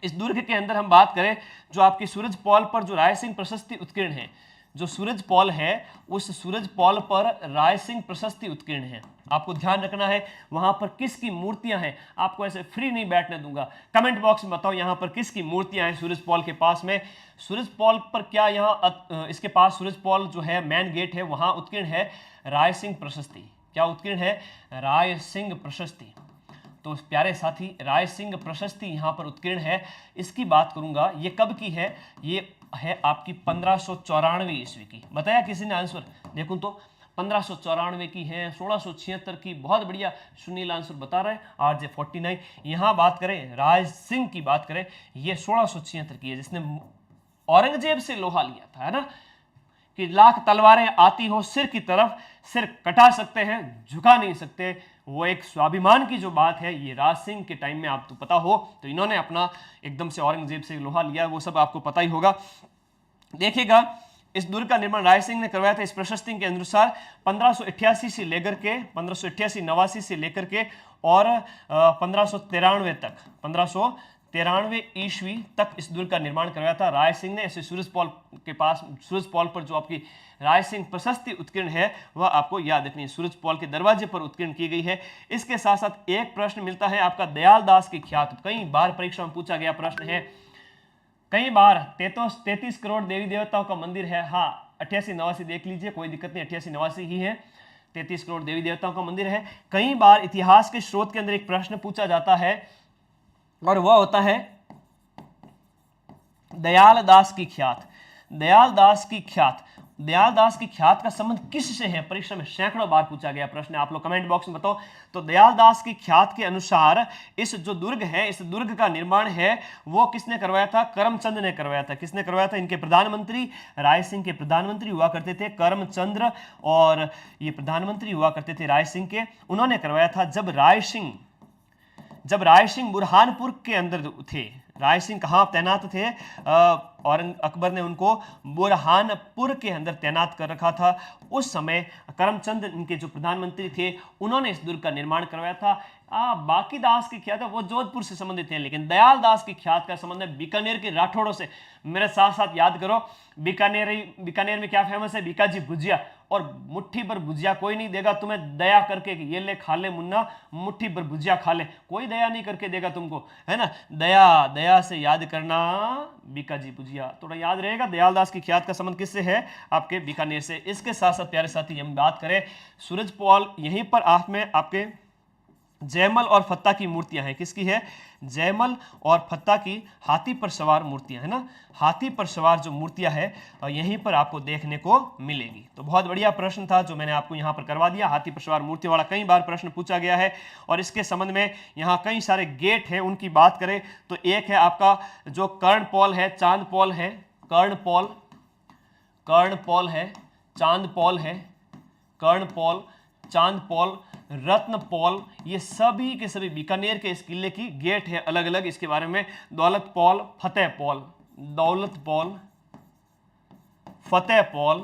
A: इस दुर्ग के अंदर हम बात करें, जो आपकी सूरज पॉल पर जो राय सिंह प्रशस्ति उत्कीर्ण है, जो सूरज पॉल है उस सूरज पॉल पर राय सिंह प्रशस्ति उत्कीर्ण है। आपको ध्यान रखना है वहां पर किसकी मूर्तियां हैं, आपको ऐसे फ्री नहीं बैठने दूंगा। कमेंट बॉक्स में बताओ यहां पर किसकी मूर्तियां हैं सूरज पॉल के पास में। सूरज पॉल पर क्या यहाँ इसके पास सूरज पॉल जो है मेन गेट है वहां उत्कीर्ण है राय सिंह प्रशस्ति। क्या उत्कीर्ण है? राय सिंह प्रशस्ति। तो प्यारे साथी, राय सिंह प्रशस्ति यहाँ पर उत्कीर्ण है। इसकी बात करूंगा, ये कब की है? ये है आपकी 1594 ईस्वी की। बताया किसी ने आंसर? देखूं तो 1594 की है, 1676 की। बहुत बढ़िया, सुनील आंसर बता रहे हैं, RJ49। यहाँ बात करें राय सिंह की बात करें, ये 1676 की है, जिसने औरंगजेब से लोहा लिया था, है ना, कि लाख तलवारें आती हो सिर की तरफ, सिर कटा सकते हैं, झुका नहीं सकते। वो एक स्वाभिमान की जो बात है, ये राज सिंह के टाइम में आपको पता हो तो इन्होंने अपना एकदम से औरंगजेब से लोहा लिया, वो सब आपको पता ही होगा। देखिएगा, इस दुर्ग का निर्माण राय सिंह ने करवाया था। इस प्रशस्ति के अनुसार 1588 से लेकर के 1588-89 से लेकर के और 1593 तक, 1593 ईस्वी तक इस दुर्ग का निर्माण करवाया था राय सिंह ने। ऐसे सूरज पॉल के पास, सूरज पॉल पर जो आपकी राय सिंह प्रशस्ति उत्कीर्ण है वह आपको याद रखनी है, सूरज पॉल के दरवाजे पर उत्कीर्ण की गई है। इसके साथ साथ एक प्रश्न मिलता है आपका दयाल दास की ख्यात, कई बार परीक्षा में पूछा गया प्रश्न है, कई बार 33 करोड़ देवी देवताओं का मंदिर है। हाँ, 88-89 देख लीजिए, कोई दिक्कत नहीं, 88-89 ही है। 33 करोड़ देवी देवताओं का मंदिर है। कई बार इतिहास के स्रोत के अंदर एक प्रश्न पूछा जाता है और वह होता है दयाल दास की ख्यात। दयाल दास की ख्यात, दयाल दास की ख्यात का संबंध किससे है? परीक्षा में सैकड़ों बार पूछा गया प्रश्न, आप लोग कमेंट बॉक्स में बताओ। तो दयाल दास की ख्यात के अनुसार इस जो दुर्ग है, इस दुर्ग का निर्माण है वो किसने करवाया था? करमचंद ने करवाया था। किसने करवाया था? इनके प्रधानमंत्री, राय सिंह के प्रधानमंत्री हुआ करते थे करमचंद्र, और ये प्रधानमंत्री हुआ करते थे राय सिंह के। उन्होंने करवाया था जब राय सिंह बुरहानपुर के अंदर थे। राय सिंह कहाँ तैनात थे? और अकबर ने उनको बुरहानपुर के अंदर तैनात कर रखा था। उस समय करमचंद इनके जो प्रधानमंत्री थे, उन्होंने इस दुर्ग का निर्माण करवाया था। बाकी दास की ख्यात है वो जोधपुर से संबंधित है, लेकिन दयाल दास की ख्यात का संबंध है बीकानेर के राठौड़ों से। मेरे साथ साथ याद करो, बीकानेर में क्या फेमस है? बीकाजी भुजिया। और मुट्ठी भर भुजिया कोई नहीं देगा तुम्हें दया करके कि ये ले खा ले मुन्ना, मुट्ठी भर भुजिया खा ले, कोई दया नहीं करके देगा तुमको, है ना। दया, दया से याद करना बीकाजी भुजिया, थोड़ा याद रहेगा। दयाल दास की ख्यात का संबंध किससे है? आपके बीकानेर से। इसके साथ साथ प्यारे साथी हम बात करें सूरजपोल, यहीं पर आप में आपके जयमल और फत्ता की मूर्तियां हैं। किसकी है? जयमल और फत्ता की हाथी पर सवार मूर्तियां है ना, हाथी पर सवार जो मूर्तियां है यहीं पर आपको देखने को मिलेगी। तो बहुत बढ़िया प्रश्न था जो मैंने आपको यहां पर करवा दिया, हाथी पर सवार मूर्तियों वाला कई बार प्रश्न पूछा गया है। और इसके संबंध में यहाँ कई सारे गेट हैं, उनकी बात करें तो एक है आपका जो कर्णपौल है, चांदपौल है, कर्णपौल, कर्णपौल है, चांदपौल है, कर्णपौल, चांदपौल, रत्नपौल, ये सभी के सभी बीकानेर के इस किले की गेट है अलग अलग। इसके बारे में दौलतपौल, फतेहपौल, दौलतपौल, फतेहपौल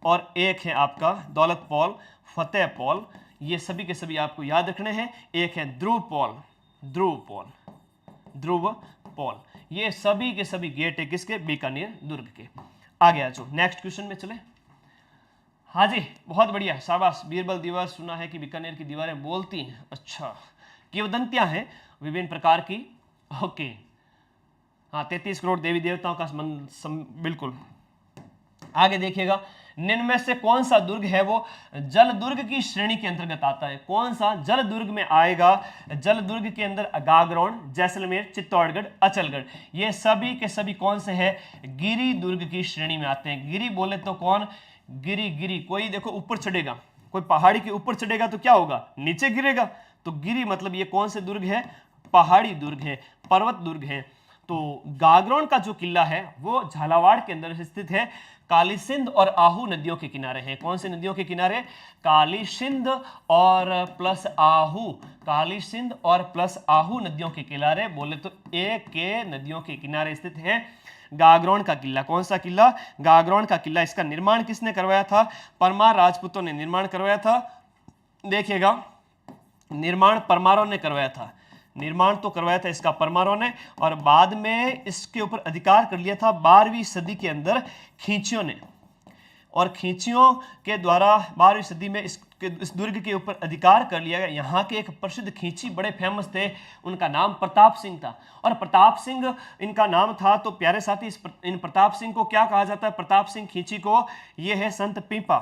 A: और एक है आपका दौलतपौल, फतेहपौल, ये सभी के सभी आपको याद रखने हैं। एक है ध्रुवपौल, ध्रुवपौल, ध्रुवपौल, ये सभी के सभी गेट है किसके? बीकानेर दुर्ग के। आगे आ जाओ, नेक्स्ट क्वेश्चन में चले। हाँ जी, बहुत बढ़िया, शाबाश। बीरबल दिवस सुना है कि बीकानेर की दीवारें बोलती हैं। अच्छा, किंवदंतियां हैं विभिन्न प्रकार की। ओके, हाँ, 33 करोड़ देवी देवताओं का बिल्कुल। आगे देखिएगा, निम्न में से कौन सा दुर्ग है वो जल दुर्ग की श्रेणी के अंतर्गत आता है? कौन सा जल दुर्ग में आएगा? जल दुर्ग के अंदर गागरोन, जैसलमेर, चित्तौड़गढ़, अचलगढ़, ये सभी के सभी कौन से हैं? गिरी दुर्ग की श्रेणी में आते हैं। गिरी बोले तो कौन? गिरी, गिरी, कोई देखो ऊपर चढ़ेगा, कोई पहाड़ी के ऊपर चढ़ेगा तो क्या होगा? नीचे गिरेगा। तो गिरी मतलब ये कौन से दुर्ग है? पहाड़ी दुर्ग है, पर्वत दुर्ग है। तो गागरोन का जो किला है वो झालावाड़ के अंदर स्थित है, काली सिंध और आहू नदियों के किनारे है। कौन से नदियों के किनारे? काली सिंध और प्लस आहू, काली सिंध और प्लस आहू नदियों के किनारे बोले तो एक के नदियों के किनारे स्थित है गागरोन का किला। कौन सा किला? गागरोन का किला। इसका निर्माण किसने करवाया था? परमार राजपूतों ने निर्माण करवाया था। देखिएगा, निर्माण परमारों ने करवाया था, निर्माण तो करवाया था इसका परमारों ने, और बाद में इसके ऊपर अधिकार कर लिया था 12वीं सदी के अंदर खींचियों ने। और खींचियों के द्वारा 12वीं सदी में इस दुर्ग के ऊपर अधिकार कर लिया गया। यहाँ के एक प्रसिद्ध खींची बड़े फेमस थे, उनका नाम प्रताप सिंह था। और प्रताप सिंह इनका नाम था। तो प्यारे साथी, इन प्रताप सिंह को क्या कहा जाता है? प्रताप सिंह खींची को ये है संत पीपा,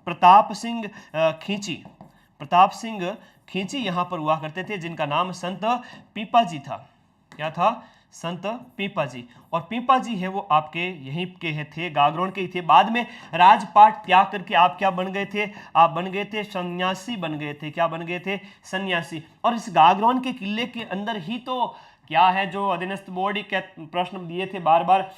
A: प्रताप सिंह खींची, प्रताप सिंह खींची यहाँ पर हुआ करते थे, जिनका नाम संत पीपा जी था। क्या था? संत पीपा जी। और पीपा जी है वो आपके यहीं के थे, गागरोन के ही थे। बाद में राजपाट त्याग करके आप क्या बन गए थे? आप बन गए थे सन्यासी बन गए थे। क्या बन गए थे? सन्यासी। और इस गागरोन के किले के अंदर ही तो क्या है, जो अधीनस्थ बोर्ड प्रश्न दिए थे बार बार,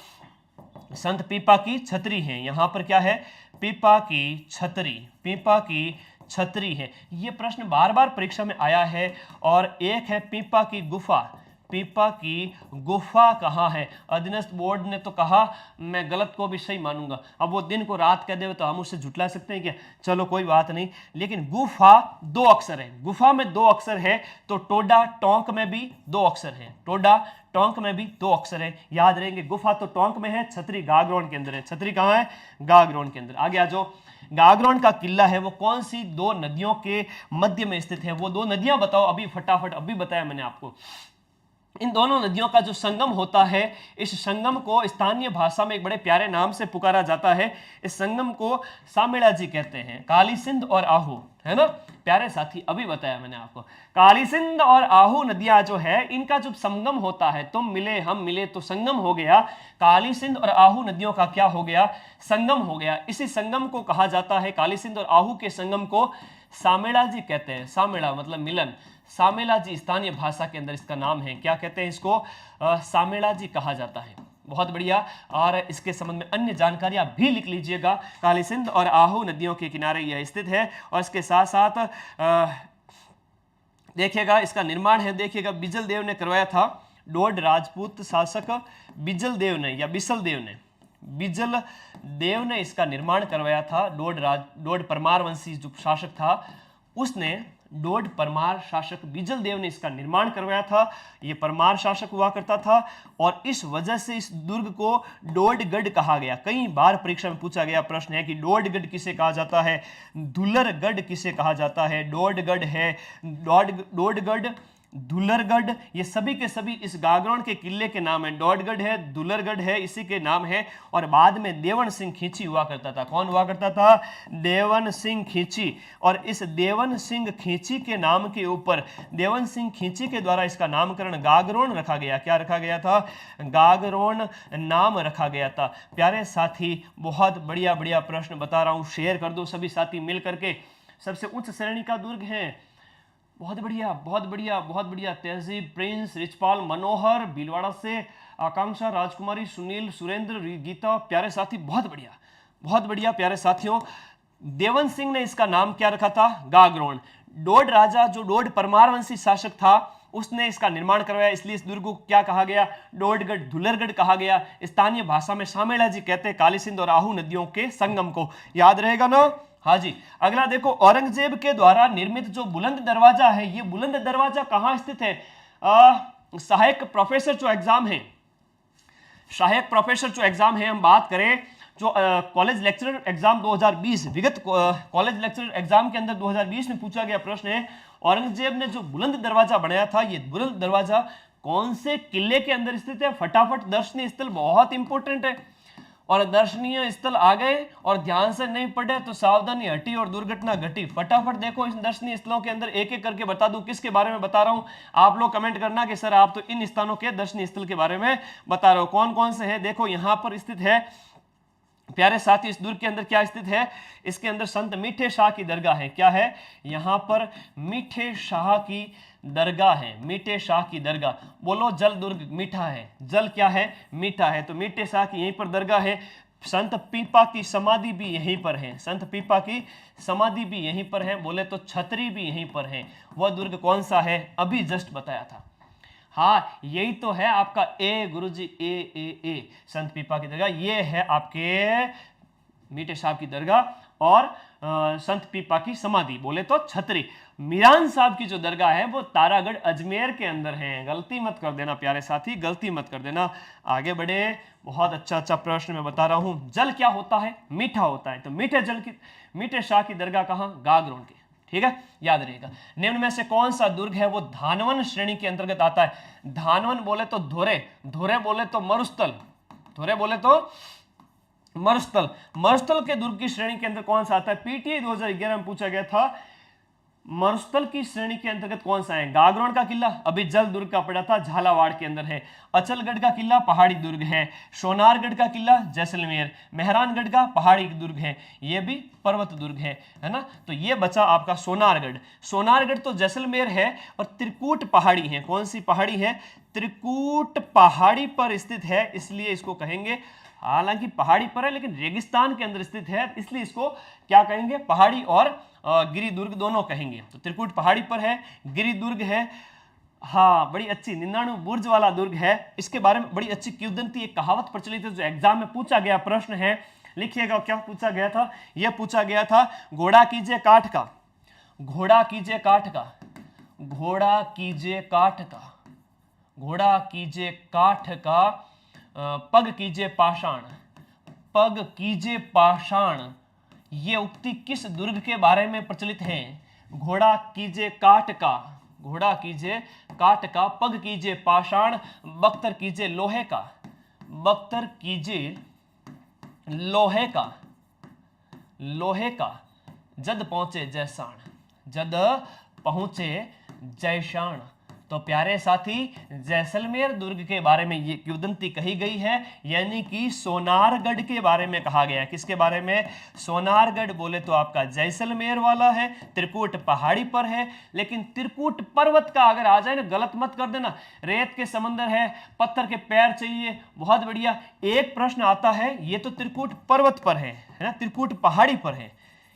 A: संत पीपा की छतरी है। यहाँ पर क्या है? पीपा की छतरी, पीपा की छतरी है। ये प्रश्न बार बार परीक्षा में आया है। और एक है पीपा की गुफा, पीपा की गुफा कहाँ है? अधीनस्थ बोर्ड ने तो कहा, मैं गलत को भी सही मानूंगा। अब वो दिन को रात कह दे तो हम उससे झुटला सकते हैं क्या? चलो कोई बात नहीं, लेकिन गुफा 2 अक्षर है, गुफा में 2 अक्षर है। तो टोडा टोंक में भी 2 अक्षर है, टोडा टोंक में भी 2 अक्षर है। याद रहेंगे, गुफा तो टोंक में है, छतरी गागरोन के अंदर है। छतरी कहाँ है? गागरोन के अंदर। आगे आ जाओ, गागरोन का किला है वो कौन सी 2 नदियों के मध्य में स्थित है? वो 2 नदियां बताओ अभी फटाफट, अभी बताया मैंने आपको। इन दोनों नदियों का जो संगम होता है, इस संगम को स्थानीय भाषा में एक बड़े प्यारे नाम से पुकारा जाता है। इस संगम को सामेड़ा जी कहते हैं, काली सिंध और आहू, है ना प्यारे साथी, अभी बताया मैंने आपको। काली सिंध और आहू नदियां जो है, इनका जब संगम होता है, तुम मिले हम मिले तो संगम हो गया। काली सिंध और आहू नदियों का क्या हो गया? संगम हो गया। इसी संगम को कहा जाता है, काली सिंध और आहू के संगम को सामेड़ा जी कहते हैं। सामेड़ा मतलब मिलन, सामेला जी स्थानीय भाषा के अंदर इसका नाम है। क्या कहते हैं इसको? सामेला जी कहा जाता है। बहुत बढ़िया। और इसके संबंध में अन्य जानकारियां भी लिख लीजिएगा। काली सिंध और आहू नदियों के किनारे यह स्थित है। और इसके साथ साथ देखिएगा, इसका निर्माण है, देखिएगा बिजल देव ने करवाया था। डोड राजपूत शासक बिजल देव ने या बिसल देव ने, बिजल देव ने इसका निर्माण करवाया था। डोड परमार वंशी जो शासक था उसने डोड परमार शासक बिजल देव ने इसका निर्माण करवाया था। ये परमार शासक हुआ करता था और इस वजह से इस दुर्ग को डोडगढ़ कहा गया। कई बार परीक्षा में पूछा गया प्रश्न है कि डोडगढ़ किसे कहा जाता है, दुलरगढ़ किसे कहा जाता है, डोडगढ़ है, डोडगढ़, दुलरगढ़, ये सभी के सभी इस गागरोन के किले के नाम है। डोडगढ़ है, दुलरगढ़ है, इसी के नाम है। और बाद में देवन सिंह खींची हुआ करता था। कौन हुआ करता था? देवन सिंह खींची। और इस देवन सिंह खींची के नाम के ऊपर, देवन सिंह खींची के द्वारा इसका नामकरण गागरोन रखा गया। क्या रखा गया था? गागरोन नाम रखा गया था। प्यारे साथी, बहुत बढ़िया बढ़िया प्रश्न बता रहा हूं, शेयर कर दो सभी साथी मिल करके। सबसे उच्च श्रेणी का दुर्ग है, बहुत बढ़िया बहुत बढ़िया बहुत बढ़िया। तहजीब, प्रिंस, रिचपाल, मनोहर, भीलवाड़ा से आकांक्षा, राजकुमारी, सुनील, सुरेंद्र, गीता। प्यारे साथी, बहुत बढ़िया प्यारे साथियों। देवन सिंह ने इसका नाम क्या रखा था? गागरोन। डोड राजा, जो डोड परमार वंशी शासक था, उसने इसका निर्माण करवाया, इसलिए इस दुर्ग को क्या कहा गया? डोडगढ़, दुलरगढ़ कहा गया। स्थानीय भाषा में शामेला जी कहते हैं काली सिंध और आहू नदियों के संगम को। याद रहेगा ना? हाँ जी। अगला देखो, औरंगजेब के द्वारा निर्मित जो बुलंद दरवाजा है, ये बुलंद दरवाजा कहां स्थित है? सहायक प्रोफेसर जो एग्जाम है, सहायक प्रोफेसर जो एग्जाम है, हम बात करें जो कॉलेज लेक्चरर एग्जाम 2020, विगत कॉलेज लेक्चरर एग्जाम के अंदर 2020 में पूछा गया प्रश्न है, औरंगजेब ने जो बुलंद दरवाजा बनाया था, ये बुलंद दरवाजा कौन से किले के अंदर स्थित है? फटाफट, दर्शनीय स्थल बहुत इंपॉर्टेंट है। और दर्शनीय स्थल आ गए और ध्यान से नहीं पढ़े तो सावधानी हटी और दुर्घटना घटी। फटाफट देखो इस दर्शनीय स्थलों के अंदर, एक एक करके बता दूं किसके बारे में बता रहा हूं। आप लोग कमेंट करना कि सर आप तो इन स्थानों के दर्शनीय स्थल के बारे में बता रहे हो। कौन कौन से है? देखो यहां पर स्थित है प्यारे साथी, इस दुर्ग के अंदर क्या स्थित है? इसके अंदर संत मीठे शाह की दरगाह है। क्या है? यहां पर मीठे शाह की दरगाह है। मीठे शाह की दरगाह। बोलो, जल दुर्ग मीठा है। जल क्या है? मीठा है। तो मीठे शाह की यहीं पर दरगाह है। संत पीपा की समाधि भी यहीं पर है। संत पीपा की समाधि भी यहीं पर है। बोले तो छतरी भी यहीं पर है। वह दुर्ग कौन सा है? अभी जस्ट बताया था। हाँ, यही तो है आपका ए गुरुजी, ए संत पीपा की दरगाह। ये है आपके मीठे साहब की दरगाह और संत पीपा की समाधि, बोले तो छतरी। मीरान साहब की जो दरगाह है वो तारागढ़ अजमेर के अंदर है। गलती मत कर देना प्यारे साथी, गलती मत कर देना। आगे बढ़े, बहुत अच्छा प्रश्न मैं बता रहा हूं। जल क्या होता है? मीठा होता है। तो मीठे शाह की दरगाह कहां? गागरोन की। ठीक है, याद रहेगा। निम्न में से कौन सा दुर्ग है वो धानवन श्रेणी के अंतर्गत आता है? धानवन बोले तो धोरे, धोरे बोले तो मरुस्थल, धोरे बोले तो मरुस्थल। मरुस्थल के दुर्ग की श्रेणी के अंदर कौन सा आता है? पीटीए 2011 में पूछा गया था। मरुस्थल की श्रेणी के अंतर्गत कौन सा है? गागरोन का किला अभी जल दुर्ग का पड़ा था, झालावाड़ के अंदर है। अचलगढ़ का किला पहाड़ी दुर्ग है। सोनारगढ़ का किला जैसलमेर। मेहरानगढ़ का पहाड़ी दुर्ग है, ये भी पर्वत दुर्ग है ना। तो ये बचा आपका सोनारगढ़। सोनारगढ़ तो जैसलमेर है और त्रिकूट पहाड़ी है। कौन सी पहाड़ी है? त्रिकूट पहाड़ी पर स्थित है, इसलिए इसको कहेंगे, हालांकि पहाड़ी पर है लेकिन रेगिस्तान के अंदर स्थित है, इसलिए इसको क्या कहेंगे? पहाड़ी और गिरी दुर्ग दोनों कहेंगे। तो त्रिकूट पहाड़ी पर है, गिरी दुर्ग है। हाँ, बड़ी अच्छी 99 बुर्ज वाला दुर्ग है। इसके बारे में बड़ी अच्छी किंवदंती, एक कहावत प्रचलित है जो एग्जाम में पूछा गया प्रश्न है। लिखिएगा क्या पूछा गया था। यह पूछा गया था, घोड़ा कीजिए काठ का, घोड़ा कीजिए काठ का, घोड़ा कीजिए काठ का, घोड़ा कीजिए काठ का, पग कीजिए पाषाण, पग कीजिए पाषाण। ये उक्ति किस दुर्ग के बारे में प्रचलित है? घोड़ा कीजिए काठ का, घोड़ा कीजिए काठ का, पग कीजिए पाषाण, बख्तर कीजिए लोहे का, बख्तर कीजिए लोहे का, लोहे का, जद पहुंचे जैसाण, जद पहुंचे जैसाण। तो प्यारे साथी, जैसलमेर दुर्ग के बारे में ये किंवदंती कही गई है, यानी कि सोनारगढ़ के बारे में कहा गया है। किसके बारे में? सोनारगढ़ बोले तो आपका जैसलमेर वाला है, त्रिकूट पहाड़ी पर है। लेकिन त्रिकूट पर्वत का अगर आ जाए ना, गलत मत कर देना। रेत के समंदर है, पत्थर के पैर चाहिए, बहुत बढ़िया। एक प्रश्न आता है, ये तो त्रिकूट पर्वत पर है ना, त्रिकूट पहाड़ी पर है,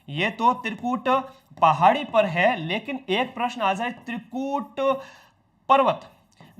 A: ये तो त्रिकूट पहाड़ी पर है। लेकिन एक प्रश्न आ जाए त्रिकूट पर्वत,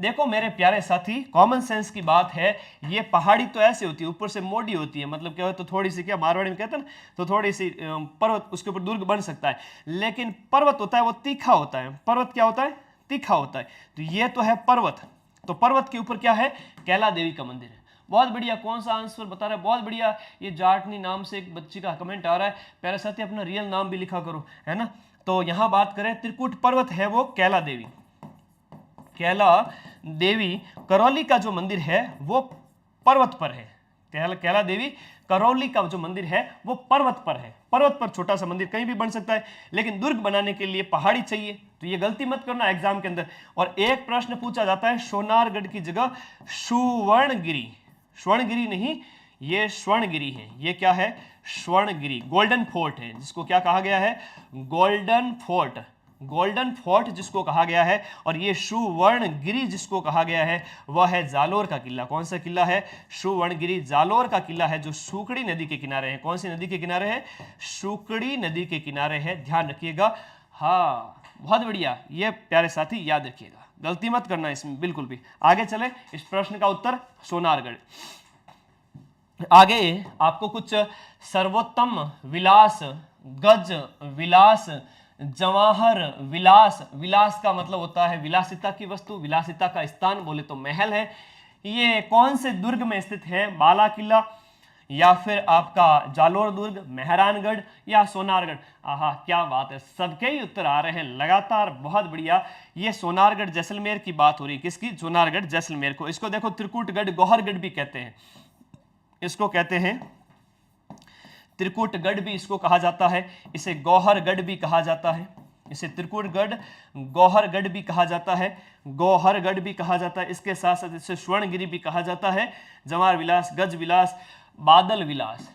A: देखो मेरे प्यारे साथी, कॉमन सेंस की बात है, ये पहाड़ी तो ऐसे होती है, ऊपर से मोटी होती है, मतलब क्या हो तो थोड़ी सी, क्या मारवाड़ी में कहते हैं ना, तो थोड़ी सी पर्वत, उसके ऊपर दुर्ग बन सकता है। लेकिन पर्वत होता है वो तीखा होता है, पर्वत क्या होता है, तीखा होता है। तो ये तो है पर्वत, तो पर्वत के ऊपर क्या है, कैला देवी का मंदिर है। बहुत बढ़िया, कौन सा आंसर बता रहा है, बहुत बढ़िया। ये जाटनी नाम से एक बच्ची का कमेंट आ रहा है, प्यारे साथी अपना रियल नाम भी लिखा करो, है ना। तो यहां बात करें, त्रिकुट पर्वत है वो कैला देवी, कैला देवी। करौली का जो मंदिर है वो पर्वत पर है, कैला देवी करौली का जो मंदिर है वो पर्वत पर है। पर्वत पर छोटा सा मंदिर कहीं भी बन सकता है, लेकिन दुर्ग बनाने के लिए पहाड़ी चाहिए, तो ये गलती मत करना एग्जाम के अंदर। और एक प्रश्न पूछा जाता है, सोनारगढ़ की जगह सुवर्णगिरी, स्वर्णगिरी नहीं, ये स्वर्णगिरी है। ये क्या है, स्वर्णगिरी, गोल्डन फोर्ट है, जिसको क्या कहा गया है, गोल्डन फोर्ट, गोल्डन फोर्ट जिसको कहा गया है। और ये सुवर्णगिरी जिसको कहा गया है वह है जालोर का किला। कौन सा किला है, सुवर्णगिरी जालोर का किला है, जो सूकड़ी नदी के किनारे है। कौन सी नदी के किनारे है, सूकड़ी नदी के किनारे है, ध्यान रखिएगा। हाँ बहुत बढ़िया, ये प्यारे साथी याद रखिएगा, गलती मत करना इसमें बिल्कुल भी। आगे चले, इस प्रश्न का उत्तर सोनारगढ़। आगे आपको कुछ सर्वोत्तम विलास, गज विलास, जवाहर विलास, विलास का मतलब होता है विलासिता की वस्तु, विलासिता का स्थान बोले तो महल है। ये कौन से दुर्ग में स्थित है, बाला किला, या फिर आपका जालोर दुर्ग, मेहरानगढ़, या सोनारगढ़। आहा क्या बात है, सबके ही उत्तर आ रहे हैं लगातार, बहुत बढ़िया। ये सोनारगढ़ जैसलमेर की बात हो रही है, किसकी, सोनारगढ़ जैसलमेर को। इसको देखो त्रिकुटगढ़ गौहरगढ़ भी कहते हैं, इसको कहते हैं त्रिकुटगढ़ भी इसको कहा जाता है, इसे गौहरगढ़ भी कहा जाता है, इसे त्रिकुटगढ़ गौहरगढ़ भी कहा जाता है, गौहरगढ़ भी कहा जाता है। इसके साथ साथ इसे स्वर्णगिरी भी कहा जाता है, जवाहर विलास, गज विलास, बादल विलास,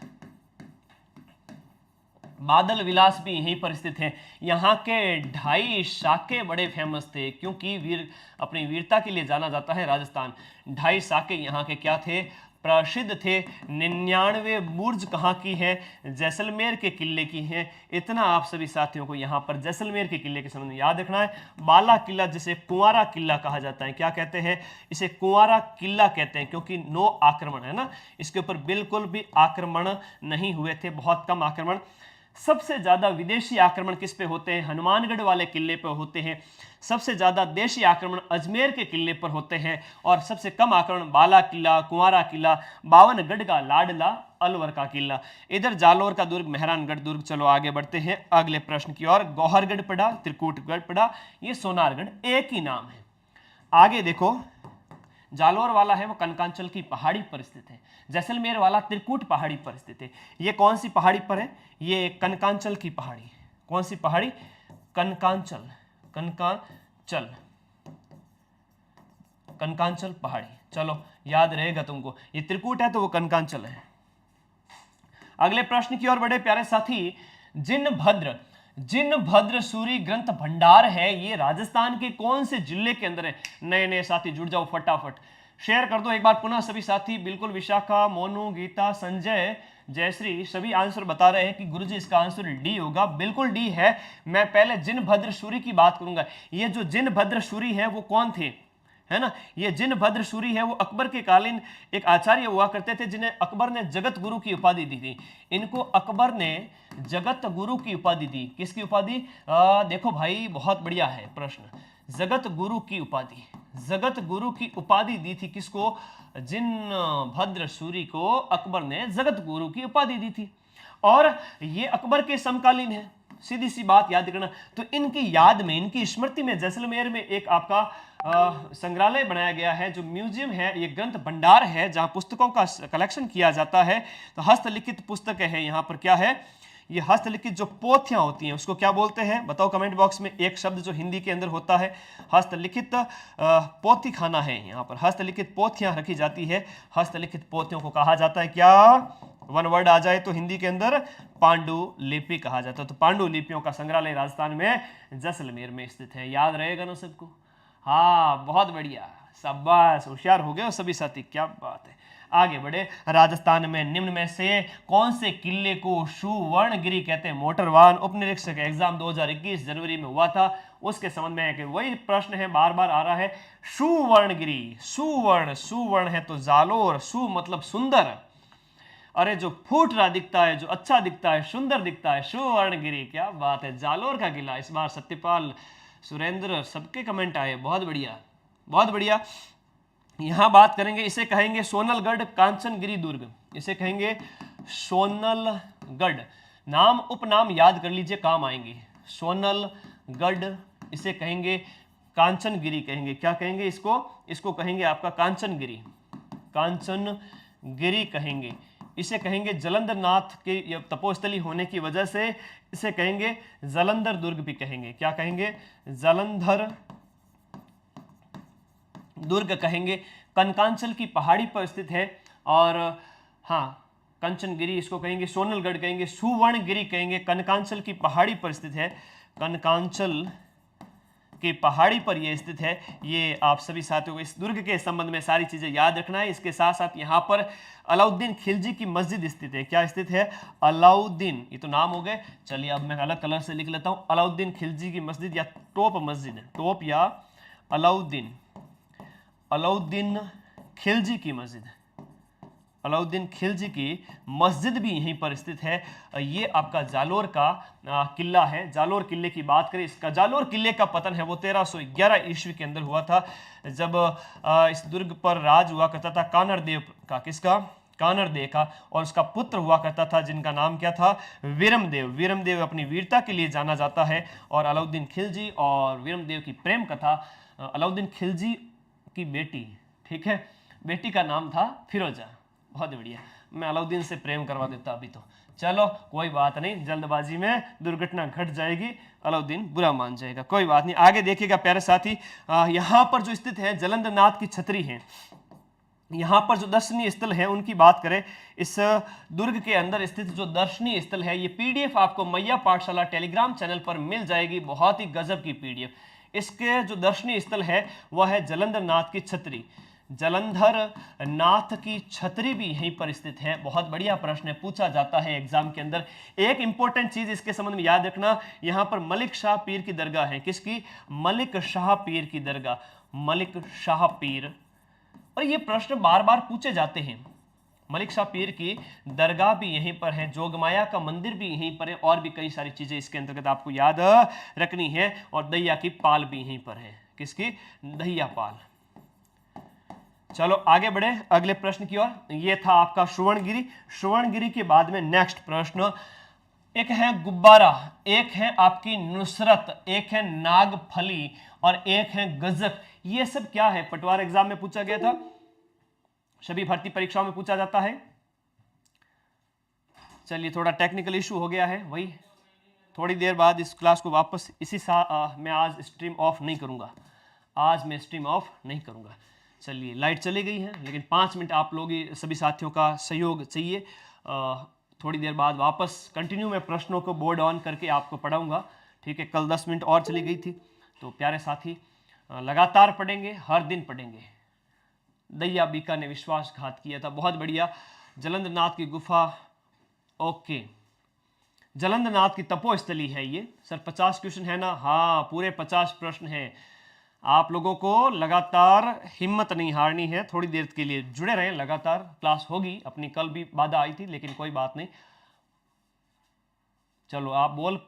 A: बादल विलास भी यहीं पर स्थित है। यहाँ के 2.5 साके बड़े फेमस थे, क्योंकि वीर अपनी वीरता के लिए जाना जाता है राजस्थान। 2.5 साके यहाँ के क्या थे, प्रसिद्ध थे। 99 बुर्ज कहाँ की है, जैसलमेर के किले की है। इतना आप सभी साथियों को यहाँ पर जैसलमेर के किले के संबंध में याद रखना है। बाला किला जिसे कुंवारा किला कहा जाता है, क्या कहते हैं, इसे कुंवारा किला कहते हैं, क्योंकि 9 आक्रमण है ना, इसके ऊपर बिल्कुल भी आक्रमण नहीं हुए थे, बहुत कम आक्रमण। सबसे ज्यादा विदेशी आक्रमण किस पे होते हैं, हनुमानगढ़ वाले किले पर होते हैं। सबसे ज्यादा देशी आक्रमण अजमेर के किले पर होते हैं, और सबसे कम आक्रमण बाला किला, कुंवारा किला, 52गढ़ का लाडला, अलवर का किला। इधर जालोर का दुर्ग, मेहरानगढ़ दुर्ग। चलो आगे बढ़ते हैं अगले प्रश्न की ओर। गौहरगढ़ पढ़ा, त्रिकुटगढ़ पढ़ा, ये सोनारगढ़ एक ही नाम है। आगे देखो, जालोर वाला है वो कनकांचल की पहाड़ी पर स्थित है, जैसलमेर वाला त्रिकुट पहाड़ी पर स्थित है। ये कौन सी पहाड़ी पर है, ये कनकांचल की पहाड़ी। कौन सी पहाड़ी, कनकांचल, कनकांचल, कनकांचल पहाड़ी। चलो याद रहेगा तुमको, ये त्रिकुट है तो वो कनकांचल है। अगले प्रश्न की ओर बढ़े प्यारे साथी। जिनभद्र, जिनभद्र सूरी ग्रंथ भंडार है, ये राजस्थान के कौन से जिले के अंदर है। नए नए साथी जुड़ जाओ फटाफट, शेयर कर दो एक बार पुनः सभी साथी। बिल्कुल विशाखा, मोनू, गीता, संजय, जयश्री सभी आंसर बता रहे हैं कि गुरुजी इसका आंसर डी होगा। बिल्कुल डी है। मैं पहले जिनभद्र सूरी की बात करूंगा। ये जो जिनभद्र सूरी है वो कौन थे, है ना, ये जिनभद्र सूरी है वो अकबर के कालीन एक आचार्य हुआ करते थे, जिन्हें अकबर ने जगत गुरु की उपाधि दी थी। इनको अकबर ने जगत गुरु की उपाधि दी। किसकी उपाधि, देखो भाई बहुत बढ़िया है प्रश्न, जगत गुरु की उपाधि, जगत गुरु की उपाधि दी थी किसको, जिनभद्र सूरी को अकबर ने जगत गुरु की उपाधि दी थी, और ये अकबर के समकालीन है। सीधी सी बात याद रखना। तो इनकी याद में, इनकी स्मृति में जैसलमेर में एक आपका संग्रहालय बनाया गया है, जो म्यूजियम है, ये ग्रंथ भंडार है, जहां पुस्तकों का कलेक्शन किया जाता है। तो हस्तलिखित पुस्तक है यहाँ पर, क्या है, ये हस्तलिखित जो पोथियां होती हैं उसको क्या बोलते हैं, बताओ कमेंट बॉक्स में। एक शब्द जो हिंदी के अंदर होता है, हस्तलिखित पोथी खाना है। यहाँ पर हस्तलिखित पोथियां रखी जाती है, हस्तलिखित पोथियों को कहा जाता है क्या, वन वर्ड आ जाए तो हिंदी के अंदर पांडुलिपि कहा जाता है। तो पांडुलिपियों का संग्रहालय राजस्थान में जैसलमेर में स्थित है। याद रहेगा ना सबको, हाँ बहुत बढ़िया, शाबाश, होशियार हो गए सभी साथी, क्या बात है। आगे बढ़े, राजस्थान में निम्न में से कौन से किले को सुवर्णगिरी कहते हैं? मोटर वाहन उपनिरीक्षक एग्जाम 2021 जनवरी में हुआ था, उसके संबंध में कि वही प्रश्न है, बार बार आ रहा है। सुवर्णगिरी, सुवर्ण, सुवर्ण है तो जालोर, सु मतलब सुंदर, अरे जो फूट रहा दिखता है, जो अच्छा दिखता है, सुंदर दिखता है, सुवर्णगिरी, क्या बात है, जालोर का किला। इस बार सत्यपाल, सुरेंद्र सबके कमेंट आए, बहुत बढ़िया, बहुत बढ़िया। यहां बात करेंगे, इसे कहेंगे सोनलगढ़ कांचनगिरी दुर्ग, इसे कहेंगे सोनलगढ़। नाम उपनाम याद कर लीजिए, काम आएंगे। सोनलगढ़, इसे कहेंगे कांचनगिरी, कहेंगे क्या कहेंगे इसको? इसको कहेंगे आपका कांचनगिरी, कांचनगिरी कहेंगे। इसे कहेंगे जलंधर नाथ के तपोस्थली होने की वजह से इसे कहेंगे जलंधर दुर्ग भी कहेंगे। क्या कहेंगे? जलंधर दुर्ग कहेंगे। कनकांचल की पहाड़ी पर स्थित है, और हाँ, कंचनगिरी इसको कहेंगे, सोनलगढ़ कहेंगे, सुवर्णगिरी कहेंगे, कनकांचल की पहाड़ी पर स्थित है, कनकांचल की पहाड़ी पर यह स्थित है। ये आप सभी साथियों को इस दुर्ग के संबंध में सारी चीजें याद रखना है। इसके साथ साथ यहाँ पर अलाउद्दीन खिलजी की मस्जिद स्थित है। क्या स्थित है? अलाउद्दीन, ये तो नाम हो गए, चलिए अब मैं अलग कलर से लिख लेता हूँ। अलाउद्दीन खिलजी की मस्जिद या टोप मस्जिद, टोप या अलाउद्दीन, अलाउद्दीन खिलजी की मस्जिद, अलाउद्दीन खिलजी की मस्जिद भी यहीं पर स्थित है। ये आपका जालोर का किला है। जालोर किले की बात करें, इसका जालोर किले का पतन है वो 1311 ईस्वी के अंदर हुआ था, जब इस दुर्ग पर राज हुआ करता था कानरदेव का। किसका? कानरदेव का। और उसका पुत्र हुआ करता था जिनका नाम क्या था? वीरमदेव। वीरमदेव अपनी वीरता के लिए जाना जाता है। और अलाउद्दीन खिलजी और वीरमदेव की प्रेम कथा, अलाउद्दीन खिलजी की बेटी, ठीक है, बेटी का नाम था फिरोजा। बहुत बढ़िया, मैं अलाउद्दीन से प्रेम करवा देता अभी तो। चलो कोई बात नहीं, जल्दबाजी में दुर्घटना घट जाएगी, अलाउद्दीन बुरा मान जाएगा, कोई बात नहीं। आगे देखिएगा प्यारे साथी, यहाँ पर जो स्थित है जलंधर नाथ की छतरी है। यहाँ पर जो दर्शनीय स्थल है उनकी बात करें, इस दुर्ग के अंदर स्थित जो दर्शनीय स्थल है, ये पीडीएफ आपको मैया पाठशाला टेलीग्राम चैनल पर मिल जाएगी, बहुत ही गजब की पीडीएफ। इसके जो दर्शनीय स्थल है वह है जलंधर नाथ की छतरी। जलंधर नाथ की छतरी भी यहीं पर स्थित है। बहुत बढ़िया प्रश्न है, पूछा जाता है एग्जाम के अंदर। एक इंपॉर्टेंट चीज इसके संबंध में याद रखना, यहां पर मलिक शाह पीर की दरगाह है। किसकी? मलिक शाह पीर की दरगाह, मलिक शाह पीर। और ये प्रश्न बार बार पूछे जाते हैं। मलिक शाह पीर की दरगाह भी यहीं पर है, जोगमाया का मंदिर भी यहीं पर है, और भी कई सारी चीजें इसके अंतर्गत आपको याद रखनी है। और दहिया की पाल भी यहीं पर है। किसकी? दहिया पाल। चलो आगे बढ़े अगले प्रश्न की ओर। ये था आपका सुवर्णगिरी। सुवर्णगिरी के बाद में नेक्स्ट प्रश्न, एक है गुब्बारा, एक है आपकी नुसरत, एक है नागफली और एक है गजक। ये सब क्या है? पटवार एग्जाम में पूछा गया था, सभी भर्ती परीक्षाओं में पूछा जाता है। चलिए थोड़ा टेक्निकल इशू हो गया है, वही थोड़ी देर बाद इस क्लास को वापस मैं आज स्ट्रीम ऑफ नहीं करूंगा, आज मैं स्ट्रीम ऑफ नहीं करूंगा। चलिए लाइट चली गई है, लेकिन 5 मिनट आप लोग सभी साथियों का सहयोग चाहिए। थोड़ी देर बाद वापस कंटिन्यू मैं प्रश्नों को बोर्ड ऑन करके आपको पढ़ाऊंगा, ठीक है। कल 10 मिनट और चली गई थी, तो प्यारे साथी लगातार पढ़ेंगे, हर दिन पढ़ेंगे। दैया बीका ने विश्वासघात किया था, बहुत बढ़िया। जलंधर नाथ की गुफा, ओके, जलंधर नाथ की तपोस्थली है ये। सर 50 क्वेश्चन है ना? हाँ, पूरे 50 प्रश्न हैं। आप लोगों को लगातार हिम्मत नहीं हारनी है, थोड़ी देर के लिए जुड़े रहें, लगातार क्लास होगी अपनी। कल भी बाधा आई थी, लेकिन कोई बात नहीं। चलो आप बोल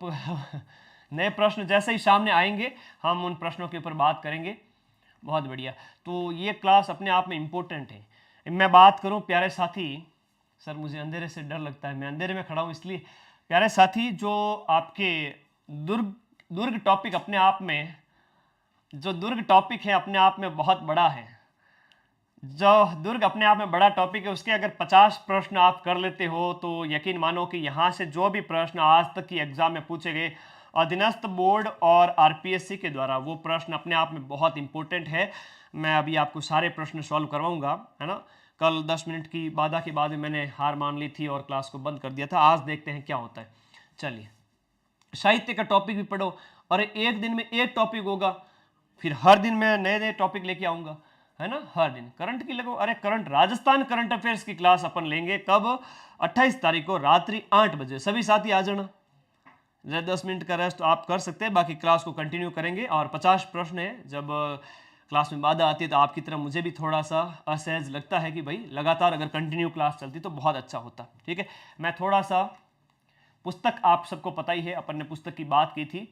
A: नए प्रश्न जैसे ही सामने आएंगे हम उन प्रश्नों के ऊपर बात करेंगे। बहुत बढ़िया, तो ये क्लास अपने आप में इंपॉर्टेंट है। मैं बात करूं प्यारे साथी, सर मुझे अंधेरे से डर लगता है, मैं अंधेरे में खड़ा हूं, इसलिए प्यारे साथी जो आपके दुर्ग टॉपिक अपने आप में, जो दुर्ग टॉपिक है अपने आप में बहुत बड़ा है। जो दुर्ग अपने आप में बड़ा टॉपिक है, उसके अगर 50 प्रश्न आप कर लेते हो तो यकीन मानो कि यहाँ से जो भी प्रश्न आज तक की एग्जाम में पूछे गए अधीनस्थ बोर्ड और आरपीएससी के द्वारा, वो प्रश्न अपने आप में बहुत इंपॉर्टेंट है। मैं अभी आपको सारे प्रश्न सॉल्व करवाऊंगा, है ना। कल 10 मिनट की बाधा के बाद मैंने हार मान ली थी और क्लास को बंद कर दिया था। आज देखते हैं क्या होता है। चलिए, साहित्य का टॉपिक भी पढ़ो, और एक दिन में एक टॉपिक होगा, फिर हर दिन मैं नए नए टॉपिक लेके आऊँगा, है ना, हर दिन करंट की लगो। अरे करंट राजस्थान करंट अफेयर्स की क्लास अपन लेंगे कब, 28 तारीख को रात्रि 8 बजे। सभी साथी आ जाना। 10 मिनट का रेस्ट आप कर सकते हैं, बाकी क्लास को कंटिन्यू करेंगे। और 50 प्रश्न है। जब क्लास में बाधा आती है तो आपकी तरह मुझे भी थोड़ा सा असहज लगता है कि भाई लगातार अगर कंटिन्यू क्लास चलती तो बहुत अच्छा होता। ठीक है, मैं थोड़ा सा पुस्तक, आप सबको पता ही है अपन ने पुस्तक की बात की थी।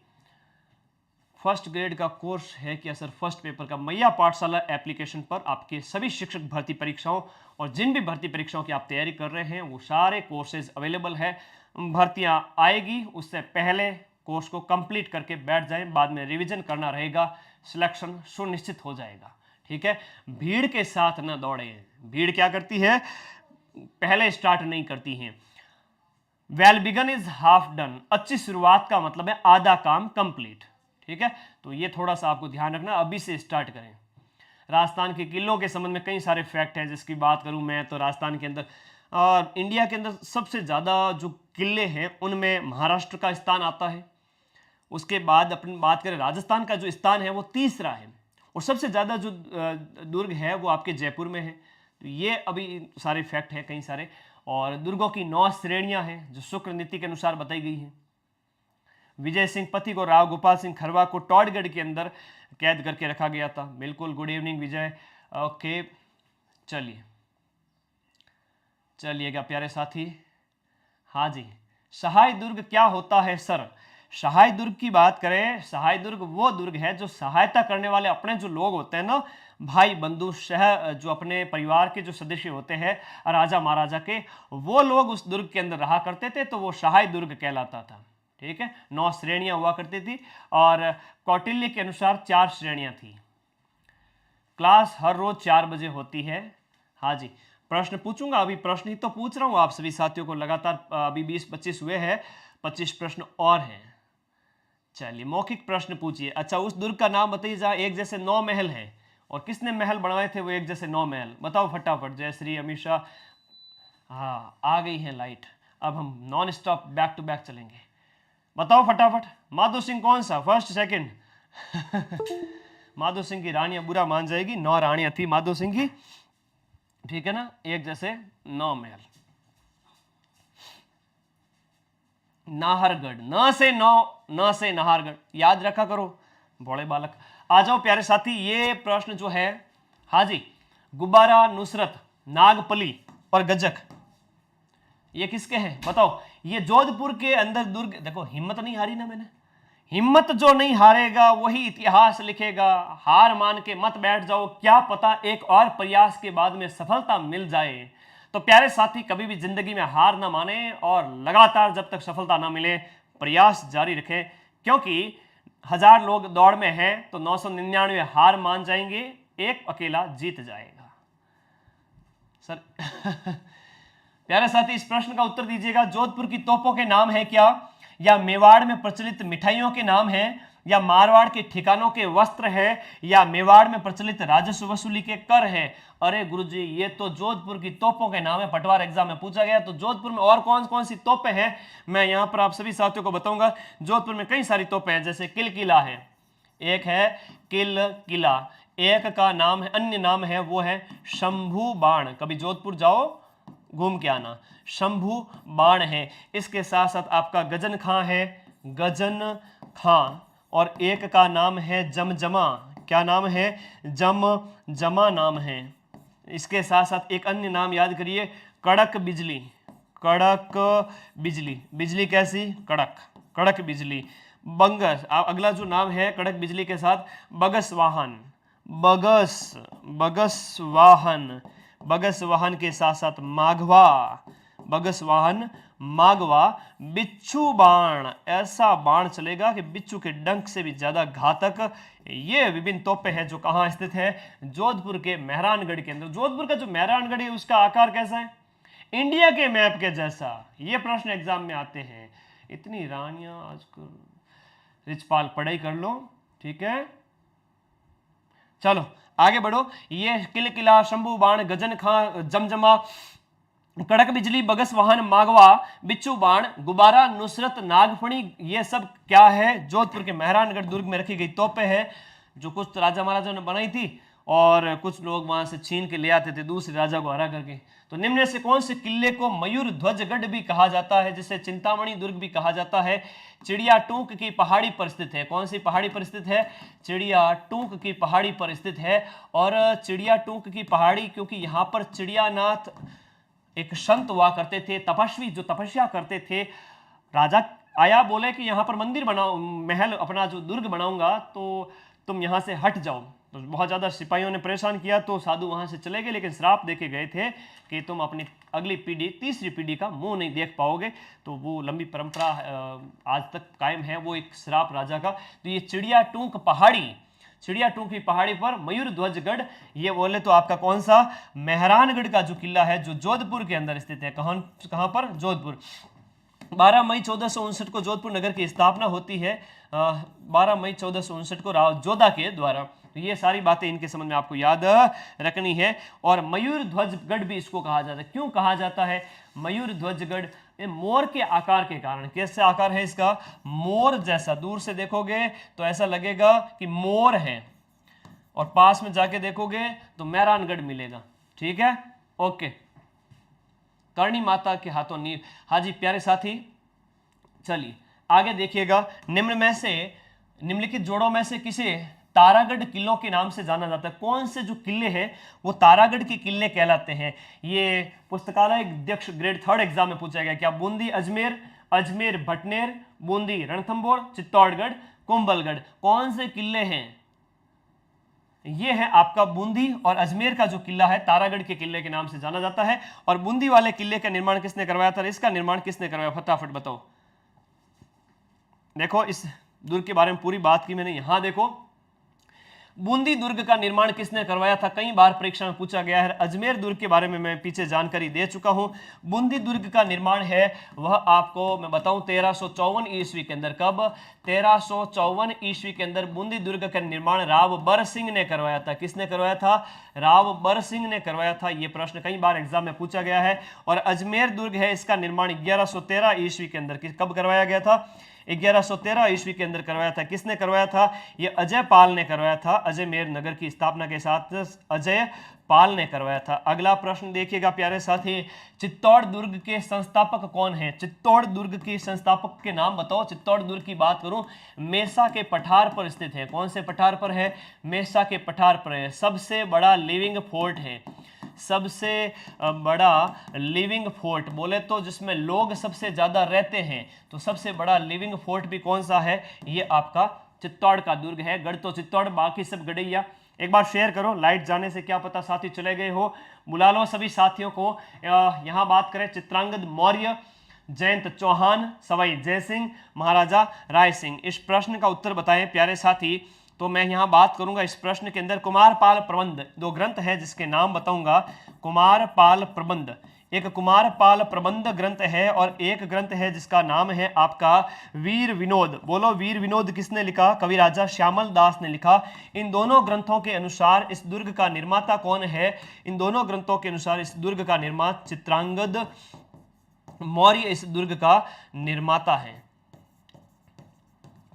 A: फर्स्ट ग्रेड का कोर्स है क्या सर, फर्स्ट पेपर का मैया पाठशाला एप्लीकेशन पर आपके सभी शिक्षक भर्ती परीक्षाओं और जिन भी भर्ती परीक्षाओं की आप तैयारी कर रहे हैं वो सारे कोर्सेज अवेलेबल है। भर्तियां आएगी उससे पहले कोर्स को कंप्लीट करके बैठ जाएं, बाद में रिवीजन करना रहेगा, सिलेक्शन सुनिश्चित हो जाएगा। ठीक है, भीड़ के साथ ना दौड़े। भीड़ क्या करती है, पहले स्टार्ट नहीं करती है। Well begun is half done, अच्छी शुरुआत का मतलब है आधा काम कंप्लीट। ठीक है, तो ये थोड़ा सा आपको ध्यान रखना, अभी से स्टार्ट करें। राजस्थान के किलों के संबंध में कई सारे फैक्ट हैं, जिसकी बात करूं मैं तो राजस्थान के अंदर और इंडिया के अंदर सबसे ज़्यादा जो किले हैं उनमें महाराष्ट्र का स्थान आता है। उसके बाद अपन बात करें राजस्थान का जो स्थान है वो तीसरा है, और सबसे ज़्यादा जो दुर्ग है वो आपके जयपुर में है। तो ये अभी सारे फैक्ट हैं कई सारे। और दुर्गों की 9 श्रेणियां हैं जो शुक्र नीति के अनुसार बताई गई हैं। विजय सिंह पति को राव गोपाल सिंह खरवा को टॉडगढ़ के अंदर कैद करके रखा गया था। बिल्कुल, गुड इवनिंग विजय। ओके, चलिए चलिएगा प्यारे साथी। हाँ जी, सहाय दुर्ग क्या होता है सर? सहाय दुर्ग की बात करें, सहाय दुर्ग वो दुर्ग है जो सहायता करने वाले अपने जो लोग होते हैं ना, भाई बंधु जो अपने परिवार के जो सदस्य होते हैं राजा महाराजा के, वो लोग उस दुर्ग के अंदर रहा करते थे, तो वो सहाय दुर्ग कहलाता था। ठीक है, 9 श्रेणियां हुआ करती थी और कौटिल्य के अनुसार 4 श्रेणियां थी। क्लास हर रोज 4 बजे होती है। हाँ जी, प्रश्न पूछूंगा, अभी प्रश्न ही तो पूछ रहा हूं आप सभी साथियों को लगातार। अभी 20-25 हुए हैं, 25 प्रश्न और हैं। चलिए मौखिक प्रश्न पूछिए। अच्छा, उस दुर्ग का नाम बताइए जहां एक जैसे 9 महल है, और किसने महल बनवाए थे वो एक जैसे 9 महल? बताओ फटाफट। जयश्री, अमीषा, हाँ आ गई है लाइट। अब हम non stop back to back चलेंगे, बताओ फटाफट। माधो सिंह कौन सा, फर्स्ट सेकंड? माधो सिंह की रानियां बुरा मान जाएगी, 9 रानियां थी माधो सिंह की। ठीक है ना, एक जैसे 9 महल। नाहरगढ़, न से 9, न से नाहरगढ़, याद रखा करो बड़े बालक। आ जाओ प्यारे साथी, ये प्रश्न जो है, हाँ जी, गुब्बारा, नुसरत, नागपली और गजक, ये किसके हैं बताओ? ये जोधपुर के अंदर दुर्ग। देखो हिम्मत नहीं हारी ना मैंने, हिम्मत जो नहीं हारेगा वही इतिहास लिखेगा। हार मान के मत बैठ जाओ, क्या पता एक और प्रयास के बाद में सफलता मिल जाए। तो प्यारे साथी, कभी भी जिंदगी में हार ना माने और लगातार जब तक सफलता ना मिले प्रयास जारी रखें, क्योंकि 1000 लोग दौड़ में हैं तो 999 हार मान जाएंगे, एक अकेला जीत जाएगा। सर प्यारे साथी, इस प्रश्न का उत्तर दीजिएगा। जोधपुर की तोपों के नाम है क्या, या मेवाड़ में प्रचलित मिठाइयों के नाम है, या मारवाड़ के ठिकानों के वस्त्र है, या मेवाड़ में प्रचलित राजस्व वसूली के कर है? अरे गुरुजी, ये तो जोधपुर की तोपों के नाम है, पटवार एग्जाम में पूछा गया। तो जोधपुर में और कौन कौन सी तोपें हैं मैं यहाँ पर आप सभी साथियों को बताऊंगा। जोधपुर में कई सारी तोपें हैं, जैसे किल किला है, एक है किल किला, एक का नाम है, अन्य नाम है वो है शंभू बाण। कभी जोधपुर जाओ घूम के आना, शंभू बाण है। इसके साथ साथ आपका गजन खां है, गजन खां, और एक का नाम है जमजमा। क्या नाम है? जमजमा नाम है। इसके साथ साथ एक अन्य नाम याद करिए, कड़क बिजली। कड़क बिजली, बिजली कैसी? कड़क, कड़क बिजली। बंगस, अगला जो नाम है कड़क बिजली के साथ, बगस वाहन, बगस वाहन। बगस वाहन के साथ साथ माघवा, बगस वाहन माघवा। बिच्छू बाण, ऐसा बाण चलेगा कि बिच्छू के डंक से भी ज्यादा घातक। ये विभिन्न तोपे हैं जो कहाँ स्थित है? जोधपुर के मेहरानगढ़ के अंदर। जोधपुर का जो मेहरानगढ़ है उसका आकार कैसा है? इंडिया के मैप के जैसा। ये प्रश्न एग्जाम में आते हैं। इतनी रानियां आजकल, रिचपाल पढ़ाई कर लो, ठीक है। चलो आगे बढ़ो। ये किल किला, शंभू बाण, गजन खां, जमजमा, कड़क बिजली, बगस वाहन, मागवा, बिच्छू बाण, गुब्बारा, नुसरत, नागफणी, ये सब क्या है? जोधपुर के मेहरानगढ़ दुर्ग में रखी गई तोपें हैं जो कुछ राजा महाराजा ने बनाई थी, और कुछ लोग वहां से छीन के ले आते थे दूसरे राजा को हरा करके। तो निम्न में से कौन से किले को मयूर ध्वजगढ़ भी कहा जाता है, जिसे चिंतामणि दुर्ग भी कहा जाता है? चिड़िया टूंक की पहाड़ी पर स्थित है। कौन सी पहाड़ी पर स्थित है? चिड़िया टूंक की पहाड़ी पर स्थित है। और चिड़िया टूंक की पहाड़ी, क्योंकि यहाँ पर चिड़ियानाथ एक संत हुआ करते थे, तपस्वी, जो तपस्या करते थे। राजा आया, बोले कि यहाँ पर मंदिर बनाओ, महल, अपना जो दुर्ग बनाऊंगा, तो तुम यहाँ से हट जाओ। तो बहुत ज़्यादा सिपाहियों ने परेशान किया, तो साधु वहाँ से चले गए, लेकिन श्राप देके गए थे कि तुम अपनी अगली पीढ़ी, तीसरी पीढ़ी का मुंह नहीं देख पाओगे। तो वो लंबी परंपरा आज तक कायम है, वो एक श्राप राजा का। तो ये चिड़िया टूंक पहाड़ी, चिड़िया टूंक की पहाड़ी पर मयूर ध्वजगढ़, ये बोले तो आपका कौन सा? मेहरानगढ़ का जो किला है, जो जोधपुर के अंदर स्थित है। कहाँ पर? जोधपुर। 12 मई 1459 को जोधपुर नगर की स्थापना होती है। 12 मई 1459 को राव जोधा के द्वारा। तो ये सारी बातें इनके संबंध में आपको याद रखनी है। और मयूर ध्वजगढ़ भी इसको कहा जाता है। क्यों कहा जाता है मयूर ध्वजगढ़? मोर के आकार के कारण। कैसे आकार है इसका? मोर जैसा। दूर से देखोगे तो ऐसा लगेगा कि मोर है, और पास में जाके देखोगे तो मेहरानगढ़ मिलेगा। ठीक है, ओके। करणी माता के हाथों नींव। हाँ जी प्यारे साथी, चलिए आगे देखिएगा। निम्नलिखित जोड़ों में से किसे तारागढ़ किलों के नाम से जाना जाता है? कौन से जो किले हैं वो तारागढ़ के किले कहलाते हैं? ये पुस्तकालय अध्यक्ष ग्रेड 3 एग्जाम में पूछा गया। क्या बूंदी अजमेर, अजमेर भटनेर, बूंदी रणथंभौर, चित्तौड़गढ़, कुंभलगढ़, कौन से किले हैं? ये है आपका बूंदी और अजमेर का जो किला है, तारागढ़ के किले के नाम से जाना जाता है। और बूंदी वाले किले का निर्माण किसने करवाया था? इसका निर्माण किसने करवाया? फटाफट बताओ। देखो इस दुर्ग के बारे में पूरी बात की मैंने। यहां देखो, बूंदी दुर्ग का निर्माण किसने करवाया था? कई बार परीक्षा में पूछा गया है। अजमेर दुर्ग के बारे में मैं पीछे जानकारी दे चुका हूं। बूंदी दुर्ग का निर्माण है वह आपको मैं बताऊं 1354 ईस्वी के अंदर। कब? 1354 ईस्वी के अंदर बूंदी दुर्ग का निर्माण राव बर सिंह ने करवाया था। किसने करवाया था? राव बर सिंह ने करवाया था। यह प्रश्न कई बार एग्जाम में पूछा गया है। और अजमेर दुर्ग है, इसका निर्माण 1113 ईस्वी के अंदर। कब करवाया गया था? 1113 ईस्वी के अंदर करवाया था। किसने करवाया था? यह अजय पाल ने करवाया था। अजयमेर नगर की स्थापना के साथ अजय पाल ने करवाया था। अगला प्रश्न देखिएगा प्यारे साथी, चित्तौड़ दुर्ग के संस्थापक कौन है? चित्तौड़ दुर्ग के संस्थापक के नाम बताओ। चित्तौड़ दुर्ग की बात करूं, मेसा के पठार पर स्थित है। कौन से पठार पर है? मेसा के पठार पर है। सबसे बड़ा लिविंग फोर्ट है, सबसे बड़ा लिविंग फोर्ट बोले तो जिसमें लोग सबसे ज्यादा रहते हैं, तो सबसे बड़ा लिविंग फोर्ट भी कौन सा है? ये आपका चित्तौड़ का दुर्ग है। गढ़ तो चित्तौड़, बाकी सब गढ़ैया। एक बार शेयर करो, लाइट जाने से क्या पता साथी चले गए हो। बुला लो सभी साथियों को। यहां बात करें चित्रांगद मौर्य, जयंत चौहान, सवाई जयसिंह, महाराजा राय सिंह। इस प्रश्न का उत्तर बताएं प्यारे साथी। तो मैं यहां बात करूंगा इस प्रश्न के अंदर कुमारपाल प्रबंध, दो ग्रंथ है जिसके नाम बताऊंगा। कुमारपाल प्रबंध, एक कुमारपाल प्रबंध ग्रंथ है और एक ग्रंथ है जिसका नाम है आपका वीर विनोद। बोलो वीर विनोद किसने लिखा? कवि राजा श्यामल दास ने लिखा। इन दोनों ग्रंथों के अनुसार इस दुर्ग का निर्माता कौन है? इन दोनों ग्रंथों के अनुसार इस दुर्ग का निर्माता चित्रांगद मौर्य इस दुर्ग का निर्माता है।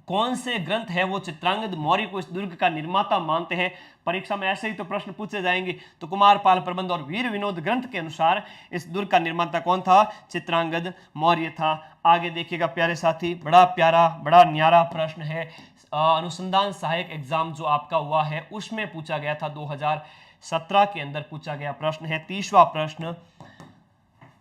A: कौन से ग्रंथ है वो चित्रांगद मौर्य को इस दुर्ग का निर्माता मानते हैं? परीक्षा में ऐसे ही तो प्रश्न पूछे जाएंगे। तो कुमारपाल प्रबंध और वीर विनोद ग्रंथ के अनुसार इस दुर्ग का निर्माता कौन था? चित्रांगद मौर्य था। आगे देखिएगा प्यारे साथी, बड़ा प्यारा बड़ा न्यारा प्रश्न है। अनुसंधान सहायक एग्जाम जो आपका हुआ है उसमें पूछा गया था, 2017 के अंदर पूछा गया प्रश्न है। 30वां प्रश्न,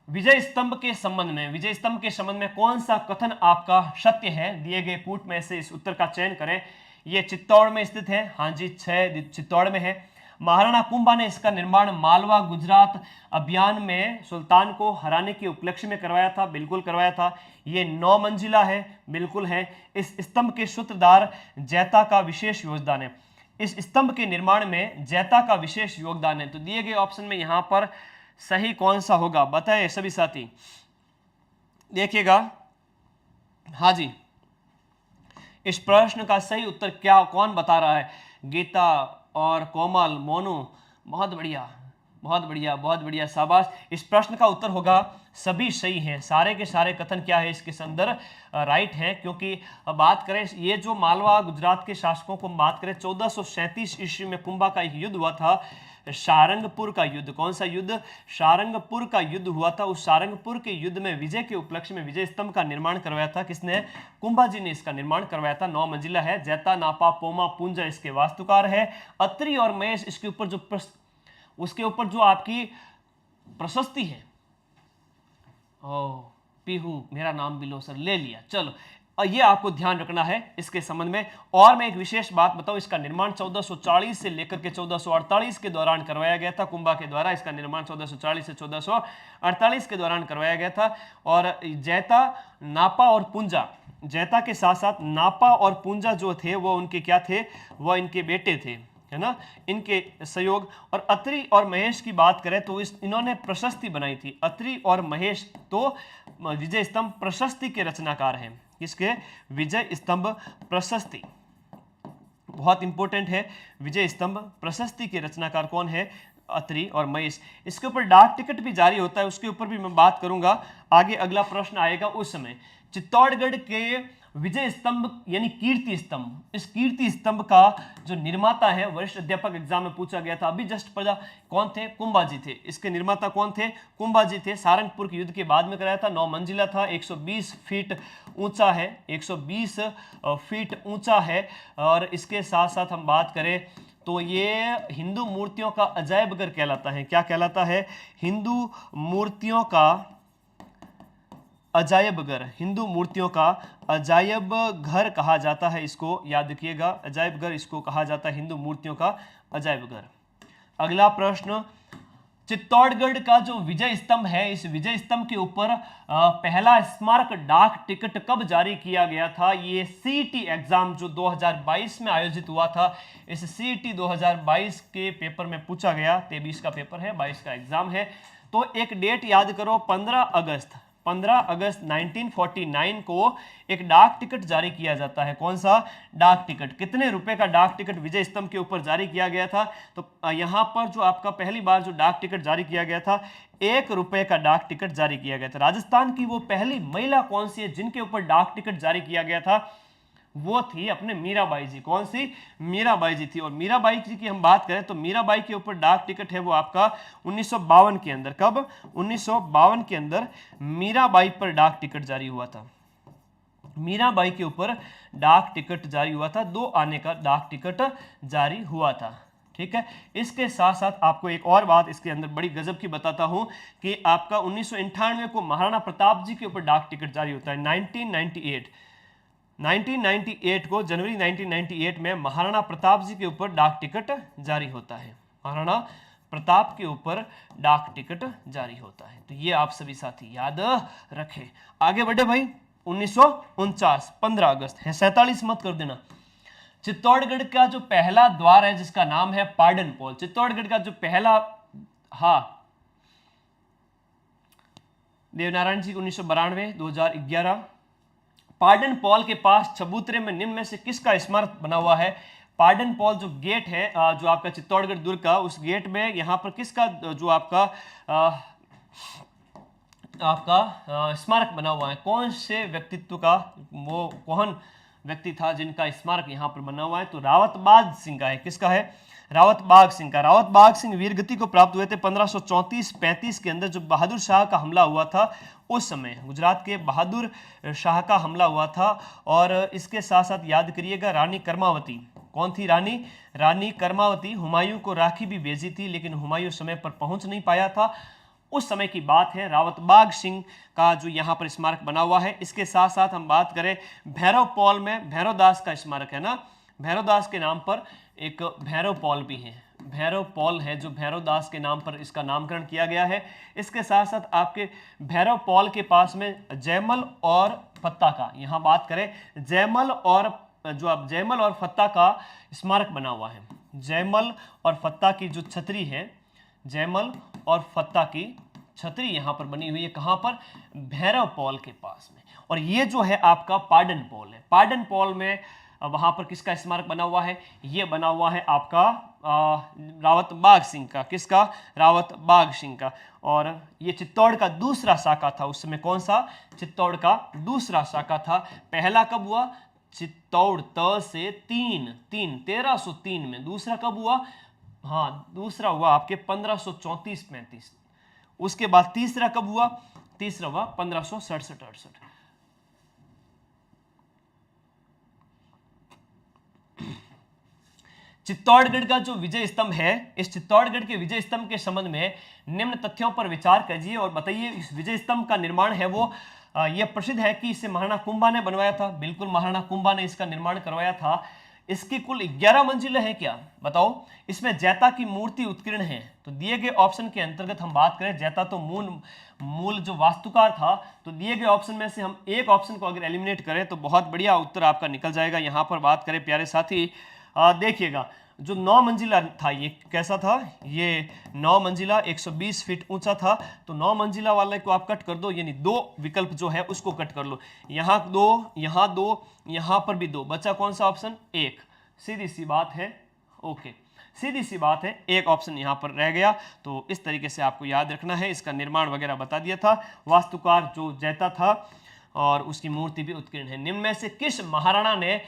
A: विजय स्तंभ के संबंध में, विजय स्तंभ के संबंध में कौन सा कथन आपका सत्य है? दिए गए कूट में से इस उत्तर का चयन करें। यह चित्तौड़ में स्थित है। हाँ जी, 6 चित्तौड़ में है। महाराणा कुंभा ने इसका निर्माण मालवा गुजरात अभियान में सुल्तान को हराने के उपलक्ष्य में करवाया था। बिल्कुल करवाया था। ये 9 मंजिला है। बिल्कुल है। इस स्तंभ के सूत्रधार जैता का विशेष योगदान है। इस स्तंभ के निर्माण में जैता का विशेष योगदान है। तो दिए गए ऑप्शन में यहां पर सही कौन सा होगा बताएं सभी साथी। देखिएगा, हाँ जी, इस प्रश्न का सही उत्तर क्या कौन बता रहा है? गीता और कोमल, मोनू, बहुत बढ़िया। बहुत बढ़िया, शाबाश। इस प्रश्न का उत्तर होगा सभी सही हैं, सारे के सारे कथन क्या है इसके अंदर राइट है। क्योंकि अब बात करें ये जो मालवा गुजरात के शासकों को बात करें, 1437 ईस्वी में कुंभा का एक युद्ध हुआ था, सारंगपुर का युद्ध। कौन सा युद्ध? सारंगपुर का युद्ध हुआ था। उस सारंगपुर के युद्ध में विजय के उपलक्ष्य में विजय स्तंभ का निर्माण करवाया था। किसने? कुंभा जी ने इसका निर्माण करवाया था। 9 मंजिला है। जैता, नापा, पोमा, पूंजा इसके वास्तुकार है। अत्रि और महेश इसके ऊपर जो उसके ऊपर जो आपकी प्रशस्ति है, ओ पीहू मेरा नाम भी लो सर, ले लिया। चलो, ये आपको ध्यान रखना है इसके संबंध में। और मैं एक विशेष बात बताऊं, इसका निर्माण 1440 से लेकर के 1448 के दौरान करवाया गया था। कुंभा के द्वारा इसका निर्माण 1440 से 1448 के दौरान करवाया गया था। और जैता, नापा और पूंजा, जैता के साथ साथ नापा और पूंजा जो थे वो उनके क्या थे? वो इनके बेटे थे, है ना, इनके सहयोग। और अत्रि और महेश की बात करें तो इन्होंने प्रशस्ति बनाई थी। अत्रि और महेश तो विजय स्तंभ प्रशस्ति के रचनाकार हैं। किसके? विजय स्तंभ प्रशस्ति, बहुत इंपॉर्टेंट है। विजय स्तंभ प्रशस्ति के रचनाकार कौन है? अत्रि और महेश। इसके ऊपर डाक टिकट भी जारी होता है, उसके ऊपर भी मैं बात करूंगा आगे। अगला प्रश्न आएगा उस समय। चित्तौड़गढ़ के विजय स्तंभ यानी कीर्ति स्तंभ, इस कीर्ति स्तंभ का जो निर्माता है, वरिष्ठ अध्यापक एग्जाम में पूछा गया था अभी जस्ट पहला, कौन थे? कुंभा जी थे। इसके निर्माता कौन थे? कुंभा जी थे। सारंगपुर के युद्ध के बाद में कराया था। 9 मंजिला था, 120 फीट ऊंचा है, 120 फीट ऊंचा है। और इसके साथ साथ हम बात करें तो ये हिंदू मूर्तियों का अजायब घर कहलाता है। क्या कहलाता है? हिंदू मूर्तियों का अजायब घर, हिंदू मूर्तियों का अजायब घर कहा जाता है इसको, याद रखिएगा, अजायब घर इसको कहा जाता है, हिंदू मूर्तियों का अजायब घर। अगला प्रश्न, चित्तौड़गढ़ का जो विजय स्तंभ है, इस विजय स्तंभ के ऊपर पहला स्मारक डाक टिकट कब जारी किया गया था? ये सीईटी एग्जाम जो 2022 में आयोजित हुआ था, इस सीईटी 2022 के पेपर में पूछा गया। 23 का पेपर है, 22 का एग्जाम है। तो एक डेट याद करो, 15 अगस्त 1949 को एक डाक टिकट जारी किया जाता है। कौन सा? डाक टिकट। कितने रुपए का डाक टिकट विजय स्तंभ के ऊपर जारी किया गया था? तो यहां पर जो आपका पहली बार जो डाक टिकट जारी किया गया था, 1 रुपए का डाक टिकट जारी किया गया था। राजस्थान की वो पहली महिला कौन सी है जिनके ऊपर डाक टिकट जारी किया गया था? वो थी अपने मीराबाई जी। कौन सी? मीराबाई जी थी। और मीराबाई जी की हम बात करें तो मीराबाई के ऊपर डाक टिकट है वो आपका 1952 के अंदर। कब? 1952 के अंदर मीराबाई पर डाक टिकट जारी हुआ था। मीराबाई के ऊपर डाक टिकट जारी हुआ था, 2 आने का डाक टिकट जारी हुआ था। ठीक है। इसके साथ साथ आपको एक और बात इसके अंदर बड़ी गजब की बताता हूं कि आपका 1998 को महाराणा प्रताप जी के ऊपर डाक टिकट जारी होता है। 1998 को, जनवरी 1998 में महाराणा प्रताप जी के ऊपर डाक टिकट जारी होता है। महाराणा प्रताप के ऊपर डाक टिकट जारी होता है। तो ये आप सभी साथी याद रखें। आगे बढ़े भाई। 1949 15 अगस्त है, 47 मत कर देना। चित्तौड़गढ़ का जो पहला द्वार है जिसका नाम है पार्डन पॉल, चित्तौड़गढ़ का जो पहला, हाँ, देवनारायण जी 1992 2011। पार्डन पॉल के पास चबूतरे में निम्न में से किसका स्मारक बना हुआ है? पार्डन पॉल जो गेट है जो आपका चित्तौड़गढ़ दुर्ग का, उस गेट में यहाँ पर किसका जो आपका स्मारक बना हुआ है? कौन से व्यक्तित्व का, वो कौन व्यक्ति था जिनका स्मारक यहाँ पर बना हुआ है? तो रावत बाग सिंह का है। किसका है? रावत बाग सिंह का। रावत बाग सिंह वीर गति को प्राप्त हुए थे 1534-35 के अंदर, जो बहादुर शाह का हमला हुआ था उस समय, गुजरात के बहादुर शाह का हमला हुआ था। और इसके साथ साथ याद करिएगा रानी कर्मावती, कौन थी रानी? रानी कर्मावती हुमायूं को राखी भी भेजी थी, लेकिन हुमायूं समय पर पहुंच नहीं पाया था। उस समय की बात है। रावत बाग सिंह का जो यहाँ पर स्मारक बना हुआ है। इसके साथ साथ हम बात करें भैरव पॉल में, भैरव दास का स्मारक है ना, भैरव दास के नाम पर एक भैरव पॉल भी है, भैरव पॉल है जो भैरव दास के नाम पर इसका नामकरण किया गया है। इसके साथ साथ आपके भैरव पॉल के पास में जयमल और फत्ता का, यहाँ बात करें जयमल और जो आप जयमल और फत्ता का स्मारक बना हुआ है। जयमल और फत्ता की जो छतरी है, जयमल और फत्ता की छतरी यहाँ पर बनी हुई है। कहाँ पर? भैरव पॉल के पास में। और ये जो है आपका पार्डन पॉल है। पार्डन पॉल में वहां पर किसका स्मारक बना हुआ है? ये बना हुआ है आपका रावत बाघ सिंह का। किसका? रावत बाघ सिंह का। और ये चित्तौड़ का दूसरा शाखा था उस समय। कौन सा? चित्तौड़ का दूसरा शाखा था। पहला कब हुआ? चित्तौड़ त से 1303 में। दूसरा कब हुआ? हाँ, दूसरा हुआ आपके 1534-35। उसके बाद तीसरा कब हुआ? तीसरा हुआ 1567-68। चित्तौड़गढ़ का जो विजय स्तंभ है, इस चित्तौड़गढ़ के विजय स्तंभ के संबंध में निम्न तथ्यों पर विचार कीजिए और बताइए। इस विजय स्तंभ का निर्माण है वो यह प्रसिद्ध है कि इसे महाराणा कुंभा ने बनवाया था। बिल्कुल, महाराणा कुंभा ने इसका निर्माण करवाया था। इसकी कुल 11 मंजिलें हैं क्या? बताओ। इसमें जैता की मूर्ति उत्कीर्ण है। तो दिए गए ऑप्शन के अंतर्गत हम बात करें, जैता तो मूल जो वास्तुकार था, तो दिए गए ऑप्शन में से हम एक ऑप्शन को अगर एलिमिनेट करें तो बहुत बढ़िया उत्तर आपका निकल जाएगा। यहां पर बात करें प्यारे साथी, देखिएगा जो 9 मंजिला था, ये कैसा था? ये 9 मंजिला 120 फीट ऊंचा था। तो 9 मंजिला वाले को आप कट कर दो, यानी 2 विकल्प जो है उसको कट कर लो। यहाँ 2, यहाँ 2, यहाँ पर भी 2, बचा कौन सा ऑप्शन? 1। सीधी सी बात है। ओके, सीधी सी बात है, एक ऑप्शन यहाँ पर रह गया। तो इस तरीके से आपको याद रखना है। इसका निर्माण वगैरह बता दिया था। वास्तुकार जो जैता था और उसकी मूर्ति भी उत्कीर्ण है। निम्न में से किस महाराणा ने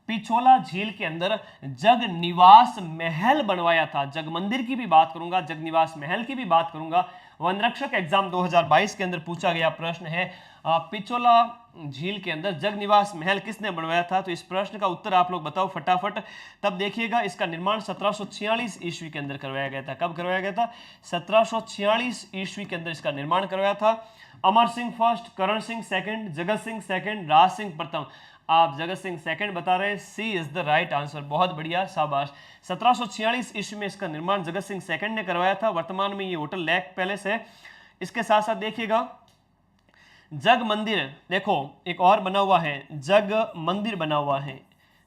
A: पिछोला झील के अंदर जग निवास महल बनवाया था? जग मंदिर की भी बात करूंगा, जग निवास महल की भी बात करूंगा। वनरक्षक एग्जाम 2022 के अंदर पूछा गया प्रश्न है, पिछोला झील के अंदर जग निवास महल किसने बनवाया था? तो इस प्रश्न का उत्तर आप लोग बताओ फटाफट। तब देखिएगा, इसका निर्माण 1746 ईस्वी के अंदर करवाया गया था। कब करवाया गया था? 1746 ईस्वी के अंदर इसका निर्माण करवाया था। Amar Singh first, Karan Singh second, Jagat Singh second, Raj Singh प्रथम। आप जगत सिंह सेकंड बता रहे हैं। सी इज द राइट आंसर। बहुत बढ़िया, शाबाश। 1746 ईस्वी में इसका निर्माण जगत सिंह सेकंड ने करवाया था। वर्तमान में ये होटल लेक पैलेस है। इसके साथ साथ देखिएगा जग मंदिर, देखो एक और बना हुआ है, जग मंदिर बना हुआ है।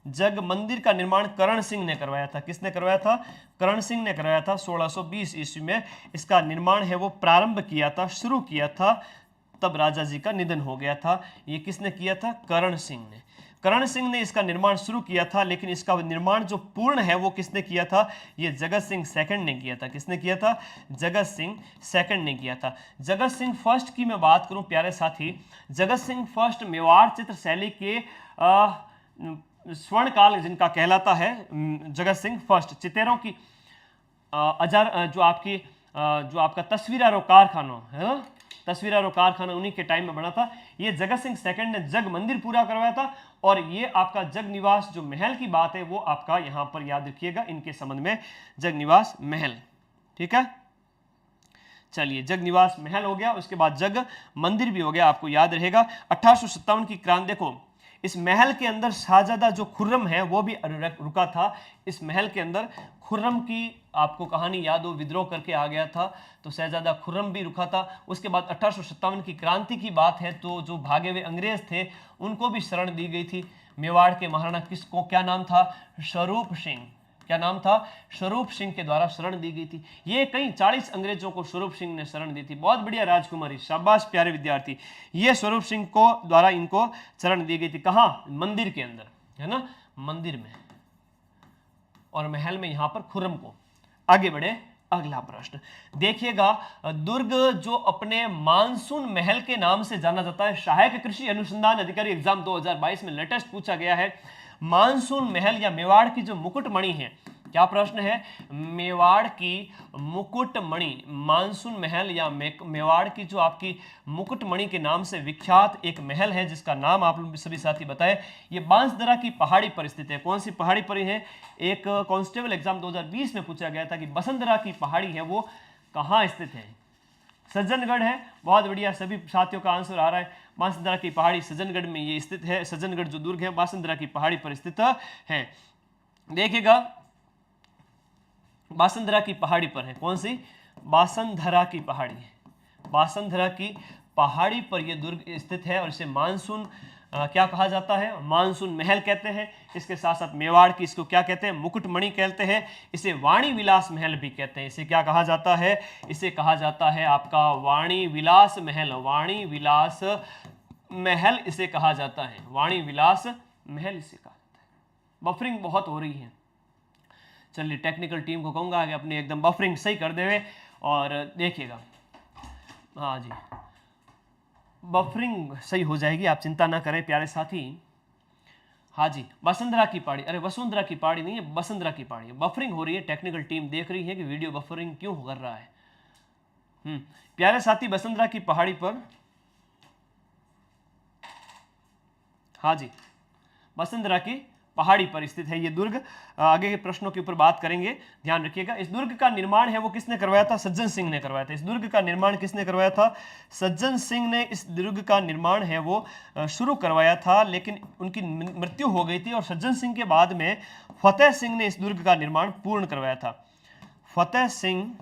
A: जग मंदिर का निर्माण करण सिंह ने करवाया था। किसने करवाया था? करण सिंह ने करवाया था। 1620 ईस्वी में इसका निर्माण है वो प्रारंभ किया था, शुरू किया था, तब राजा जी का निधन हो गया था। ये किसने किया था? करण सिंह ने। करण सिंह ने इसका निर्माण शुरू किया था, लेकिन इसका निर्माण जो पूर्ण है वो किसने किया था? ये जगत सिंह सेकंड ने किया था। किसने किया था? जगत सिंह सेकंड ने किया था। जगत सिंह फर्स्ट की मैं बात करूं प्यारे साथी, जगत सिंह फर्स्ट मेवाड़ चित्र शैली के स्वर्ण काल जिनका कहलाता है, जगत सिंह फर्स्ट चितेरों की जो आपका तस्वीरारो कारखाना है, तस्वीरारो कारखाना उन्हीं के टाइम में बना था। ये जगत सिंह सेकंड ने जग मंदिर पूरा करवाया था। और ये आपका जग निवास जो महल की बात है वो आपका यहां पर याद रखिएगा इनके संबंध में, जग निवास महल। ठीक है, चलिए जग निवास महल हो गया, उसके बाद जग मंदिर भी हो गया, आपको याद रहेगा। 1857 की क्रांति, देखो इस महल के अंदर शाहजादा जो खुर्रम है वो भी रुका था। इस महल के अंदर खुर्रम की आपको कहानी याद हो, विद्रोह करके आ गया था, तो शहजादा खुर्रम भी रुका था। उसके बाद 1857 की क्रांति की बात है तो जो भागे हुए अंग्रेज थे उनको भी शरण दी गई थी। मेवाड़ के महाराणा किसको क्या नाम था? स्वरूप सिंह। क्या नाम था? स्वरूप सिंह के द्वारा शरण दी गई थी। ये कई 40 अंग्रेजों को स्वरूप सिंह ने शरण दी थी। बहुत बढ़िया राजकुमारी, शाबाश प्यारे विद्यार्थी। ये स्वरूप सिंह को द्वारा इनको शरण दी गई थी। कहाँ? मंदिर के अंदर, है ना, मंदिर में और महल में, यहां पर खुर्रम को। आगे बढ़े, अगला प्रश्न देखिएगा। दुर्ग जो अपने मानसून महल के नाम से जाना जाता है, सहायक कृषि अनुसंधान अधिकारी एग्जाम 2022 में लेटेस्ट पूछा गया है। मानसून महल या मेवाड़ की जो मुकुटमणि है, क्या प्रश्न है? मेवाड़ की मुकुटमणि, मानसून महल या मेवाड़ की जो आपकी मुकुटमणि के नाम से विख्यात एक महल है जिसका नाम आप लोग सभी साथी बताएं। ये बांसदरा की पहाड़ी पर स्थित है। कौन सी पहाड़ी पर है? एक कांस्टेबल एग्जाम 2020 में पूछा गया था कि बसंतरा की पहाड़ी है वो कहाँ स्थित है? सज्जनगढ़ है। बहुत बढ़िया, सभी साथियों का आंसर आ रहा है। बांसदरा की पहाड़ी सज्जनगढ़ में ये स्थित है। सज्जनगढ़ जो दुर्ग है बांसदरा की पहाड़ी पर स्थित है। देखिएगा बांसदरा की पहाड़ी पर है। कौन सी? बांसदरा की पहाड़ी है। बांसदरा की पहाड़ी पर यह दुर्ग स्थित है और इसे मानसून क्या कहा जाता है? मानसून महल कहते हैं। इसके साथ साथ मेवाड़ की इसको क्या कहते हैं? मुकुटमणि कहते हैं। इसे वाणी विलास महल भी कहते हैं। इसे क्या कहा जाता है? इसे कहा जाता है आपका वाणी विलास महल। वाणी विलास महल इसे कहा जाता है, वाणी विलास महल इसे कहा जाता है। बफरिंग बहुत हो रही है। चलिए टेक्निकल टीम को कहूँगा कि अपनी एकदम बफरिंग सही कर देवे और देखिएगा। हाँ जी, बफरिंग सही हो जाएगी, आप चिंता ना करें प्यारे साथी। हाँ जी, वसुंधरा की पहाड़ी, अरे वसुंधरा की पहाड़ी नहीं है, वसुंधरा की पहाड़ी। बफरिंग हो रही है, टेक्निकल टीम देख रही है कि वीडियो बफरिंग क्यों कर रहा है। प्यारे साथी, वसुंधरा की पहाड़ी पर, हाँ जी, वसुंधरा की पहाड़ी पर स्थित है ये दुर्ग। आगे के प्रश्नों के ऊपर बात करेंगे, ध्यान रखिएगा। इस दुर्ग का निर्माण है वो किसने करवाया था? सज्जन सिंह ने करवाया था। इस दुर्ग का निर्माण किसने करवाया था? सज्जन सिंह ने इस दुर्ग का निर्माण है वो शुरू करवाया था, लेकिन उनकी मृत्यु हो गई थी और सज्जन सिंह के बाद में फतेह सिंह ने इस दुर्ग का निर्माण पूर्ण करवाया था। फतेह सिंह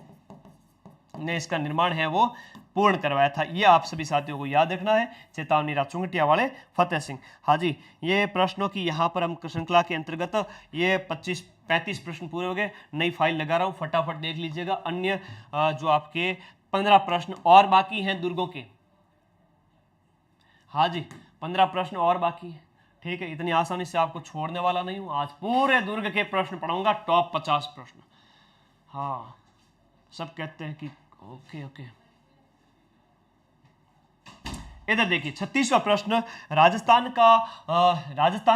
A: ने इसका निर्माण है वो पूर्ण करवाया था। ये आप सभी साथियों को याद रखना है। चेतावनी राजचुंगटिया वाले फतेह सिंह। हाँ जी, ये प्रश्नों की यहाँ पर हम श्रृंखला के अंतर्गत ये 25-35 प्रश्न पूरे हो गए। नई फाइल लगा रहा हूँ, फटाफट देख लीजिएगा। अन्य जो आपके 15 प्रश्न और बाकी हैं दुर्गों के। हाँ जी, 15 प्रश्न और बाकी हैं। ठीक है, इतनी आसानी से आपको छोड़ने वाला नहीं हूँ। आज पूरे दुर्ग के प्रश्न पढ़ाऊंगा, टॉप 50 प्रश्न। हाँ, सब कहते हैं कि ओके ओके। इधर देखिए 36वां प्रश्न, राजस्थान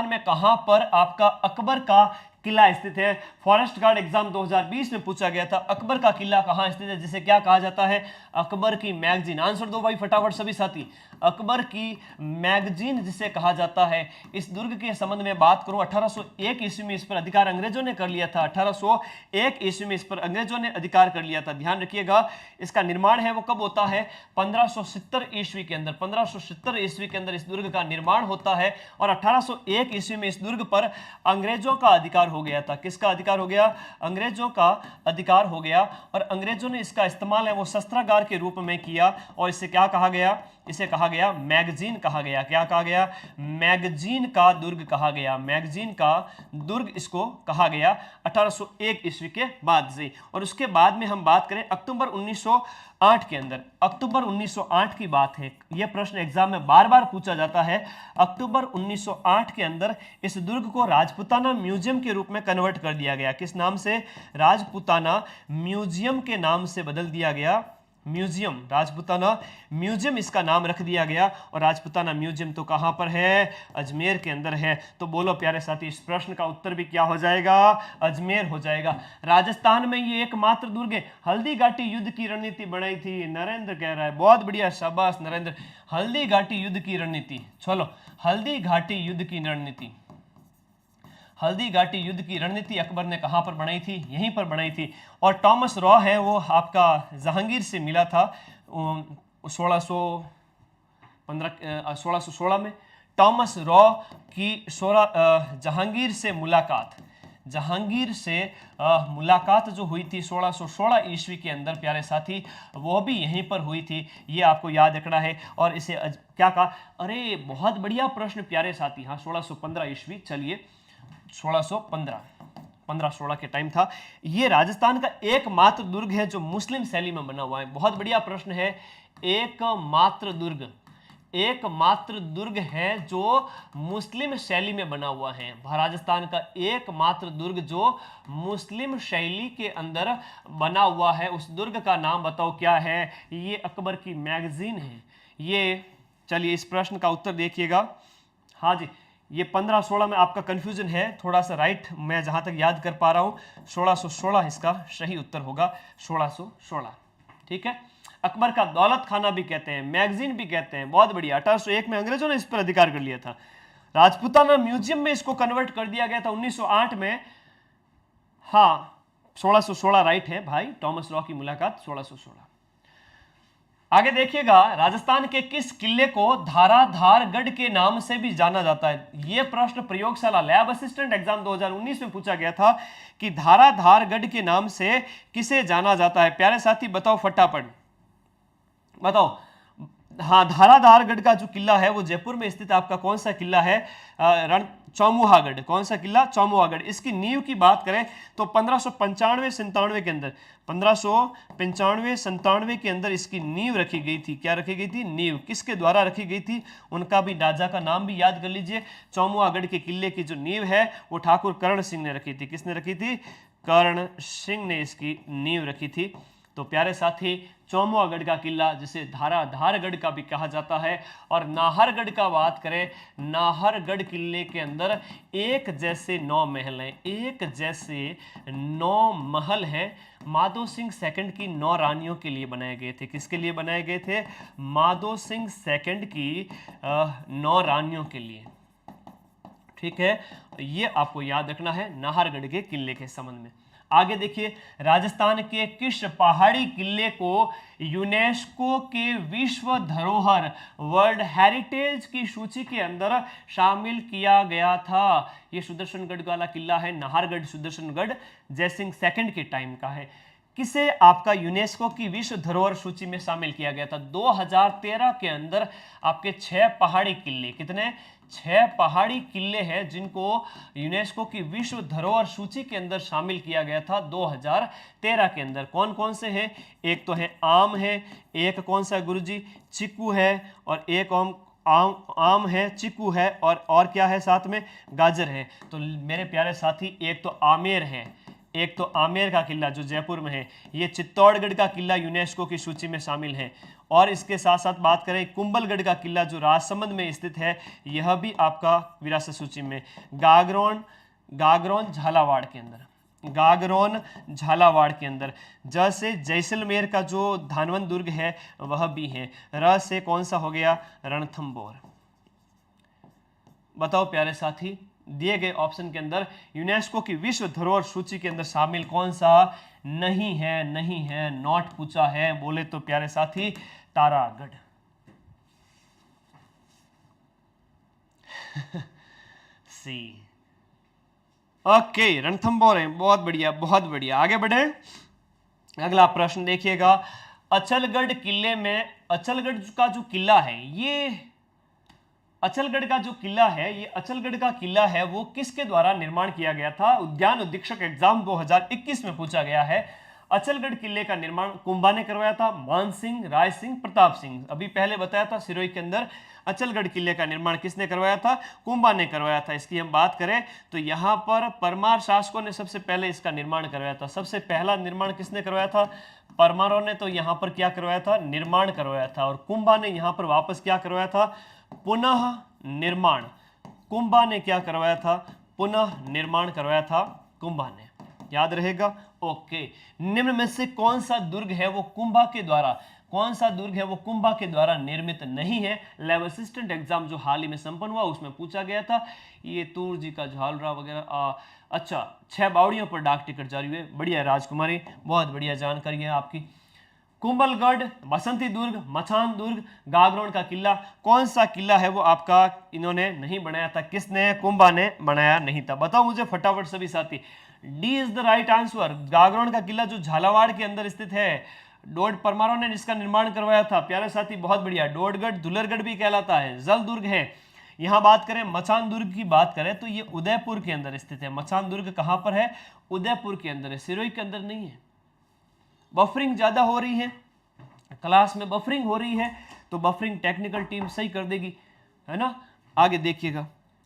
A: में कहां पर आपका अकबर का किला स्थित है? फॉरेस्ट गार्ड एग्जाम 2020 में पूछा गया था। अकबर का किला कहां स्थित है, जिसे क्या कहा जाता है? अकबर की मैगजीन। आंसर दो भाई फटाफट सभी साथी। अकबर की मैगजीन जिसे कहा जाता है। इस दुर्ग के संबंध में बात करूं, 1801 ईस्वी में इस पर अधिकार अंग्रेजों ने कर लिया था। 1801 ईस्वी में इस पर अंग्रेजों ने अधिकार कर लिया था। ध्यान रखिएगा, इसका निर्माण है वो कब होता है? 1570 ईस्वी के अंदर। 1570 ईस्वी के अंदर इस दुर्ग का निर्माण होता है और 1801 ईस्वी में इस दुर्ग पर अंग्रेजों का अधिकार हो गया था। किसका अधिकार हो गया? अंग्रेजों का अधिकार हो गया और अंग्रेजों ने इसका इस्तेमाल है वो शस्त्रागार के रूप में किया और इसे क्या कहा गया? इसे कहा गया मैगजीन कहा गया। क्या कहा गया? मैगजीन का दुर्ग कहा गया। मैगजीन का दुर्ग इसको कहा गया 1801 ईस्वी के बाद से। और उसके बाद में हम बात करें अक्टूबर 1908 के अंदर। अक्टूबर 1908 की बात है, यह प्रश्न एग्जाम में बार बार पूछा जाता है। अक्टूबर 1908 के अंदर इस दुर्ग को राजपुताना म्यूजियम के रूप में कन्वर्ट कर दिया गया। किस नाम से? राजपुताना म्यूजियम के नाम से बदल दिया गया। म्यूजियम, राजपुताना म्यूजियम इसका नाम रख दिया गया। और राजपुताना म्यूजियम तो कहां पर है? अजमेर के अंदर है। तो बोलो प्यारे साथी, इस प्रश्न का उत्तर भी क्या हो जाएगा? अजमेर हो जाएगा। राजस्थान में ये एकमात्र दुर्ग है। हल्दी घाटी युद्ध की रणनीति बनाई थी, नरेंद्र कह रहा है। बहुत बढ़िया, शाबाश नरेंद्र। हल्दी घाटी युद्ध की रणनीति, चलो हल्दी घाटी युद्ध की रणनीति। हल्दी घाटी युद्ध की रणनीति अकबर ने कहां पर बनाई थी? यहीं पर बनाई थी। और टॉमस रॉ है वो आपका जहांगीर से मिला था 1616 में। टॉमस रॉ की जहांगीर से मुलाकात, जहांगीर से मुलाकात जो हुई थी 1616 ईस्वी के अंदर प्यारे साथी, वो भी यहीं पर हुई थी। ये आपको याद रखना है। और इसे क्या कहा? अरे बहुत बढ़िया प्रश्न प्यारे साथी। हाँ, 1615 ईस्वी। चलिए 1616 के टाइम था। ये राजस्थान का एकमात्र दुर्ग है जो मुस्लिम शैली में बना हुआ है। बहुत बढ़िया प्रश्न है। एकमात्र दुर्ग, एकमात्र दुर्ग है जो मुस्लिम शैली में बना हुआ है। राजस्थान का एकमात्र दुर्ग जो मुस्लिम शैली के अंदर बना हुआ है, उस दुर्ग का नाम बताओ क्या है? ये अकबर की मैगजीन है ये। चलिए इस प्रश्न का उत्तर देखिएगा। हाँ जी, ये 1516 में आपका कंफ्यूजन है थोड़ा सा, राइट। मैं जहां तक याद कर पा रहा हूं 1616 इसका सही उत्तर होगा। 1616, ठीक है। अकबर का दौलत खाना भी कहते हैं, मैगजीन भी कहते हैं। बहुत बढ़िया। 1801 में अंग्रेजों ने इस पर अधिकार कर लिया था। राजपुताना म्यूजियम में इसको कन्वर्ट कर दिया गया था 1908 में। हाँ, 1616 राइट है भाई। टॉमस रॉ की मुलाकात 1616। आगे देखिएगा, राजस्थान के किस किले को धाराधारगढ़ के नाम से भी जाना जाता है? यह प्रश्न प्रयोगशाला लैब असिस्टेंट एग्जाम 2019 में पूछा गया था कि धाराधारगढ़ के नाम से किसे जाना जाता है। प्यारे साथी बताओ फटाफट, बताओ। हाँ, धाराधारगढ़ का जो किला है वो जयपुर में स्थित आपका कौन सा किला है? रण चौमुहागढ़। कौन सा किला? चौमुहागढ़। इसकी नींव की बात करें तो 1595-97 के अंदर, 1595-97 के अंदर इसकी नींव रखी गई थी। क्या रखी गई थी? नींव। किसके द्वारा रखी गई थी? उनका भी राजा का नाम भी याद कर लीजिए। चौमुहागढ़ के किले की जो नींव है वो ठाकुर कर्ण सिंह ने रखी थी। किसने रखी थी? कर्ण सिंह ने इसकी नींव रखी थी। तो प्यारे साथी, चौमुहागढ़ का किला जिसे धाराधारगढ़ का भी कहा जाता है। और नाहरगढ़ का बात करें, नाहरगढ़ किले के अंदर एक जैसे 9 महल हैं, एक जैसे 9 महल हैं। माधो सिंह सेकंड की 9 रानियों के लिए बनाए गए थे। किसके लिए बनाए गए थे? माधो सिंह सेकंड की 9 रानियों के लिए। ठीक है, ये आपको याद रखना है नाहरगढ़ के किले के संबंध में। आगे देखिए, राजस्थान के किस पहाड़ी किले को यूनेस्को के विश्व धरोहर वर्ल्ड हेरिटेज की सूची के अंदर शामिल किया गया था? ये सुदर्शनगढ़ वाला किला है, नाहरगढ़ सुदर्शनगढ़ जयसिंह सेकंड के टाइम का है। किसे आपका यूनेस्को की विश्व धरोहर सूची में शामिल किया गया था? 2013 के अंदर आपके 6 पहाड़ी किले, कितने? 6 पहाड़ी किले हैं जिनको यूनेस्को की विश्व धरोहर सूची के अंदर शामिल किया गया था 2013 के अंदर। कौन कौन से हैं? एक तो है आम है, एक कौन सा गुरुजी? चीकू है, और एक आम है, चीकू है, और क्या है साथ में? गाजर है। तो मेरे प्यारे साथी, एक तो आमेर है, एक तो आमेर का किला जो जयपुर में है, ये चित्तौड़गढ़ का किला यूनेस्को की सूची में शामिल है। और इसके साथ साथ बात करें कुंभलगढ़ का किला जो राजसमंद में स्थित है, यह भी आपका विरासत सूची में। गागरोन झालावाड़ के अंदर, गागरोन झालावाड़ के अंदर। ज से जैसलमेर का जो धानवंत दुर्ग है वह भी है। र से कौन सा हो गया? रणथंबोर। बताओ प्यारे साथी, दिए गए ऑप्शन के अंदर यूनेस्को की विश्व धरोहर सूची के अंदर शामिल कौन सा नहीं है? नहीं है, नॉट पूछा है। बोले तो प्यारे साथी तारागढ़। सी। ओके, रणथंबोर है। बहुत बढ़िया, बहुत बढ़िया। आगे बढ़े, अगला प्रश्न देखिएगा। अचलगढ़ किले में, अचलगढ़ का जो किला है, ये अचलगढ़ का जो किला है, ये अचलगढ़ का किला है वो किसके द्वारा निर्माण किया गया था? उद्यान अधीक्षक एग्जाम 2021 में पूछा गया है। अचलगढ़ किले का निर्माण कुंभा ने करवाया था, मान सिंह, राय सिंह, प्रताप सिंह। अभी पहले बताया था सिरोही के अंदर अचलगढ़ किले का निर्माण किसने करवाया था? कुंभा ने करवाया था। इसकी हम बात करें तो यहाँ पर परमार शासकों ने सबसे पहले इसका निर्माण करवाया था। सबसे पहला निर्माण किसने करवाया था? परमारों ने तो यहाँ पर क्या करवाया था? निर्माण करवाया था। और कुंभा ने यहाँ पर वापस क्या करवाया था? पुनः निर्माण। कुंभा ने क्या करवाया था? पुनः निर्माण करवाया था कुंभा ने। याद रहेगा? ओके। निम्न में से कौन सा दुर्ग है वो कुंभा के द्वारा, कौन सा दुर्ग है वो कुंभा के द्वारा निर्मित नहीं है? लेवल असिस्टेंट एग्जाम जो हाल ही में संपन्न हुआ उसमें पूछा गया था। ये तूर जी का झालरा वगैरह। अच्छा, 6 बावड़ियों पर डाक टिकट जारी हुए। बढ़िया राजकुमारी, बहुत बढ़िया जानकारी है आपकी। कुंभलगढ़, बसंती दुर्ग, मचान दुर्ग, गागरोन का किला, कौन सा किला है वो आपका इन्होंने नहीं बनाया था? किसने? कुंभा ने बनाया नहीं था। बताओ मुझे फटाफट सभी साथी। D is the right answer. Gagron का किला जो झालावाड़ के अंदर स्थित है, डोड परमारों ने जिसका निर्माण करवाया था। प्यारे साथी बहुत बढ़िया। डोडगढ़ दुलरगढ़ भी कहलाता है, जल दुर्ग है। यहां बात करें मचान दुर्ग की बात करें तो ये उदयपुर के अंदर स्थित है। मचान दुर्ग कहां पर है? उदयपुर के अंदर है, सिरोही के अंदर नहीं है। बफरिंग ज्यादा हो रही है, क्लास में बफरिंग हो रही है, तो बफरिंग टेक्निकल टीम सही कर देगी, है ना। आगे देखिएगा,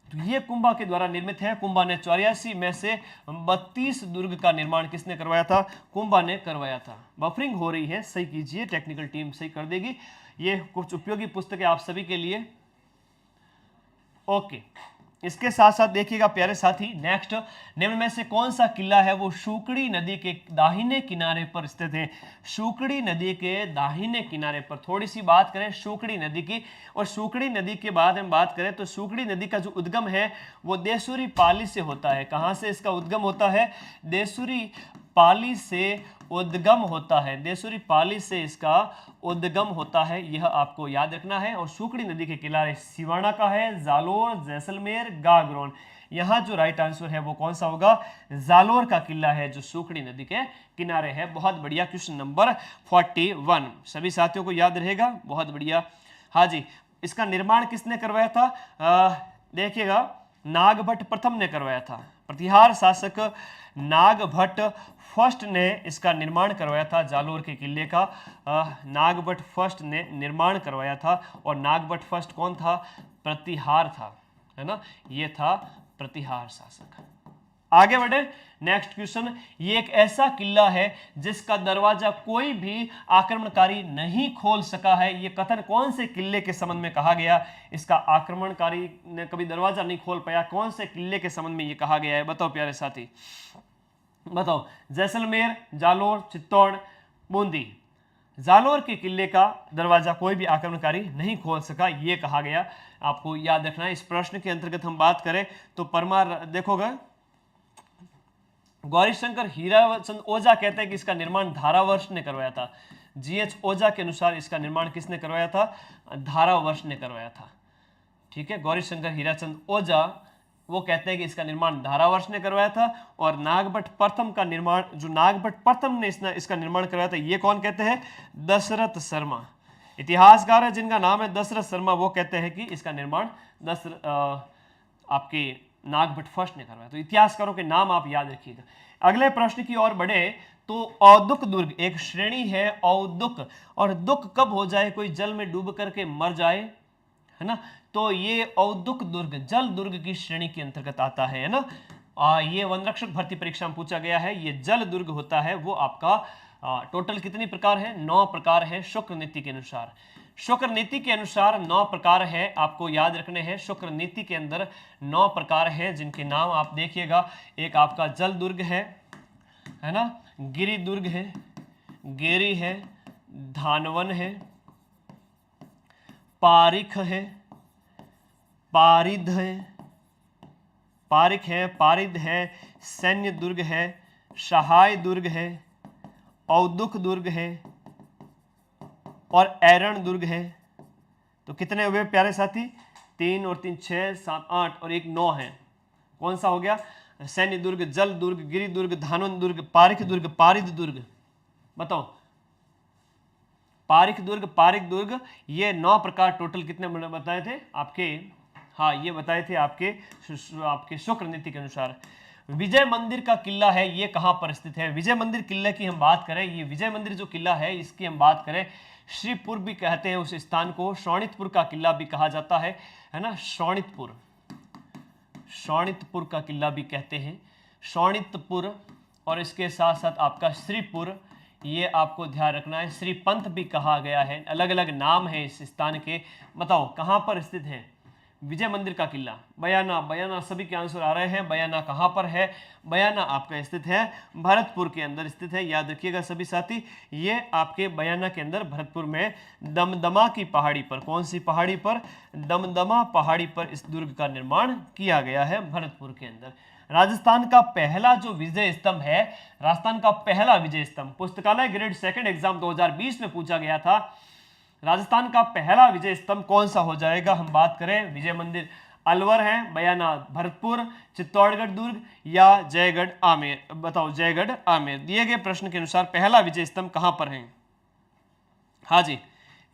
A: तो ये कुंभा के द्वारा निर्मित है। कुंभा ने 84 में से 32 दुर्ग का निर्माण किसने करवाया था? कुंभा ने करवाया था। बफरिंग हो रही है, सही कीजिए, टेक्निकल टीम सही कर देगी। ये कुछ उपयोगी पुस्तकें आप सभी के लिए। ओके, इसके साथ साथ देखिएगा प्यारे साथी, नेक्स्ट, निम्न में से कौन सा किला है वो शुकड़ी नदी के दाहिने किनारे पर स्थित है? शुकड़ी नदी के दाहिने किनारे पर। थोड़ी सी बात करें शुकड़ी नदी की, और शुकड़ी नदी के बाद हम बात करें तो शुकड़ी नदी का जो उद्गम है वो देसुरी पाली से होता है। कहां से इसका उद्गम होता है? देसुरी पाली से उद्गम होता है। देसुरी पाली से इसका उद्गम होता है, यह आपको याद रखना है। और शुकड़ी नदी के किनारे सिवाना का है, जालोर, जैसलमेर, गागरोन। यहां जो राइट आंसर है वो कौन सा होगा? जालोर का किला है जो शुकड़ी नदी के किनारे है। बहुत बढ़िया। क्वेश्चन नंबर 41 सभी साथियों को याद रहेगा। बहुत बढ़िया। हाँ जी, इसका निर्माण किसने करवाया था? देखिएगा, नागभट्ट प्रथम ने करवाया था। प्रतिहार शासक नागभट्ट फर्स्ट ने इसका निर्माण करवाया था। जालोर के किले का नागभट्ट फर्स्ट ने निर्माण करवाया था। और नागभट्ट फर्स्ट कौन था? प्रतिहार था, है ना, ये था प्रतिहार शासक। आगे बढ़े, नेक्स्ट क्वेश्चन। ये एक ऐसा किला है जिसका दरवाजा कोई भी आक्रमणकारी नहीं खोल सका है। ये कथन कौन से किले के संबंध में कहा गया? इसका आक्रमणकारी ने कभी दरवाजा नहीं खोल पाया, कौन से किले के संबंध में ये कहा गया है? बताओ प्यारे साथी, बताओ। जैसलमेर, जालोर, चित्तौड़, बूंदी। जालोर के किले का दरवाजा कोई भी आक्रमणकारी नहीं खोल सका, ये कहा गया। आपको याद रखना है। इस प्रश्न के अंतर्गत हम बात करें तो परमार देखोगे, गौरीशंकर हीराचंद ओझा कहते हैं कि इसका निर्माण धारावर्ष ने करवाया था। जीएच ओझा के अनुसार इसका निर्माण किसने करवाया था? धारावर्ष ने करवाया था। ठीक है, गौरीशंकर हीराचंद ओझा वो कहते हैं कि इसका निर्माण धारावर्ष ने करवाया था। और नागभट्ट प्रथम का निर्माण, जो नागभट्ट प्रथम ने इसका निर्माण करवाया था, ये कौन कहते हैं? दशरथ शर्मा। इतिहासकार है जिनका नाम है दशरथ शर्मा, वो कहते हैं कि इसका निर्माण आपके नागभट्ट फर्स्ट ने करवाया। तो इतिहासकारों के नाम आप याद रखिएगा। अगले प्रश्न की ओर बढ़े तो औदुक दुर्ग एक श्रेणी है, औदुक। और दुख कब हो जाए? कोई जल में डूब करके मर जाए, है ना, तो ये औदुक दुर्ग जल दुर्ग की श्रेणी के अंतर्गत आता है ना। ये वनरक्षक भर्ती परीक्षा में पूछा गया है। ये जल दुर्ग होता है वो आपका टोटल कितनी प्रकार है? 9 प्रकार है शुक्र नीति के अनुसार। शुक्र नीति के अनुसार 9 प्रकार है, आपको याद रखने हैं। शुक्र नीति के अंदर 9 प्रकार हैं जिनके नाम आप देखिएगा। एक आपका जल दुर्ग है ना, गिरि दुर्ग है, गेरी है, धानवन है, पारिख है, पारिध है, पारिख है, पारिध है, सैन्य दुर्ग है, सहाय दुर्ग है, औदुक दुर्ग है और ऐरण दुर्ग है। तो कितने हुए प्यारे साथी? 3 और 3 6 7 8 और 1 9 है। कौन सा हो गया? सैन्य दुर्ग, जल दुर्ग, गिरि दुर्ग, धानवन दुर्ग, पारिख दुर्ग, पारिध दुर्ग। बताओ, पारिख दुर्ग, ये 9 प्रकार टोटल कितने बताए थे आपके? हाँ, ये बताए थे आपके शुक्र नीति के अनुसार। विजय मंदिर का किला है, ये कहां पर स्थित है? विजय मंदिर किले की हम बात करें, ये विजय मंदिर जो किला है इसकी हम बात करें, श्रीपुर भी कहते हैं उस स्थान को, शोणितपुर का किला भी कहा जाता है ना। शोणितपुर का किला भी कहते हैं, शोणितपुर। और इसके साथ साथ आपका श्रीपुर, ये आपको ध्यान रखना है। श्रीपंथ भी कहा गया है, अलग अलग नाम है इस स्थान के। बताओ कहां पर स्थित है विजय मंदिर का किला? बयाना, बयाना सभी के आंसर आ रहे हैं। बयाना कहां पर है? बयाना आपका स्थित है भरतपुर के अंदर स्थित है, याद रखिएगा सभी साथी। ये आपके बयाना के अंदर भरतपुर में दमदमा की पहाड़ी पर, कौन सी पहाड़ी पर? दमदमा पहाड़ी पर इस दुर्ग का निर्माण किया गया है भरतपुर के अंदर। राजस्थान का पहला जो विजय स्तंभ है, राजस्थान का पहला विजय स्तंभ, पुस्तकालय ग्रेड 2 एग्जाम 2020 में पूछा गया था। राजस्थान का पहला विजय स्तंभ कौन सा हो जाएगा? हम बात करें विजय मंदिर अलवर है, बयाना भरतपुर, चित्तौड़गढ़ दुर्ग या जयगढ़ आमेर। बताओ, जयगढ़ आमेर। दिए गए प्रश्न के अनुसार पहला विजय स्तंभ कहां पर है? हाँ जी,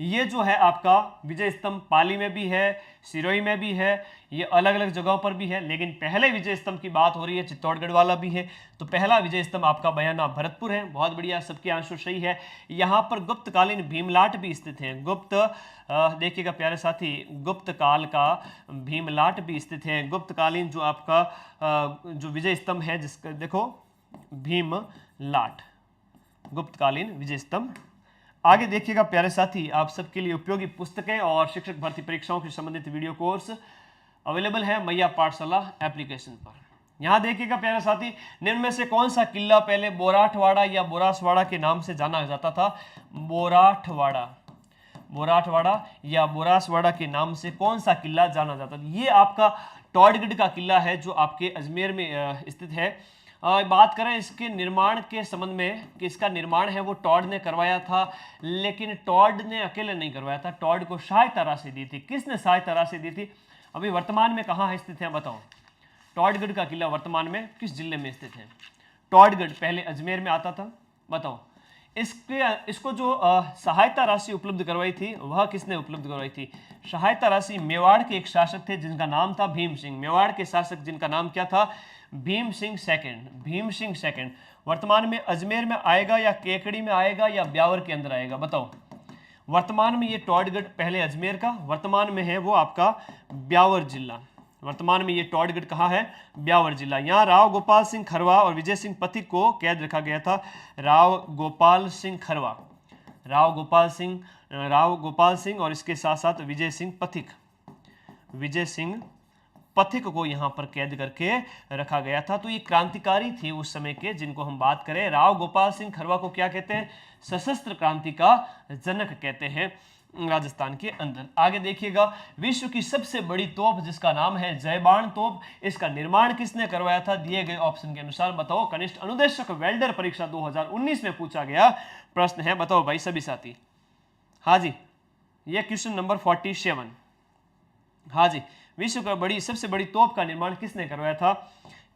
A: ये जो है आपका विजय स्तंभ पाली में भी है, सिरोही में भी है, ये अलग अलग जगहों पर भी है, लेकिन पहले विजय स्तंभ की बात हो रही है, चित्तौड़गढ़ वाला भी है। तो पहला विजय स्तंभ आपका बयाना भरतपुर है। बहुत बढ़िया, सबके आंसर सही है। यहाँ पर गुप्तकालीन भीमलाट भी स्थित है। गुप्त देखिएगा प्यारे साथी, गुप्त काल का भीमलाट भी स्थित है। गुप्तकालीन जो आपका जो विजय स्तंभ है, जिसका देखो भीमलाट, गुप्तकालीन विजय स्तंभ। आगे देखिएगा प्यारे साथी, आप सबके लिए उपयोगी पुस्तकें और शिक्षक भर्ती परीक्षाओं से संबंधित वीडियो कोर्स अवेलेबल है मैया पाठशाला एप्लीकेशन पर। यहां देखिएगा प्यारे साथी, निम्न में से कौन सा किला पहले बोराठवाड़ा या बोरासवाड़ा के नाम से जाना जाता था? बोराठवाड़ा या बोरासवाड़ा के नाम से कौन सा किला जाना जाता था? ये आपका टॉडगढ़ का किला है जो आपके अजमेर में स्थित है। बात करें इसके निर्माण के संबंध में कि इसका निर्माण है वो टॉड ने करवाया था, लेकिन टॉड ने अकेले नहीं करवाया था, टॉड को सहायता राशि दी थी। किसने सहायता राशि दी थी? अभी वर्तमान में कहाँ स्थित है बताओ? टॉडगढ़ का किला वर्तमान में किस जिले में स्थित है? टॉडगढ़ पहले अजमेर में आता था, बताओ। इसको जो सहायता राशि उपलब्ध करवाई थी वह किसने उपलब्ध करवाई थी? सहायता राशि मेवाड़ के एक शासक थे जिनका नाम था भीम सिंह। मेवाड़ के शासक जिनका नाम क्या था? भीम सिंह सेकंड। भीम सिंह सेकंड वर्तमान में अजमेर में आएगा या केकड़ी में आएगा या ब्यावर के अंदर आएगा? बताओ। वर्तमान में ये टॉडगढ़, पहले अजमेर का, वर्तमान में है वो आपका ब्यावर जिला। वर्तमान में ये टॉडगढ़ कहाँ है? ब्यावर जिला। यहाँ राव गोपाल सिंह खरवा और विजय सिंह पथिक को कैद रखा गया था। राव गोपाल सिंह खरवा, राव गोपाल सिंह और इसके साथ साथ विजय सिंह पथिक को यहाँ पर कैद करके रखा गया था। तो ये क्रांतिकारी थे उस समय के, जिनको हम बात करें। राव गोपाल सिंह खरवा को क्या कहते हैं? सशस्त्र क्रांति का जनक कहते हैं राजस्थान के अंदर। आगे देखिएगा, विश्व की सबसे बड़ी तोप जिसका नाम है जयबान तोप, इसका निर्माण किसने करवाया था? दिए गए ऑप्शन के अनुसार बताओ। कनिष्ठ अनुदेशक वेल्डर परीक्षा 2019 में पूछा गया प्रश्न है, बताओ भाई सभी साथी। हाँ जी, ये क्वेश्चन नंबर 47। हाँ जी, विश्व का सबसे बड़ी तोप का निर्माण किसने करवाया था?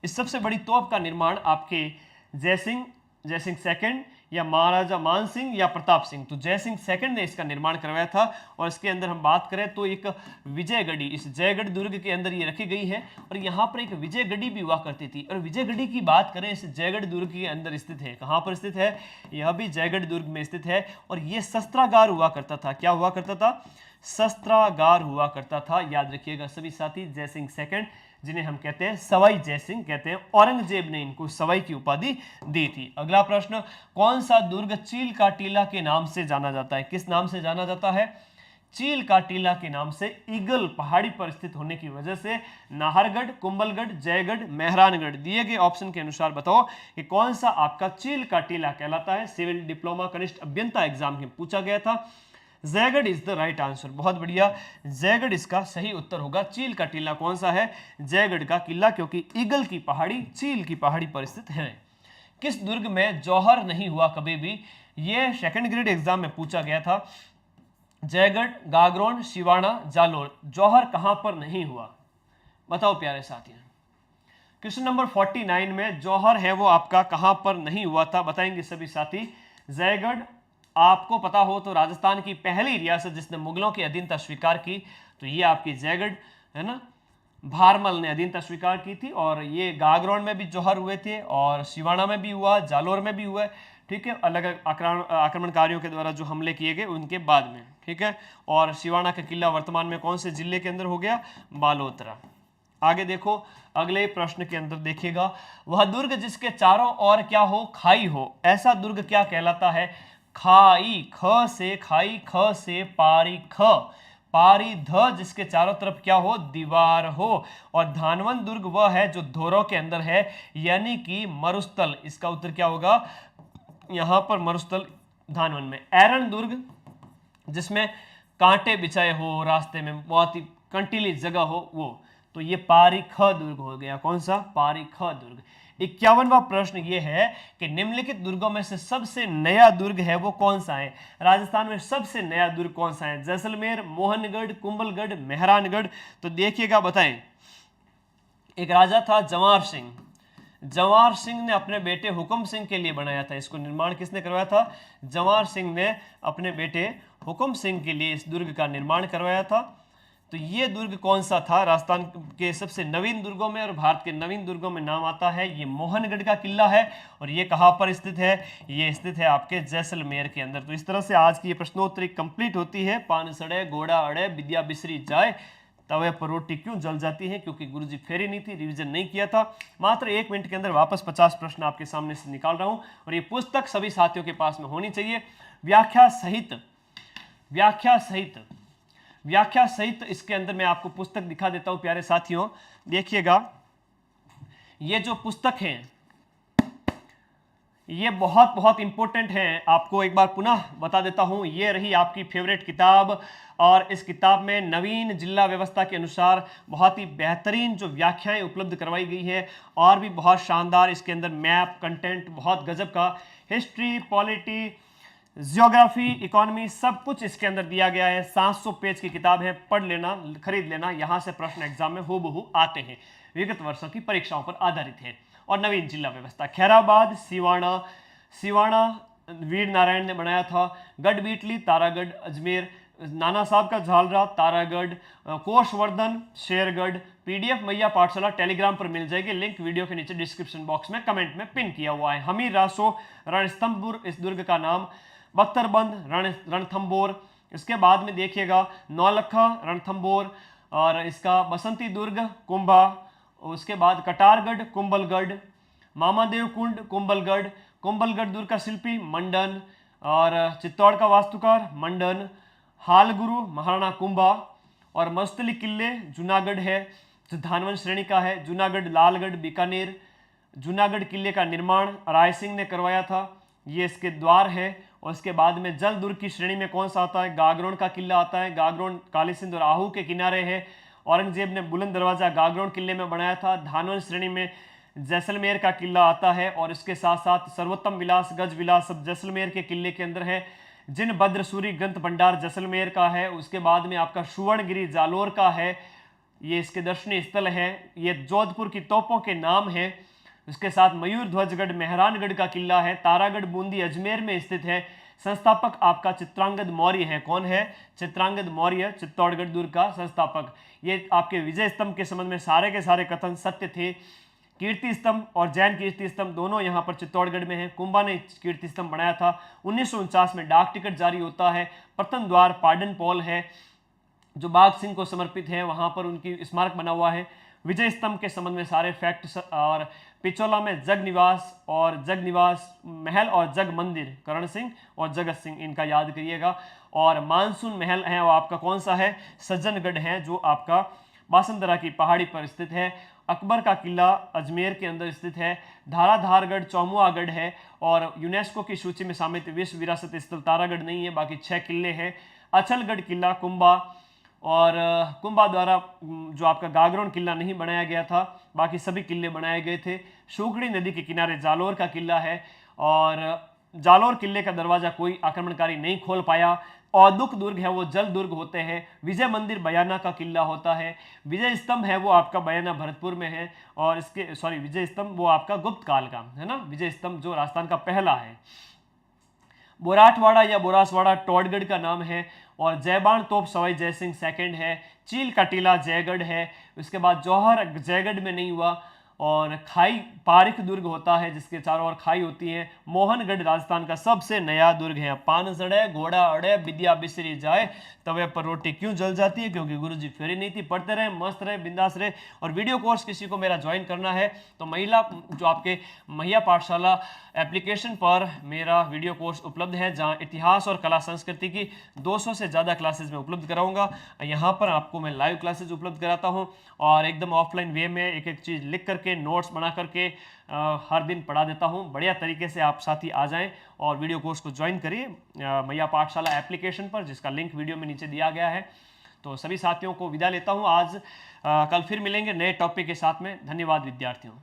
A: इस सबसे बड़ी तोप का निर्माण आपके जयसिंह सेकंड या महाराजा मान सिंह या प्रताप सिंह, तो जयसिंह सेकंड ने इसका निर्माण करवाया था। और इसके अंदर हम बात करें तो एक विजयगढ़ी, इस जयगढ़ दुर्ग के अंदर ये रखी गई है और यहाँ पर एक विजयगढ़ी भी हुआ करती थी। और विजयगढ़ी की बात करें, इस जयगढ़ दुर्ग के अंदर स्थित है। कहाँ पर स्थित है? यह भी जयगढ़ दुर्ग में स्थित है। और ये शस्त्रागार हुआ करता था। क्या हुआ करता था? शस्त्रागार हुआ करता था। याद रखिएगा सभी साथी, जयसिंह सेकंड जिन्हें हम कहते हैं सवाई जयसिंह कहते हैं, औरंगजेब ने इनको सवाई की उपाधि दी थी। अगला प्रश्न, कौन सा दुर्ग चील का टीला के नाम से जाना जाता है? किस नाम से जाना जाता है? चील का टीला के नाम से। ईगल पहाड़ी पर स्थित होने की वजह से। नाहरगढ़, कुंभलगढ़, जयगढ़, मेहरानगढ़। दिए गए ऑप्शन के अनुसार बताओ कि कौन सा आपका चील का टीला कहलाता है। सिविल डिप्लोमा कनिष्ठ अभियंता एग्जाम में पूछा गया था। Jaigarh is the right answer. बहुत बढ़िया, जयगढ़ इसका सही उत्तर होगा। चील का टीला कौन सा है? जयगढ़ का किला, क्योंकि ईगल की पहाड़ी चील की पहाड़ी पर स्थित है। किस दुर्ग में जौहर नहीं हुआ कभी भी? यह सेकंड ग्रेड एग्जाम में पूछा गया था। जयगढ़, गागरोन, सिवाना, जालोर, जौहर कहां पर नहीं हुआ? बताओ प्यारे साथियों। क्वेश्चन नंबर 49 में जौहर है वो आपका कहां पर नहीं हुआ था? बताएंगे सभी साथी। जयगढ़, आपको पता हो तो राजस्थान की पहली रियासत जिसने मुगलों की अधीनता स्वीकार की, तो ये आपकी जयगढ़ है ना। भारमल ने अधीनता स्वीकार की थी। और ये गागरोन में भी जौहर हुए थे और सिवाना में भी हुआ, जालोर में भी हुआ। ठीक है, अलग अलग आक्रमणकारियों के द्वारा जो हमले किए गए उनके बाद में। ठीक है, और सिवाना का किला वर्तमान में कौन से जिले के अंदर हो गया? बालोतरा। आगे देखो, अगले प्रश्न के अंदर देखिएगा, वह दुर्ग जिसके चारों ओर क्या हो? खाई हो, ऐसा दुर्ग क्या कहलाता है? खाई, ख से खाई, ख से पारी, ख पारी, ध जिसके चारों तरफ क्या हो? दीवार हो। और धानवन दुर्ग वह है जो धोरों के अंदर है, यानी कि मरुस्थल। इसका उत्तर क्या होगा? यहां पर मरुस्थल धानवन में। एरन दुर्ग जिसमें कांटे बिछाए हो रास्ते में, बहुत ही कंटीली जगह हो, वो, तो ये पारीख दुर्ग हो गया। कौन सा? पारीख दुर्ग। 51वां प्रश्न ये है कि निम्नलिखित दुर्गों में से सबसे नया दुर्ग है वो कौन सा है? राजस्थान में सबसे नया दुर्ग कौन सा है? जैसलमेर, मोहनगढ़, कुंभलगढ़, मेहरानगढ़। तो देखिएगा, बताएं। एक राजा था जवाहर सिंह। जवाहर सिंह ने अपने बेटे हुक्म सिंह के लिए बनाया था। इसको निर्माण किसने करवाया था? जवाहर सिंह ने अपने बेटे हुक्म सिंह के लिए इस दुर्ग का निर्माण करवाया था। तो ये दुर्ग कौन सा था? राजस्थान के सबसे नवीन दुर्गों में और भारत के नवीन दुर्गों में नाम आता है। ये मोहनगढ़ का किला है। और ये कहाँ पर स्थित है? ये स्थित है आपके जैसलमेर के अंदर। तो इस तरह से आज की ये प्रश्नोत्तरी कंप्लीट होती है। पान सड़े घोड़ा अड़े विद्या बिसरी जाए, तवे पर रोटी क्यों जल जाती है? क्योंकि गुरुजी फेरी नहीं थी, रिवीजन नहीं किया था। मात्र 1 मिनट के अंदर वापस 50 प्रश्न आपके सामने से निकाल रहा हूं। और ये पुस्तक सभी साथियों के पास में होनी चाहिए। व्याख्या सहित इसके अंदर मैं आपको पुस्तक दिखा देता हूं प्यारे साथियों। देखिएगा, ये जो पुस्तक है ये बहुत बहुत इंपॉर्टेंट है। आपको एक बार पुनः बता देता हूं, ये रही आपकी फेवरेट किताब। और इस किताब में नवीन जिला व्यवस्था के अनुसार बहुत ही बेहतरीन जो व्याख्याएं उपलब्ध करवाई गई है, और भी बहुत शानदार इसके अंदर मैप कंटेंट बहुत गजब का, हिस्ट्री, पॉलिटी, जियोग्राफी, इकोनॉमी, सब कुछ इसके अंदर दिया गया है। 700 पेज की किताब है, पढ़ लेना, खरीद लेना। यहाँ से प्रश्न एग्जाम में हूबहू आते हैं, विगत वर्षों की परीक्षाओं पर आधारित है। और नवीन जिला व्यवस्था, खैराबाद, सिवाना, वीर नारायण ने बनाया था। गढ़ बीटली तारागढ़ अजमेर, नाना साहब का झालरा तारागढ़, कोशवर्धन शेरगढ़। पीडीएफ मैया पाठशाला टेलीग्राम पर मिल जाएगी, लिंक वीडियो के नीचे डिस्क्रिप्शन बॉक्स में कमेंट में पिन किया हुआ है। हमीर रासो रणस्तंभपुर इस दुर्ग का नाम, बख्तरबंद रणथंभौर, इसके बाद में देखिएगा नौलखा रणथंभौर, और इसका बसंती दुर्ग कुंभा, उसके बाद कटारगढ़ कुंभलगढ़, मामादेव कुंड कुंभलगढ़, कुंभलगढ़ दुर्ग का शिल्पी मंडन, और चित्तौड़ का वास्तुकार मंडन, हालगुरु महाराणा कुंभा, और मस्तली किले जूनागढ़ है जो धानवंश श्रेणी का है। जूनागढ़ लालगढ़ बीकानेर, जूनागढ़ किले का निर्माण राय सिंह ने करवाया था, ये इसके द्वार है। और इसके बाद में जल दुर्ग की श्रेणी में कौन सा आता है, गागरोन का किला आता है। गागरोन काली सिंध और आहू के किनारे है। औरंगजेब ने बुलंद दरवाजा गागरोन किले में बनाया था। धानवंश श्रेणी में जैसलमेर का किला आता है, और इसके साथ साथ सर्वोत्तम विलास गज विलास सब जैसलमेर के किले के अंदर है। जिन भद्रसूरी ग्रंथ भंडार जैसलमेर का है। उसके बाद में आपका सुवर्णगिरी जालोर का है, ये इसके दर्शनीय स्थल है। ये जोधपुर की तोपों के नाम है। उसके साथ मयूर ध्वजगढ़ मेहरानगढ़ का किला है। तारागढ़ बूंदी अजमेर में स्थित है। संस्थापक आपका चित्रांगद मौर्य है। कौन है, चित्रांगद मौर्य, चित्तौड़गढ़ दुर्ग का संस्थापक। ये आपके विजय स्तंभ के संबंध में सारे के सारे कथन सत्य थे। कीर्ति स्तंभ और जैन कीर्ति स्तंभ दोनों यहाँ पर चित्तौड़गढ़ में है। कुंभा ने कीर्ति स्तंभ बनाया था। 1949 में डाक टिकट जारी होता है। प्रथम द्वार पार्डन पॉल है जो बाघ सिंह को समर्पित है, वहां पर उनकी स्मारक बना हुआ है। विजय स्तंभ के संबंध में सारे फैक्ट, और पिचोला में जग निवास महल और जग मंदिर करण सिंह और जगत सिंह, इनका याद करिएगा। और मानसून महल है वो आपका कौन सा है, सज्जनगढ़ है जो आपका बासंदरा की पहाड़ी पर स्थित है। अकबर का किला अजमेर के अंदर स्थित है। धाराधारगढ़ चौमुआगढ़ है, और यूनेस्को की सूची में शामिल विश्व विरासत स्थल तारागढ़ नहीं है, बाकी 6 किले हैं। अचलगढ़ किला कुंभा, और कुंभा द्वारा जो आपका गागरोन किला नहीं बनाया गया था, बाकी सभी किले बनाए गए थे। शुगड़ी नदी के किनारे जालोर का किला है, और जालोर किले का दरवाजा कोई आक्रमणकारी नहीं खोल पाया। औदुक दुर्ग है वो जल दुर्ग होते हैं। विजय मंदिर बयाना का किला होता है। विजय स्तंभ है वो आपका बयाना भरतपुर में है, और इसके विजय स्तंभ वो आपका गुप्त काल का है ना, विजय स्तंभ जो राजस्थान का पहला है। बोराठवाड़ा या बोरासवाड़ा टोडगढ़ का नाम है, और जयबान तोप सवाई जयसिंह सेकंड है। चील का टीला जयगढ़ है। उसके बाद जौहर जयगढ़ में नहीं हुआ, और खाई पारिक दुर्ग होता है जिसके चारों ओर खाई होती है। मोहनगढ़ राजस्थान का सबसे नया दुर्ग है। पान सड़े घोड़ा अड़े विद्या बिसरी जाए, तवे पर रोटी क्यों जल जाती है, क्योंकि गुरुजी फेरी नहीं थी। पढ़ते रहे, मस्त रहे, बिंदास रहे। और वीडियो कोर्स किसी को मेरा ज्वाइन करना है तो महिला जो आपके मैया पाठशाला एप्लीकेशन पर मेरा वीडियो कोर्स उपलब्ध है, जहां इतिहास और कला संस्कृति की 200 से ज़्यादा क्लासेज में उपलब्ध कराऊंगा। यहाँ पर आपको मैं लाइव क्लासेज उपलब्ध कराता हूँ, और एकदम ऑफलाइन वे में एक एक चीज़ लिख करके नोट्स बना करके हर दिन पढ़ा देता हूँ। बढ़िया तरीके से आप साथी आ जाएं और वीडियो कोर्स को ज्वाइन करिए मैया पाठशाला एप्लीकेशन पर, जिसका लिंक वीडियो में नीचे दिया गया है। तो सभी साथियों को विदा लेता हूँ आज। कल फिर मिलेंगे नए टॉपिक के साथ में। धन्यवाद विद्यार्थियों।